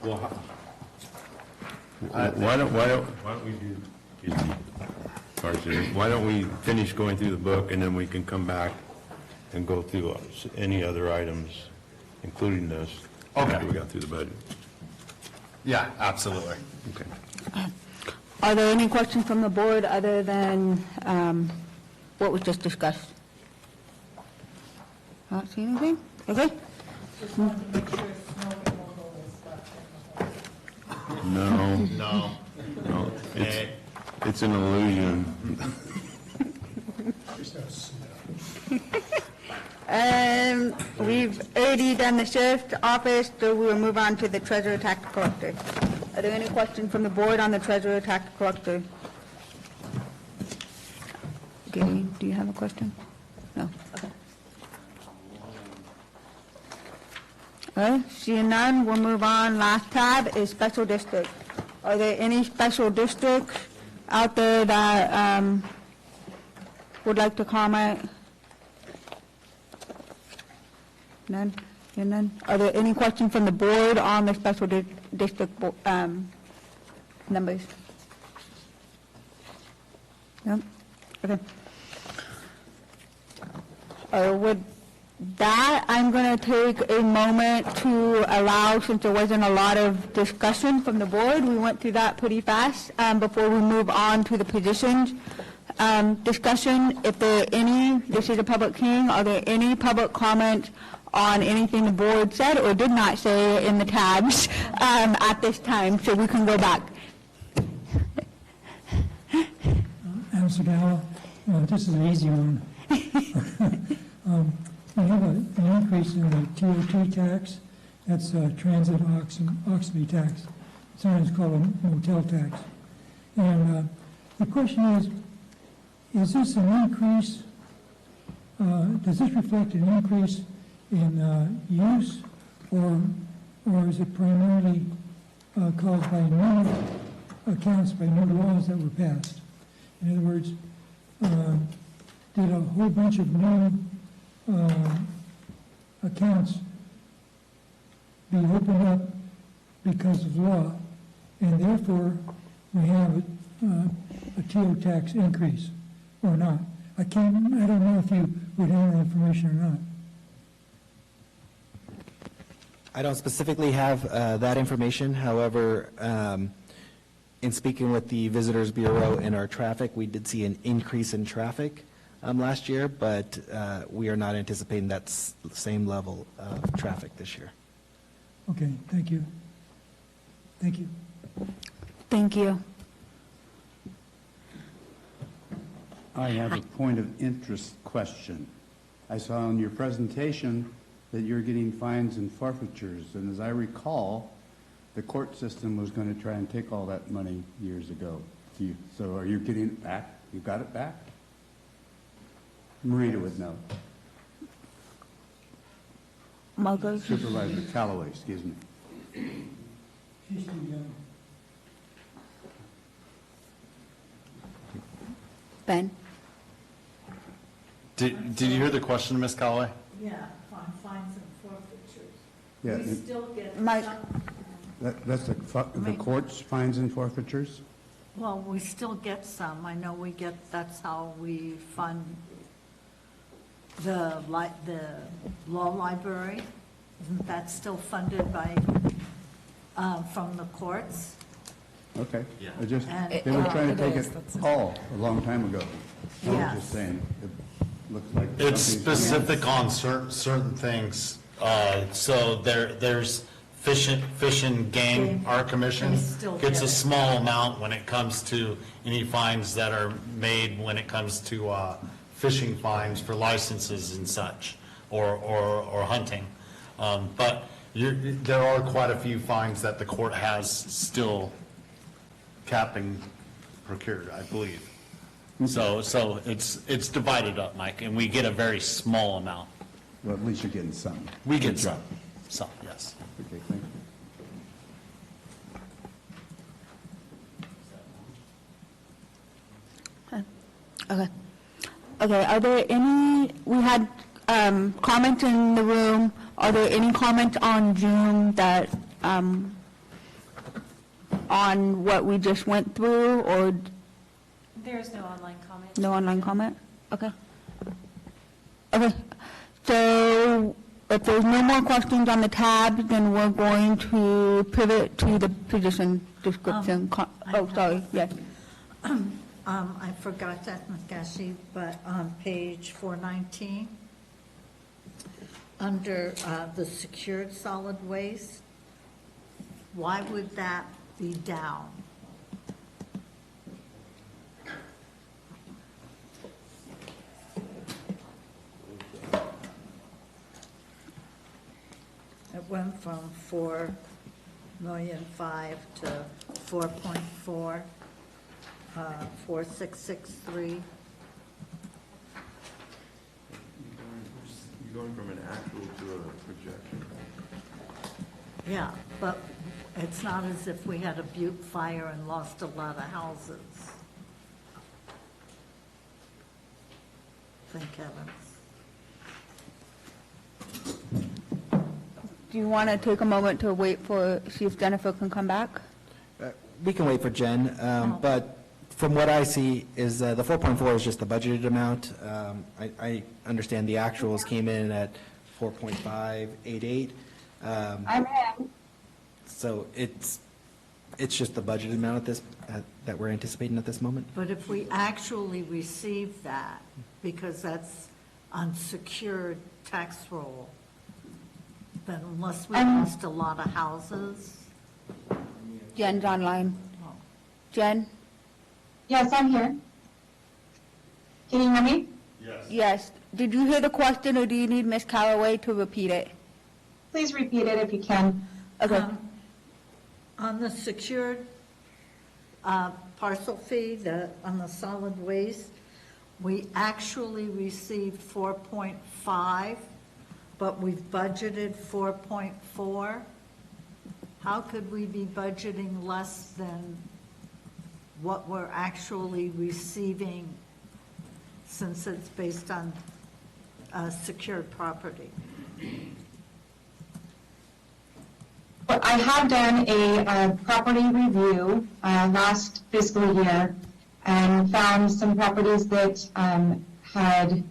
Well, why don't we do, excuse me, Tarzan, why don't we finish going through the book, and then we can come back and go through any other items, including this. Okay. After we got through the budget. Yeah, absolutely. Okay. Are there any questions from the board other than what was just discussed? Not see anything? Okay. Just wanted to make sure snow removal is No. No. It's an illusion. We've already done the sheriff's office, so we'll move on to the treasurer tax collector. Are there any questions from the board on the treasurer tax collector? Gary, do you have a question? No? Okay. All right, seeing none, we'll move on. Last tab is special district. Are there any special districts out there that would like to comment? None? And none? Are there any questions from the board on the special district numbers? No? Okay. With that, I'm going to take a moment to allow, since there wasn't a lot of discussion from the board, we went through that pretty fast, before we move on to the positions discussion. If there are any, this is a public hearing, are there any public comments on anything the board said or did not say in the tabs at this time, so we can go back? Adam Segala, this is an easy one. we have an increase in the TOT tax, that's transit oxybate tax, sometimes called a motel tax. And the question is this an increase, does this reflect an increase in use, or is it primarily caused by new accounts, by new laws that were passed? In other words, did a whole bunch of new accounts be opened up because of law, and therefore we have a TO tax increase or not? I don't know if you would have that information or not. I don't specifically have that information. However, in speaking with the Visitors Bureau and our traffic, we did see an increase in traffic last year, but we are not anticipating that same level of traffic this year. Okay, thank you. Thank you. Thank you. I have a point of interest question. I saw in your presentation that you're getting fines and forfeitures, and as I recall, the court system was going to try and take all that money years ago. So are you getting it back? You got it back? Marita would know. Marcos? Supervisor Callaway, excuse me. She's too young. Ben? Did you hear the question, Ms. Callaway? Yeah, fines and forfeitures. Yeah, We still get Mike. some, That's the court's fines and forfeitures? well, we still get some. I know we get, that's how we fund the law library. Isn't that still funded by, from the courts? Okay. Yeah. They were trying to take is, it that's it. all a long time ago. I was Yes. just saying, it looks like. It's something's- specific on certain things. So there's Fish and Game, our commission They still gets get a it. small amount when it comes to any fines that are made when it comes to fishing fines for licenses and such, or hunting. But there are quite a few fines that the court has still capping procured, I believe. So it's divided up, Mike, and we get a very small amount. Well, at least you're getting some. We get Good job. some, yes. Okay, thank you. Okay. Okay, are there any, we had comments in the room. Are there any comments on Zoom that, on what we just went through, or There is no online comment. no online comment? Okay. Okay, so if there's no more questions on the tab, then we're going to pivot to the position description. Oh, sorry, yes. I forgot that, Nakashi, but on page 419, under the secured solid waste, why would that be down? It went from 4,000,005 to 4.4. 4663. You're going from an actual to a projection. Yeah, but it's not as if we had a Butte fire and lost a lot of houses. Thank heavens. Do you want to take a moment to wait for, see if Jennifer can come back? We can wait for Jen, but from what I see is the 4.4 is just the budgeted amount. I understand the actuals came in at 4.588. I'm in. So it's just the budgeted amount at this, that we're anticipating at this moment? But if we actually receive that, because that's unsecured tax roll, then unless we lost a lot of houses. Jen's online. Jen? Yes, I'm here. Can you hear me? Yes. Yes. Did you hear the question, or do you need Ms. Callaway to repeat it? Please repeat it if you can. Okay. On the secured parcel fee, on the solid waste, we actually received 4.5, but we've budgeted 4.4. How could we be budgeting less than what we're actually receiving, since it's based on secured property? But I have done a property review last fiscal year and found some properties that had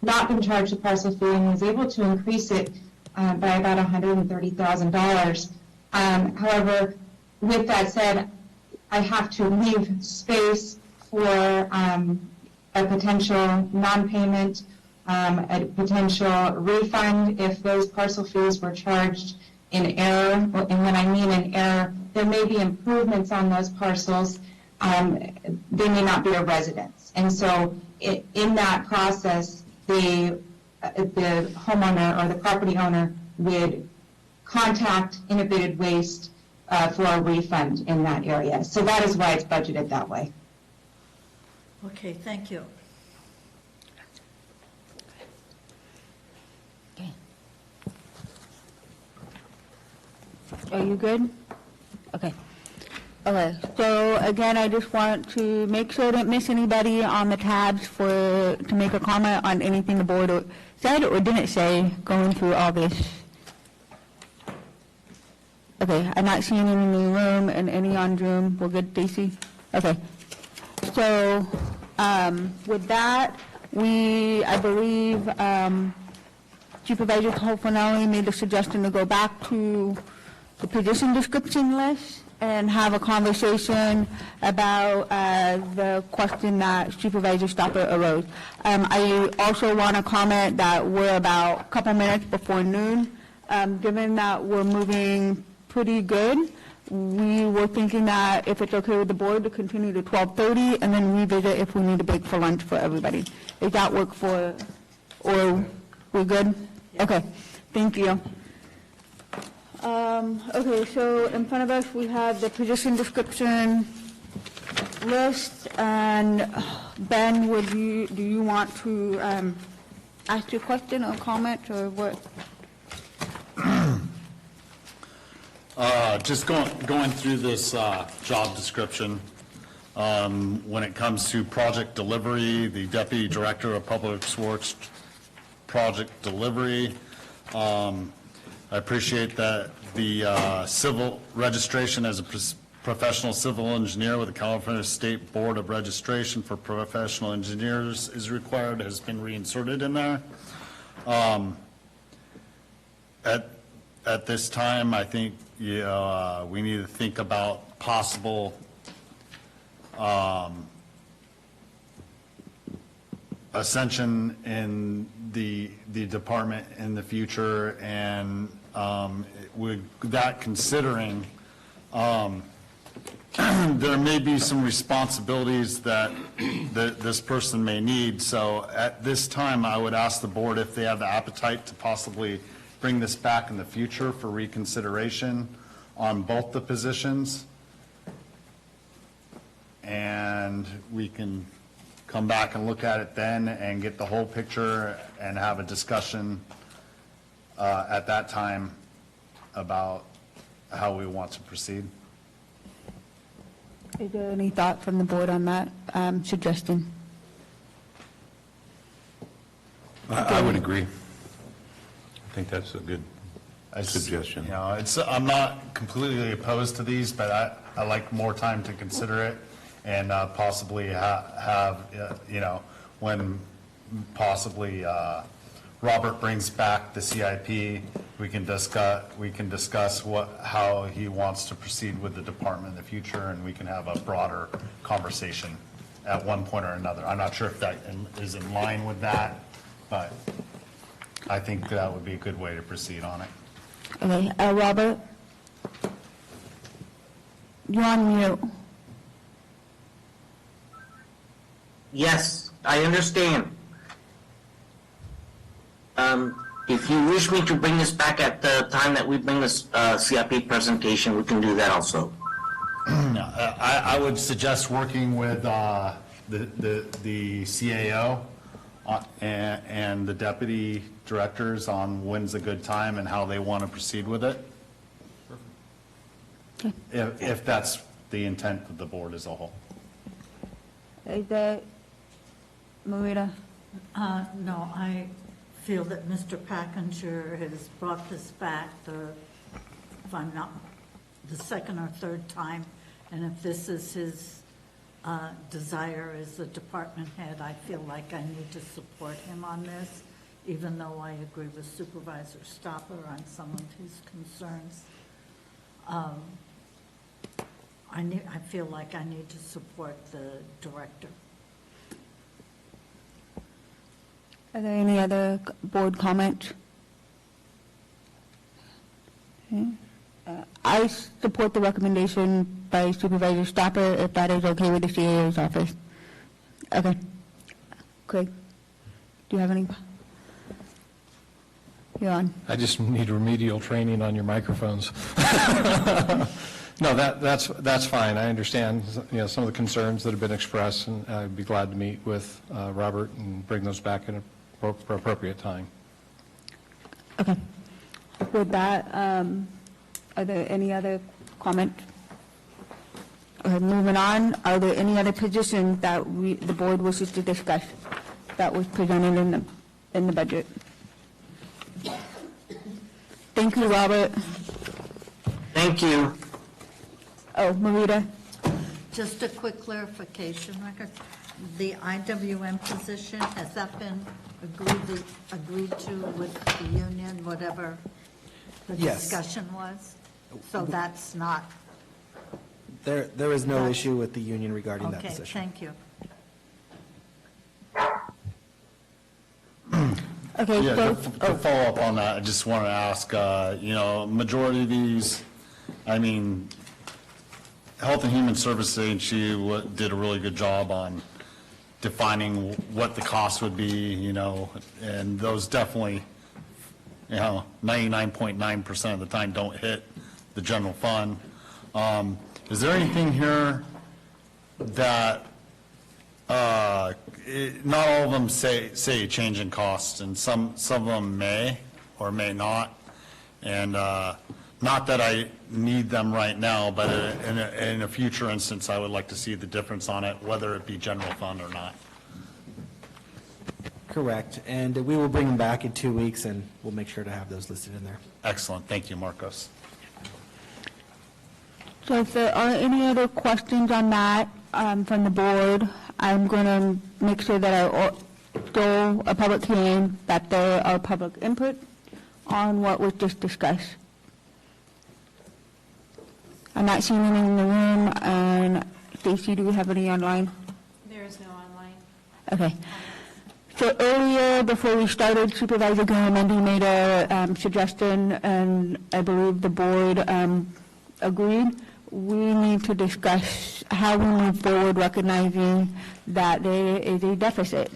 not been charged a parcel fee and was able to increase it by about $130,000. However, with that said, I have to leave space for a potential non-payment, a potential refund if those parcel fees were charged in error. And when I mean in error, there may be improvements on those parcels. They may not be a residence. And so in that process, the homeowner or the property owner would contact Innovative Waste for a refund in that area. So that is why it's budgeted that way. Okay, thank you. Are you good? Okay. Okay, so again, I just want to make sure I didn't miss anybody on the tabs to make a comment on anything the board said or didn't say going through all this. Okay, I'm not seeing any in the room and any on Zoom. We're good, Stacy? Okay. So with that, I believe Supervisor Tofanelli made the suggestion to go back to the position description list and have a conversation about the question that Supervisor Stopper arose. I also want to comment that we're about a couple minutes before noon. Given that we're moving pretty good, we were thinking that if it's okay with the board to continue to 12:30 and then revisit if we need a break for lunch for everybody. Does that work for, or we're good? Okay, thank you. Okay, so in front of us, we have the position description list, and Ben, do you want to ask your question or comment, or what? Just going through this job description, when it comes to project delivery, the Deputy Director of Public Works project delivery, I appreciate that the civil registration as a professional civil engineer with the California State Board of Registration for Professional Engineers is required, has been reinserted in there. At this time, I think we need to think about possible ascension in the department in the future, and with that considering, there may be some responsibilities that this person may need. So at this time, I would ask the board if they have the appetite to possibly bring this back in the future for reconsideration on both the positions. And we can come back and look at it then and get the whole picture and have a discussion at that time about how we want to proceed. Is there any thought from the board on that suggestion? I would agree. I think that's a good suggestion. You know, I'm not completely opposed to these, but I like more time to consider it and possibly have, you know, when possibly Robert brings back the CIP, we can discuss how he wants to proceed with the department in the future, and we can have a broader conversation at one point or another. I'm not sure if that is in line with that, but I think that would be a good way to proceed on it. Okay, Robert? You're on mute. Yes, I understand. If you wish me to bring this back at the time that we bring this CIP presentation, we can do that also. I would suggest working with the CAO and the deputy directors on when's a good time and how they want to proceed with it. If that's the intent of the board as a whole. Is that, Marita? No, I feel that Mr. Packinger has brought this back if I'm not, the second or third time, and if this is his desire as a department head, I feel like I need to support him on this, even though I agree with Supervisor Stopper on some of his concerns. I feel like I need to support the director. Are there any other board comments? Okay. I support the recommendation by Supervisor Stopper, if that is okay with the CAO's office. Okay. Craig, do you have any? You're on. I just need remedial training on your microphones. No, that's fine. I understand, some of the concerns that have been expressed, and I'd be glad to meet with Robert and bring those back in a appropriate time. Okay. With that, are there any other comments? Okay, moving on, are there any other positions that the board wishes to discuss that was presented in the budget? Thank you, Robert. Thank you. Oh, Marita? Just a quick clarification, Rebecca. The IWM position, has that been agreed to with the union, whatever the Yes. discussion was? So that's not, There is no issue with the union regarding that okay, position. thank you. Okay, Yeah, so, to follow up on that, I just want to ask, majority of these, Health and Human Services Agency did a really good job on defining what the cost would be, and those definitely, 99.9% of the time don't hit the general fund. Is there anything here that, not all of them say a change in cost, and some of them may or may not, and not that I need them right now, but in a future instance, I would like to see the difference on it, whether it be general fund or not. Correct, and we will bring them back in 2 weeks, and we'll make sure to have those listed in there. Excellent, thank you, Marcos. so if there are any other questions on that from the board, I'm going to make sure that I throw a public hearing, that there are public input on what was just discussed. I'm not seeing any in the room, and Stacy, do we have any online? There is no online. Okay. So earlier, before we started, Supervisor Garamendi made a suggestion, and I believe the board agreed. We need to discuss how we move forward, recognizing that there is a deficit.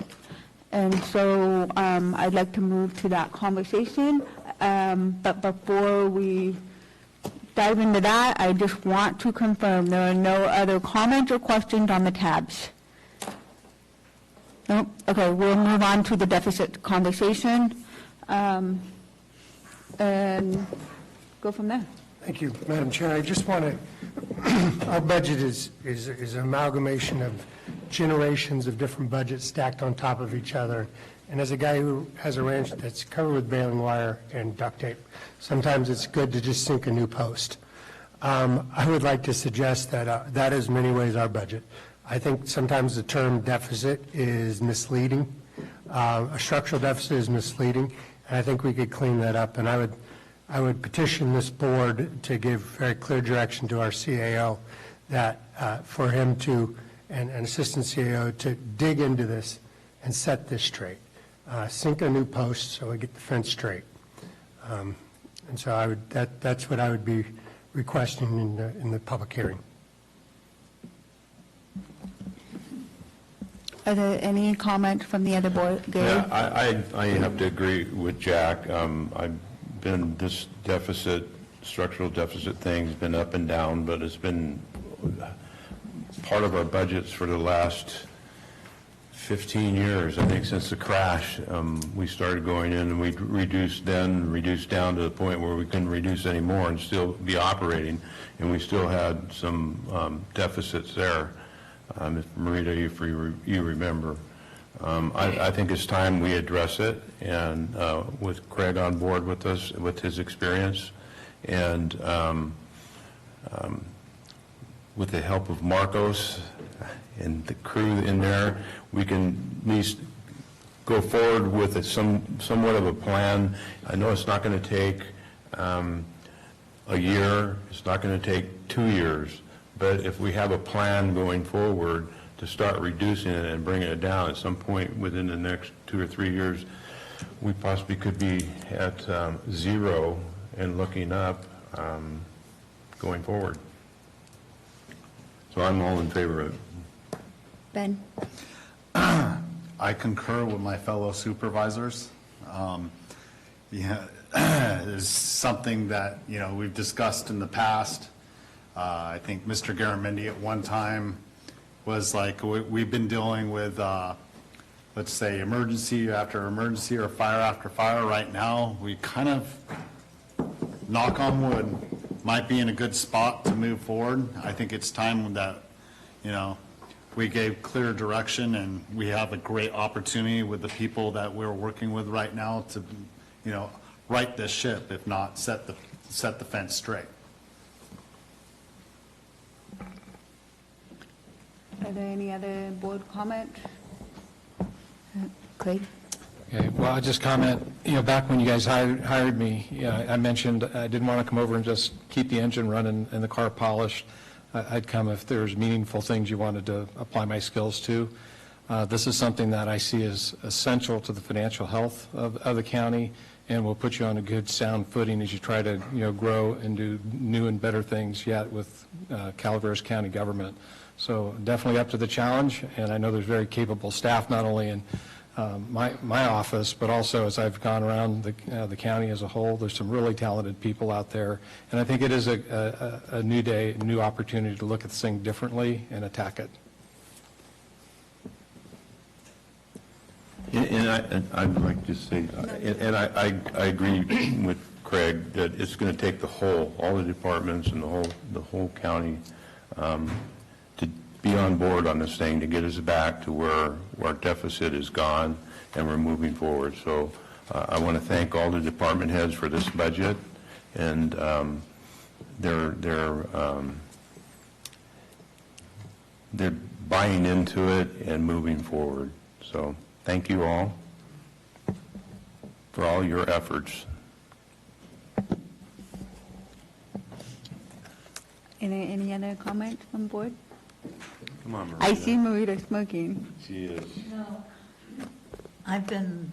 And so I'd like to move to that conversation. But before we dive into that, I just want to confirm there are no other comments or questions on the tabs. Nope. Okay, we'll move on to the deficit conversation and go from there. Thank you, Madam Chair. I just want to, our budget is an amalgamation of generations of different budgets stacked on top of each other. And as a guy who has a ranch that's covered with baling wire and duct tape, sometimes it's good to just sink a new post. I would like to suggest that that is in many ways our budget. I think sometimes the term deficit is misleading. A structural deficit is misleading, and I think we could clean that up. And I would petition this board to give very clear direction to our CAO that for him to, and Assistant CAO, to dig into this and set this straight. Sink a new post so we get the fence straight. And so that's what I would be requesting in the public hearing. Are there any comments from the other board? Gary? Yeah, I have to agree with Jack. I've been, this deficit, structural deficit thing's been up and down, but it's been part of our budgets for the last 15 years, I think, since the crash. We started going in and we reduced down to the point where we couldn't reduce anymore and still be operating, and we still had some deficits there. If Marita, if you remember. I think it's time we address it, and with Craig on board with us, with his experience, and with the help of Marcos and the crew in there, we can at least go forward with somewhat of a plan. I know it's not going to take a year, it's not going to take 2 years, but if we have a plan going forward to start reducing it and bringing it down at some point within the next 2 or 3 years, we possibly could be at zero and looking up going forward. So I'm all in favor of it. Ben? I concur with my fellow supervisors. It's something that, we've discussed in the past. I think Mr. Garamendi at one time was like, we've been dealing with, let's say, emergency after emergency or fire after fire. Right now, we kind of, knock on wood, might be in a good spot to move forward. I think it's time that, we gave clear direction, and we have a great opportunity with the people that we're working with right now to, right this ship, if not set the fence straight. Are there any other board comments? Craig? Okay, well, I'll just comment, back when you guys hired me, I mentioned I didn't want to come over and just keep the engine running and the car polished. I'd come if there's meaningful things you wanted to apply my skills to. This is something that I see as essential to the financial health of the county, and will put you on a good, sound footing as you try to, grow and do new and better things yet with Calaveras County government. So definitely up to the challenge, and I know there's very capable staff, not only in my office, but also as I've gone around the county as a whole. There's some really talented people out there, and I think it is a new day, a new opportunity to look at this thing differently and attack it. And I'd like to say, and I agree with Craig that it's going to take all the departments and the whole county to be on board on this thing, to get us back to where our deficit is gone and we're moving forward. So I want to thank all the department heads for this budget, and they're buying into it and moving forward. So thank you all for all your efforts. Any other comments from board? Come on, Marita. I see Marita smoking. She is. No. I've been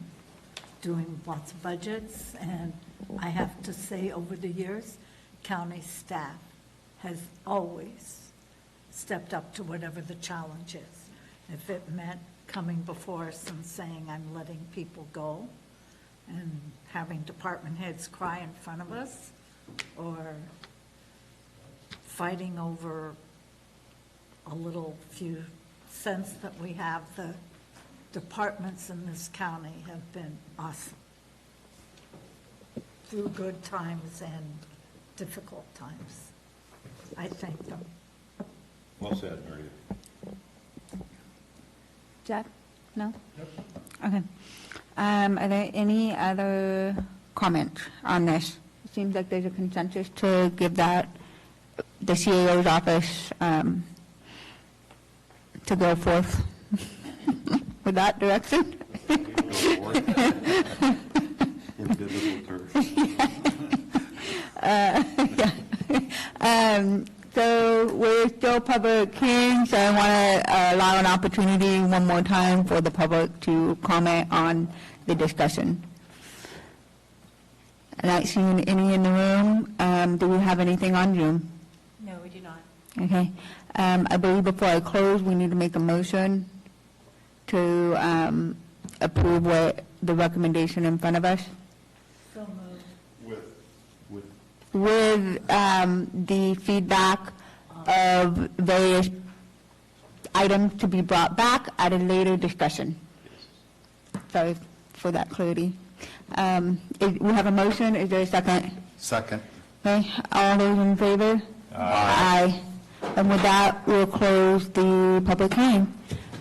doing lots of budgets, and I have to say, over the years, county staff has always stepped up to whatever the challenge is. If it meant coming before us and saying, I'm letting people go, and having department heads cry in front of us, or fighting over a little few cents that we have, the departments in this county have been awesome through good times and difficult times. I thank them. Well said, Marita. Jack? No? Okay. Are there any other comments on this? It seems like there's a consensus to give that, the CAO's office, to go forth with that direction. In biblical terms. Yeah. So we're still public hearing, so I want to allow an opportunity one more time for the public to comment on the discussion. I'm not seeing any in the room. Do we have anything on Zoom? No, we do not. Okay. I believe before I close, we need to make a motion to approve what the recommendation in front of us So moved. with the feedback of various items to be brought back at a later discussion. Sorry for that clarity. We have a motion. Is there a second? Second. Okay, all those in favor? Aye. And with that, we'll close the public hearing.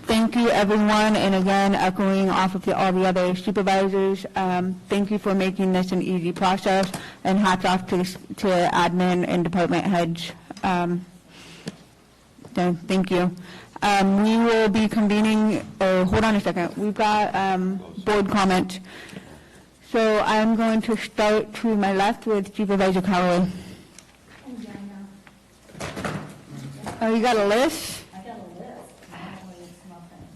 Thank you, everyone, and again, echoing off of all the other supervisors, thank you for making this an easy process, and hats off to admin and department heads. So, thank you. We will be convening, hold on a second, we've got board comment. So I'm going to start to my left with Supervisor Callaway. Oh, you got a list? I got a list. Normally it's nothing.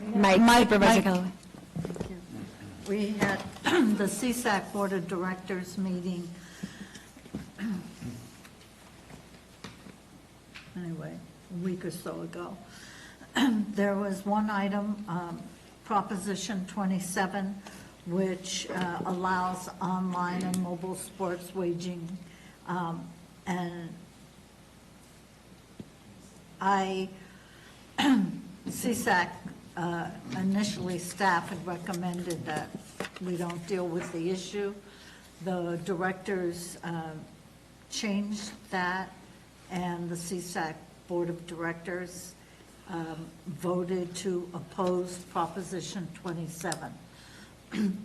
Okay. Mike, Supervisor Callaway. Thank you. We had the CSAC Board of Directors meeting. Anyway, a week or so ago. There was one item, Proposition 27, which allows online and mobile sports wagering. And CSAC, initially staff had recommended that we don't deal with the issue. The directors changed that, and the CSAC Board of Directors voted to oppose Proposition 27.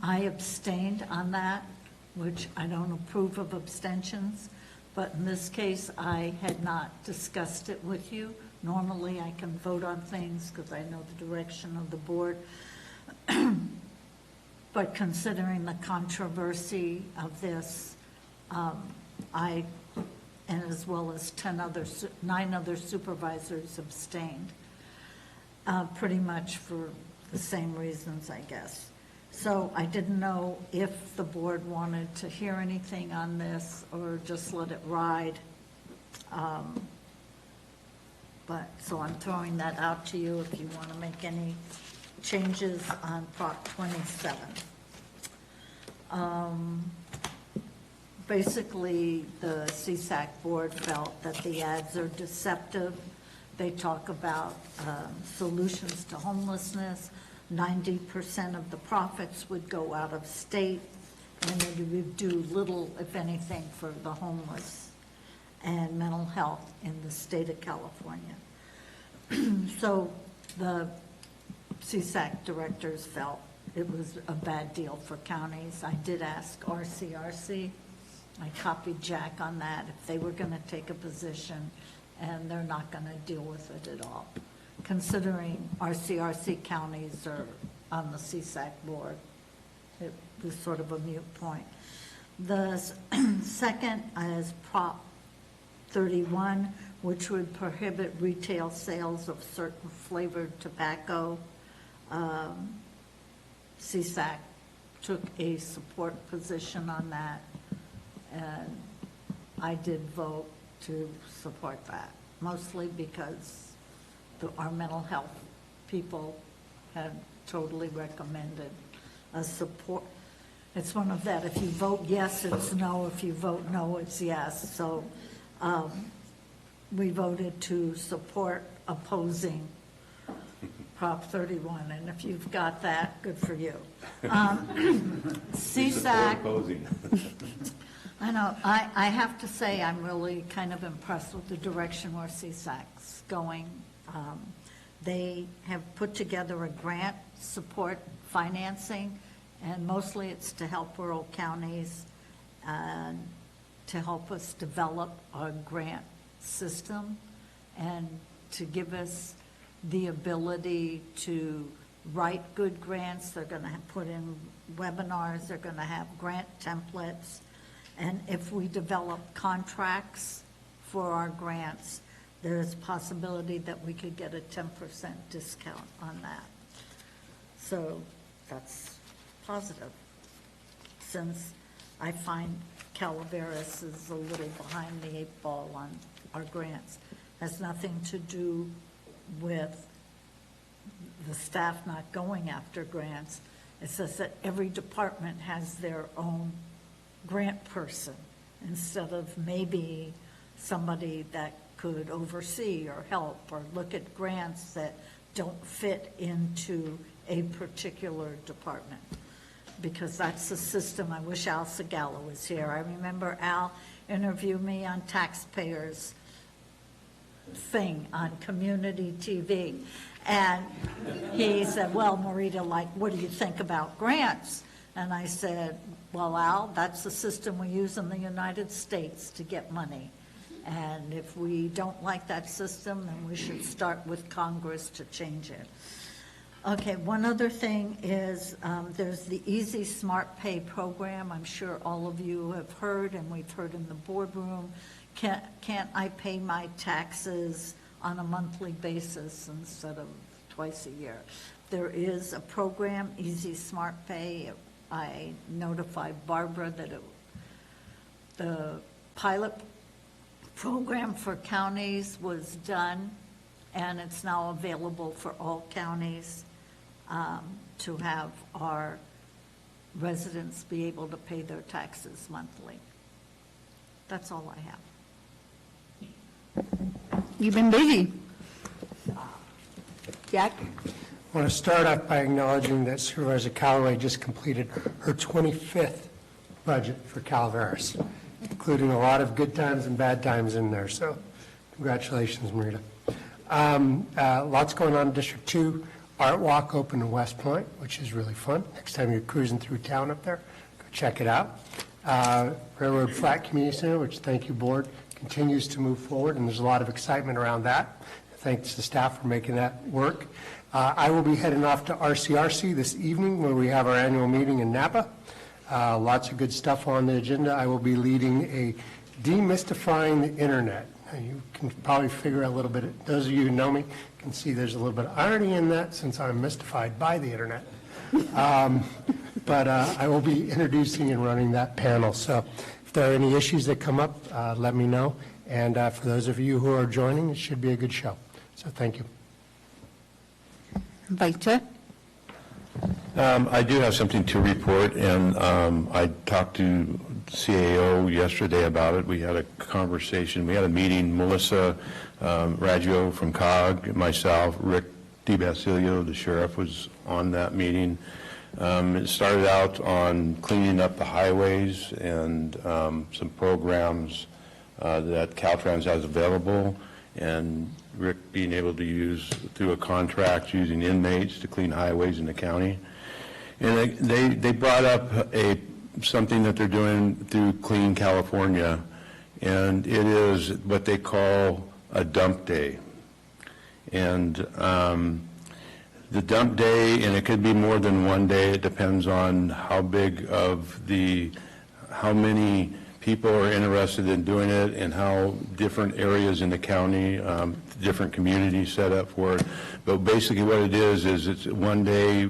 I abstained on that, which I don't approve of abstentions, but in this case, I had not discussed it with you. Normally, I can vote on things because I know the direction of the board. But considering the controversy of this, I, and as well as 9 other supervisors abstained, pretty much for the same reasons, I guess. So I didn't know if the board wanted to hear anything on this or just let it ride. But, so I'm throwing that out to you if you want to make any changes on Prop 27. Basically, the CSAC board felt that the ads are deceptive. They talk about solutions to homelessness. 90% of the profits would go out of state, and it would do little, if anything, for the homeless and mental health in the state of California. So the CSAC directors felt it was a bad deal for counties. I did ask RCRC. I copied Jack on that, if they were going to take a position, and they're not going to deal with it at all. Considering RCRC counties are on the CSAC board, it was sort of a moot point. The second is Prop 31, which would prohibit retail sales of certain flavored tobacco. CSAC took a support position on that, and I did vote to support that, mostly because our mental health people had totally recommended a support. It's one of that, if you vote yes, it's no, if you vote no, it's yes. So we voted to support opposing Prop 31, and if you've got that, good for you. CSAC, I know, I have to say I'm really kind of impressed with the direction where CSAC's going. They have put together a grant support financing, and mostly it's to help rural counties and to help us develop our grant system and to give us the ability to write good grants. They're going to put in webinars. They're going to have grant templates. And if we develop contracts for our grants, there's a possibility that we could get a 10% discount on that. So that's positive, since I find Calaveras is a little behind the 8 ball on our grants. Has nothing to do with the staff not going after grants. It says that every department has their own grant person instead of maybe somebody that could oversee or help or look at grants that don't fit into a particular department. Because that's the system. I wish Al Segala was here. I remember Al interviewed me on taxpayers thing on community TV. And he said, well, Marita, like, what do you think about grants? And I said, well, Al, that's the system we use in the United States to get money. And if we don't like that system, then we should start with Congress to change it. Okay, one other thing is there's the Easy Smart Pay program. I'm sure all of you have heard, and we've heard in the boardroom. Can't I pay my taxes on a monthly basis instead of twice a year? There is a program, Easy Smart Pay. I notified Barbara that the pilot program for counties was done, and it's now available for all counties to have our residents be able to pay their taxes monthly. That's all I have. You've been busy. Jack? I want to start off by acknowledging that Supervisor Callaway just completed her 25th budget for Calaveras, including a lot of good times and bad times in there. So congratulations, Marita. Lots going on in District 2. Art Walk open in West Point, which is really fun. Next time you're cruising through town up there, go check it out. Railroad Flat Community Center, which thank you, board, continues to move forward, and there's a lot of excitement around that. Thanks to staff for making that work. I will be heading off to RCRC this evening where we have our annual meeting in Napa. Lots of good stuff on the agenda. I will be leading a Demystifying the Internet. Now, you can probably figure out a little bit, those of you who know me can see there's a little bit of irony in that since I'm mystified by the Internet. But I will be introducing and running that panel. So if there are any issues that come up, let me know. And for those of you who are joining, it should be a good show. So thank you. Vice Chair? I do have something to report, and I talked to CAO yesterday about it. We had a conversation. We had a meeting. Melissa Raggio from COG, myself, Rick DiBasilio, the sheriff, was on that meeting. It started out on cleaning up the highways and some programs that Caltrans has available, and Rick being able to use through a contract using inmates to clean highways in the county. And they brought up something that they're doing through Clean California, and it is what they call a dump day. And the dump day, and it could be more than one day, it depends on how big of how many people are interested in doing it and how different areas in the county, different communities set up for it. But basically what it is it's one day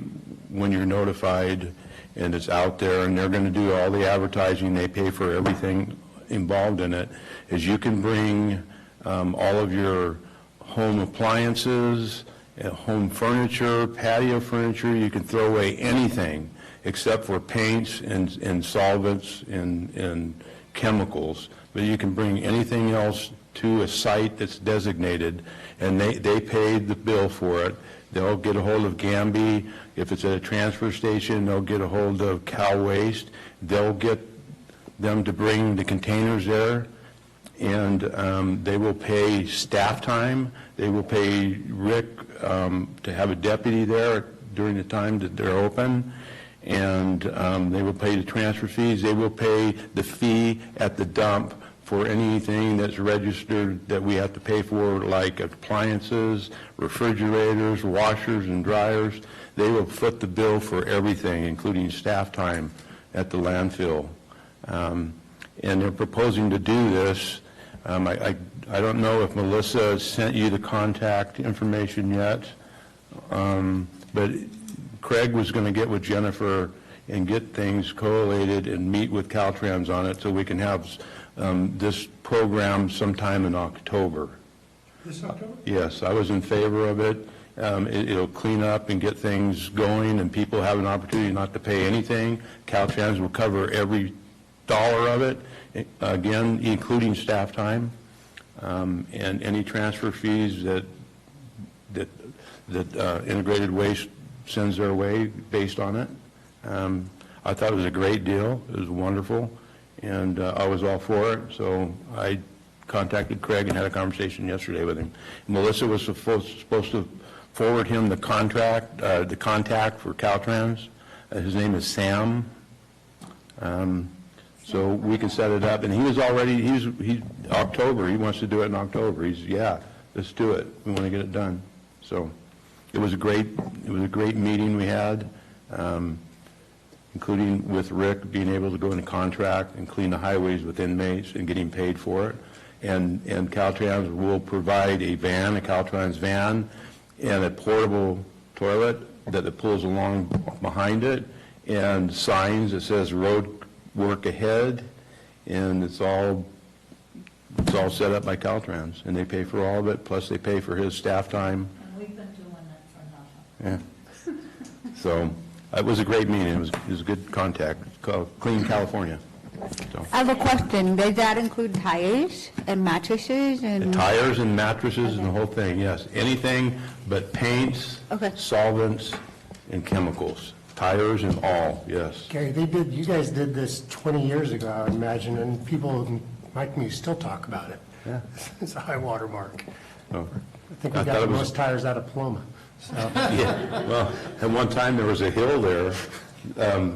when you're notified and it's out there, and they're going to do all the advertising. They pay for everything involved in it. Is you can bring all of your home appliances, home furniture, patio furniture. You can throw away anything except for paints and solvents and chemicals, but you can bring anything else to a site that's designated, and they paid the bill for it. They'll get a hold of Gamby. If it's at a transfer station, they'll get a hold of Cal Waste. They'll get them to bring the containers there, and they will pay staff time. They will pay Rick to have a deputy there during the time that they're open, and they will pay the transfer fees. They will pay the fee at the dump for anything that's registered that we have to pay for, like appliances, refrigerators, washers, and dryers. They will foot the bill for everything, including staff time at the landfill. And they're proposing to do this. I don't know if Melissa sent you the contact information yet, but Craig was going to get with Jennifer and get things collated and meet with Caltrans on it so we can have this program sometime in October. This October? Yes, I was in favor of it. It'll clean up and get things going, and people have an opportunity not to pay anything. Caltrans will cover every dollar of it, again, including staff time, and any transfer fees that Integrated Waste sends their way based on it. I thought it was a great deal. It was wonderful, and I was all for it. So I contacted Craig and had a conversation yesterday with him. Melissa was supposed to forward him the contact for Caltrans. His name is Sam. So we can set it up. And he was already, he's October. He wants to do it in October. Yeah, let's do it. We want to get it done. So it was a great meeting we had, including with Rick being able to go into contract and clean the highways with inmates and getting paid for it. And Caltrans will provide a Caltrans van, and a portable toilet that pulls along behind it, and signs that says road work ahead, and it's all set up by Caltrans, and they pay for all of it, plus they pay for his staff time. And we've been doing it for nothing. Yeah. So it was a great meeting. It was a good contact. It's called Clean California. So. I have a question. Does that include tires and mattresses and? Tires and mattresses and the whole thing, yes. Anything but paints, solvents, and chemicals. Tires and all, yes. Gary, you guys did this 20 years ago, I would imagine, and people like me still talk about it. Yeah. It's a high water mark. Oh. I think we got the most tires out of Paloma. So. Yeah, well, at one time there was a hill there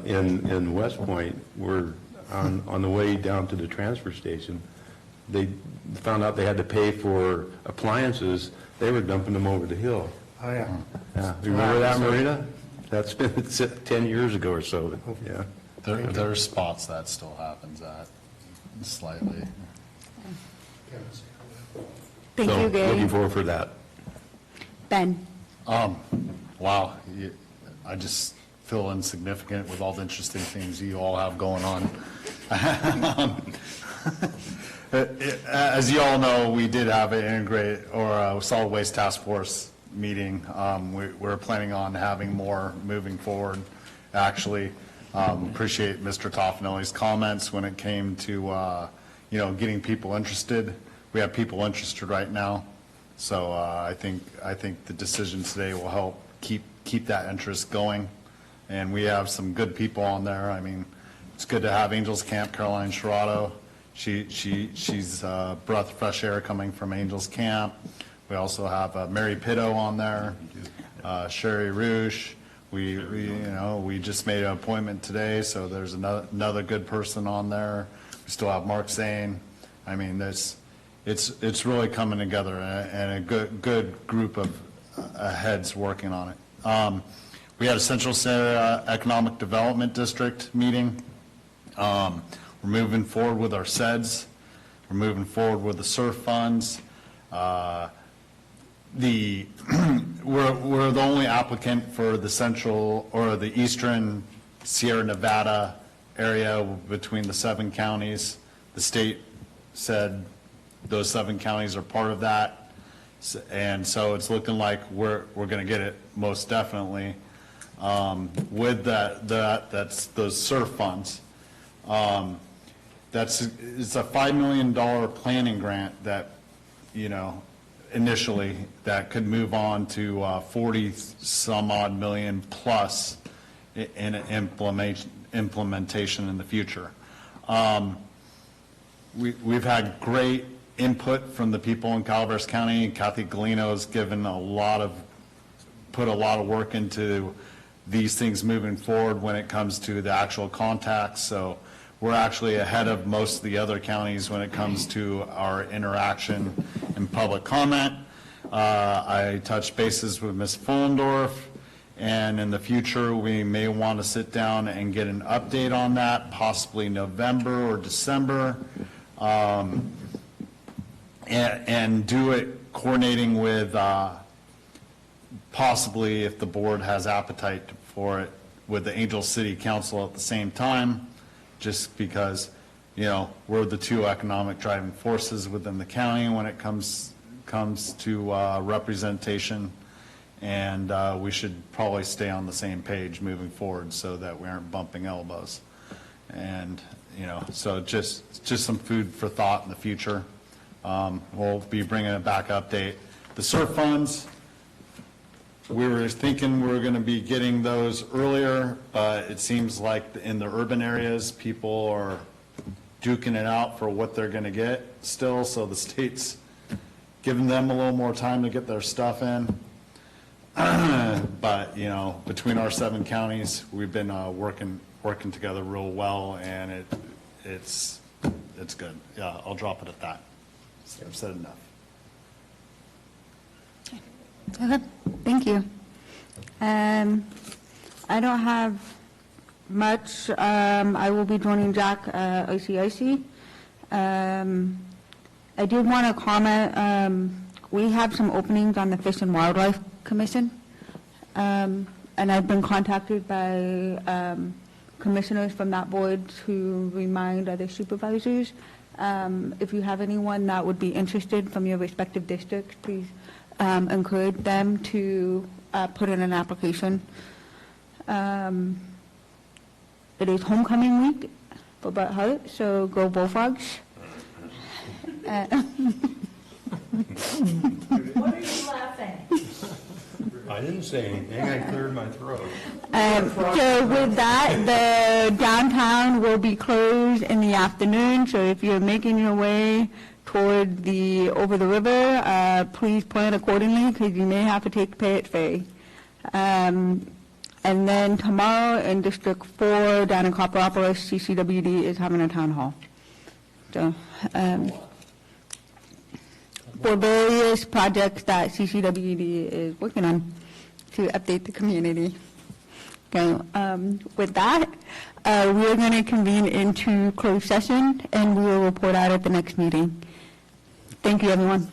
in West Point where on the way down to the transfer station, they found out they had to pay for appliances. They were dumping them over the hill. Oh, yeah. Yeah. Remember that, Marina? That's been 10 years ago or so, yeah. There are spots that still happens at, slightly. Thank you, Gary. Looking forward for that. Ben. Wow, I just feel insignificant with all the interesting things you all have going on. As you all know, we did have a solid waste task force meeting. We're planning on having more moving forward. Actually, appreciate Mr. Toffanelli's comments when it came to getting people interested. We have people interested right now, so I think the decision today will help keep that interest going. And we have some good people on there. I mean, it's good to have Angels Camp, Caroline Sherrado. She's a breath of fresh air coming from Angels Camp. We also have Mary Pitto on there, Sherry Roosh. We just made an appointment today, so there's another good person on there. We still have Mark Zane. I mean, it's really coming together, and a good group of heads working on it. We had a Central Sierra Economic Development District meeting. We're moving forward with our SEDS. We're moving forward with the SURF funds. We're the only applicant for the central or the eastern Sierra Nevada area between the 7 counties. The state said those 7 counties are part of that, and so it's looking like we're going to get it most definitely. With that's those SURF funds. It's a $5 million planning grant that, initially, that could move on to 40 some odd million plus in implementation in the future. We've had great input from the people in Calaveras County. Kathy Galino has put a lot of work into these things moving forward when it comes to the actual contacts. So we're actually ahead of most of the other counties when it comes to our interaction and public comment. I touched bases with Ms. Fullendorf, and in the future we may want to sit down and get an update on that, possibly November or December, and do it coordinating with possibly, if the board has appetite for it, with the Angel City Council at the same time, just because, we're the 2 economic driving forces within the county when it comes comes to representation, and we should probably stay on the same page moving forward so that we aren't bumping elbows. And, so just some food for thought in the future. We'll be bringing a back update. The SURF funds, we were thinking we were going to be getting those earlier, but it seems like in the urban areas, people are duking it out for what they're going to get still, so the state's giving them a little more time to get their stuff in. But, between our 7 counties, we've been working together real well, and it's good. Yeah, I'll drop it at that. I've said enough. Okay, thank you. I don't have much. I will be joining Jack OCIC. I did want to comment, we have some openings on the Fish and Wildlife Commission, and I've been contacted by commissioners from that board to remind other supervisors. If you have anyone that would be interested from your respective districts, please encourage them to put in an application. It is homecoming week for Bret Hart, so go Bullfrogs. What are you laughing? I didn't say anything, I cleared my throat. So with that, the downtown will be closed in the afternoon, so if you're making your way toward over the river, please plan accordingly, because you may have to take Payette Ferry. And then tomorrow in District 4, down in Copperopolis, CCWD is having a town hall. So, for various projects that CCWD is working on to update the community. Okay, with that, we are going to convene into closed session, and we will report out at the next meeting. Thank you, everyone.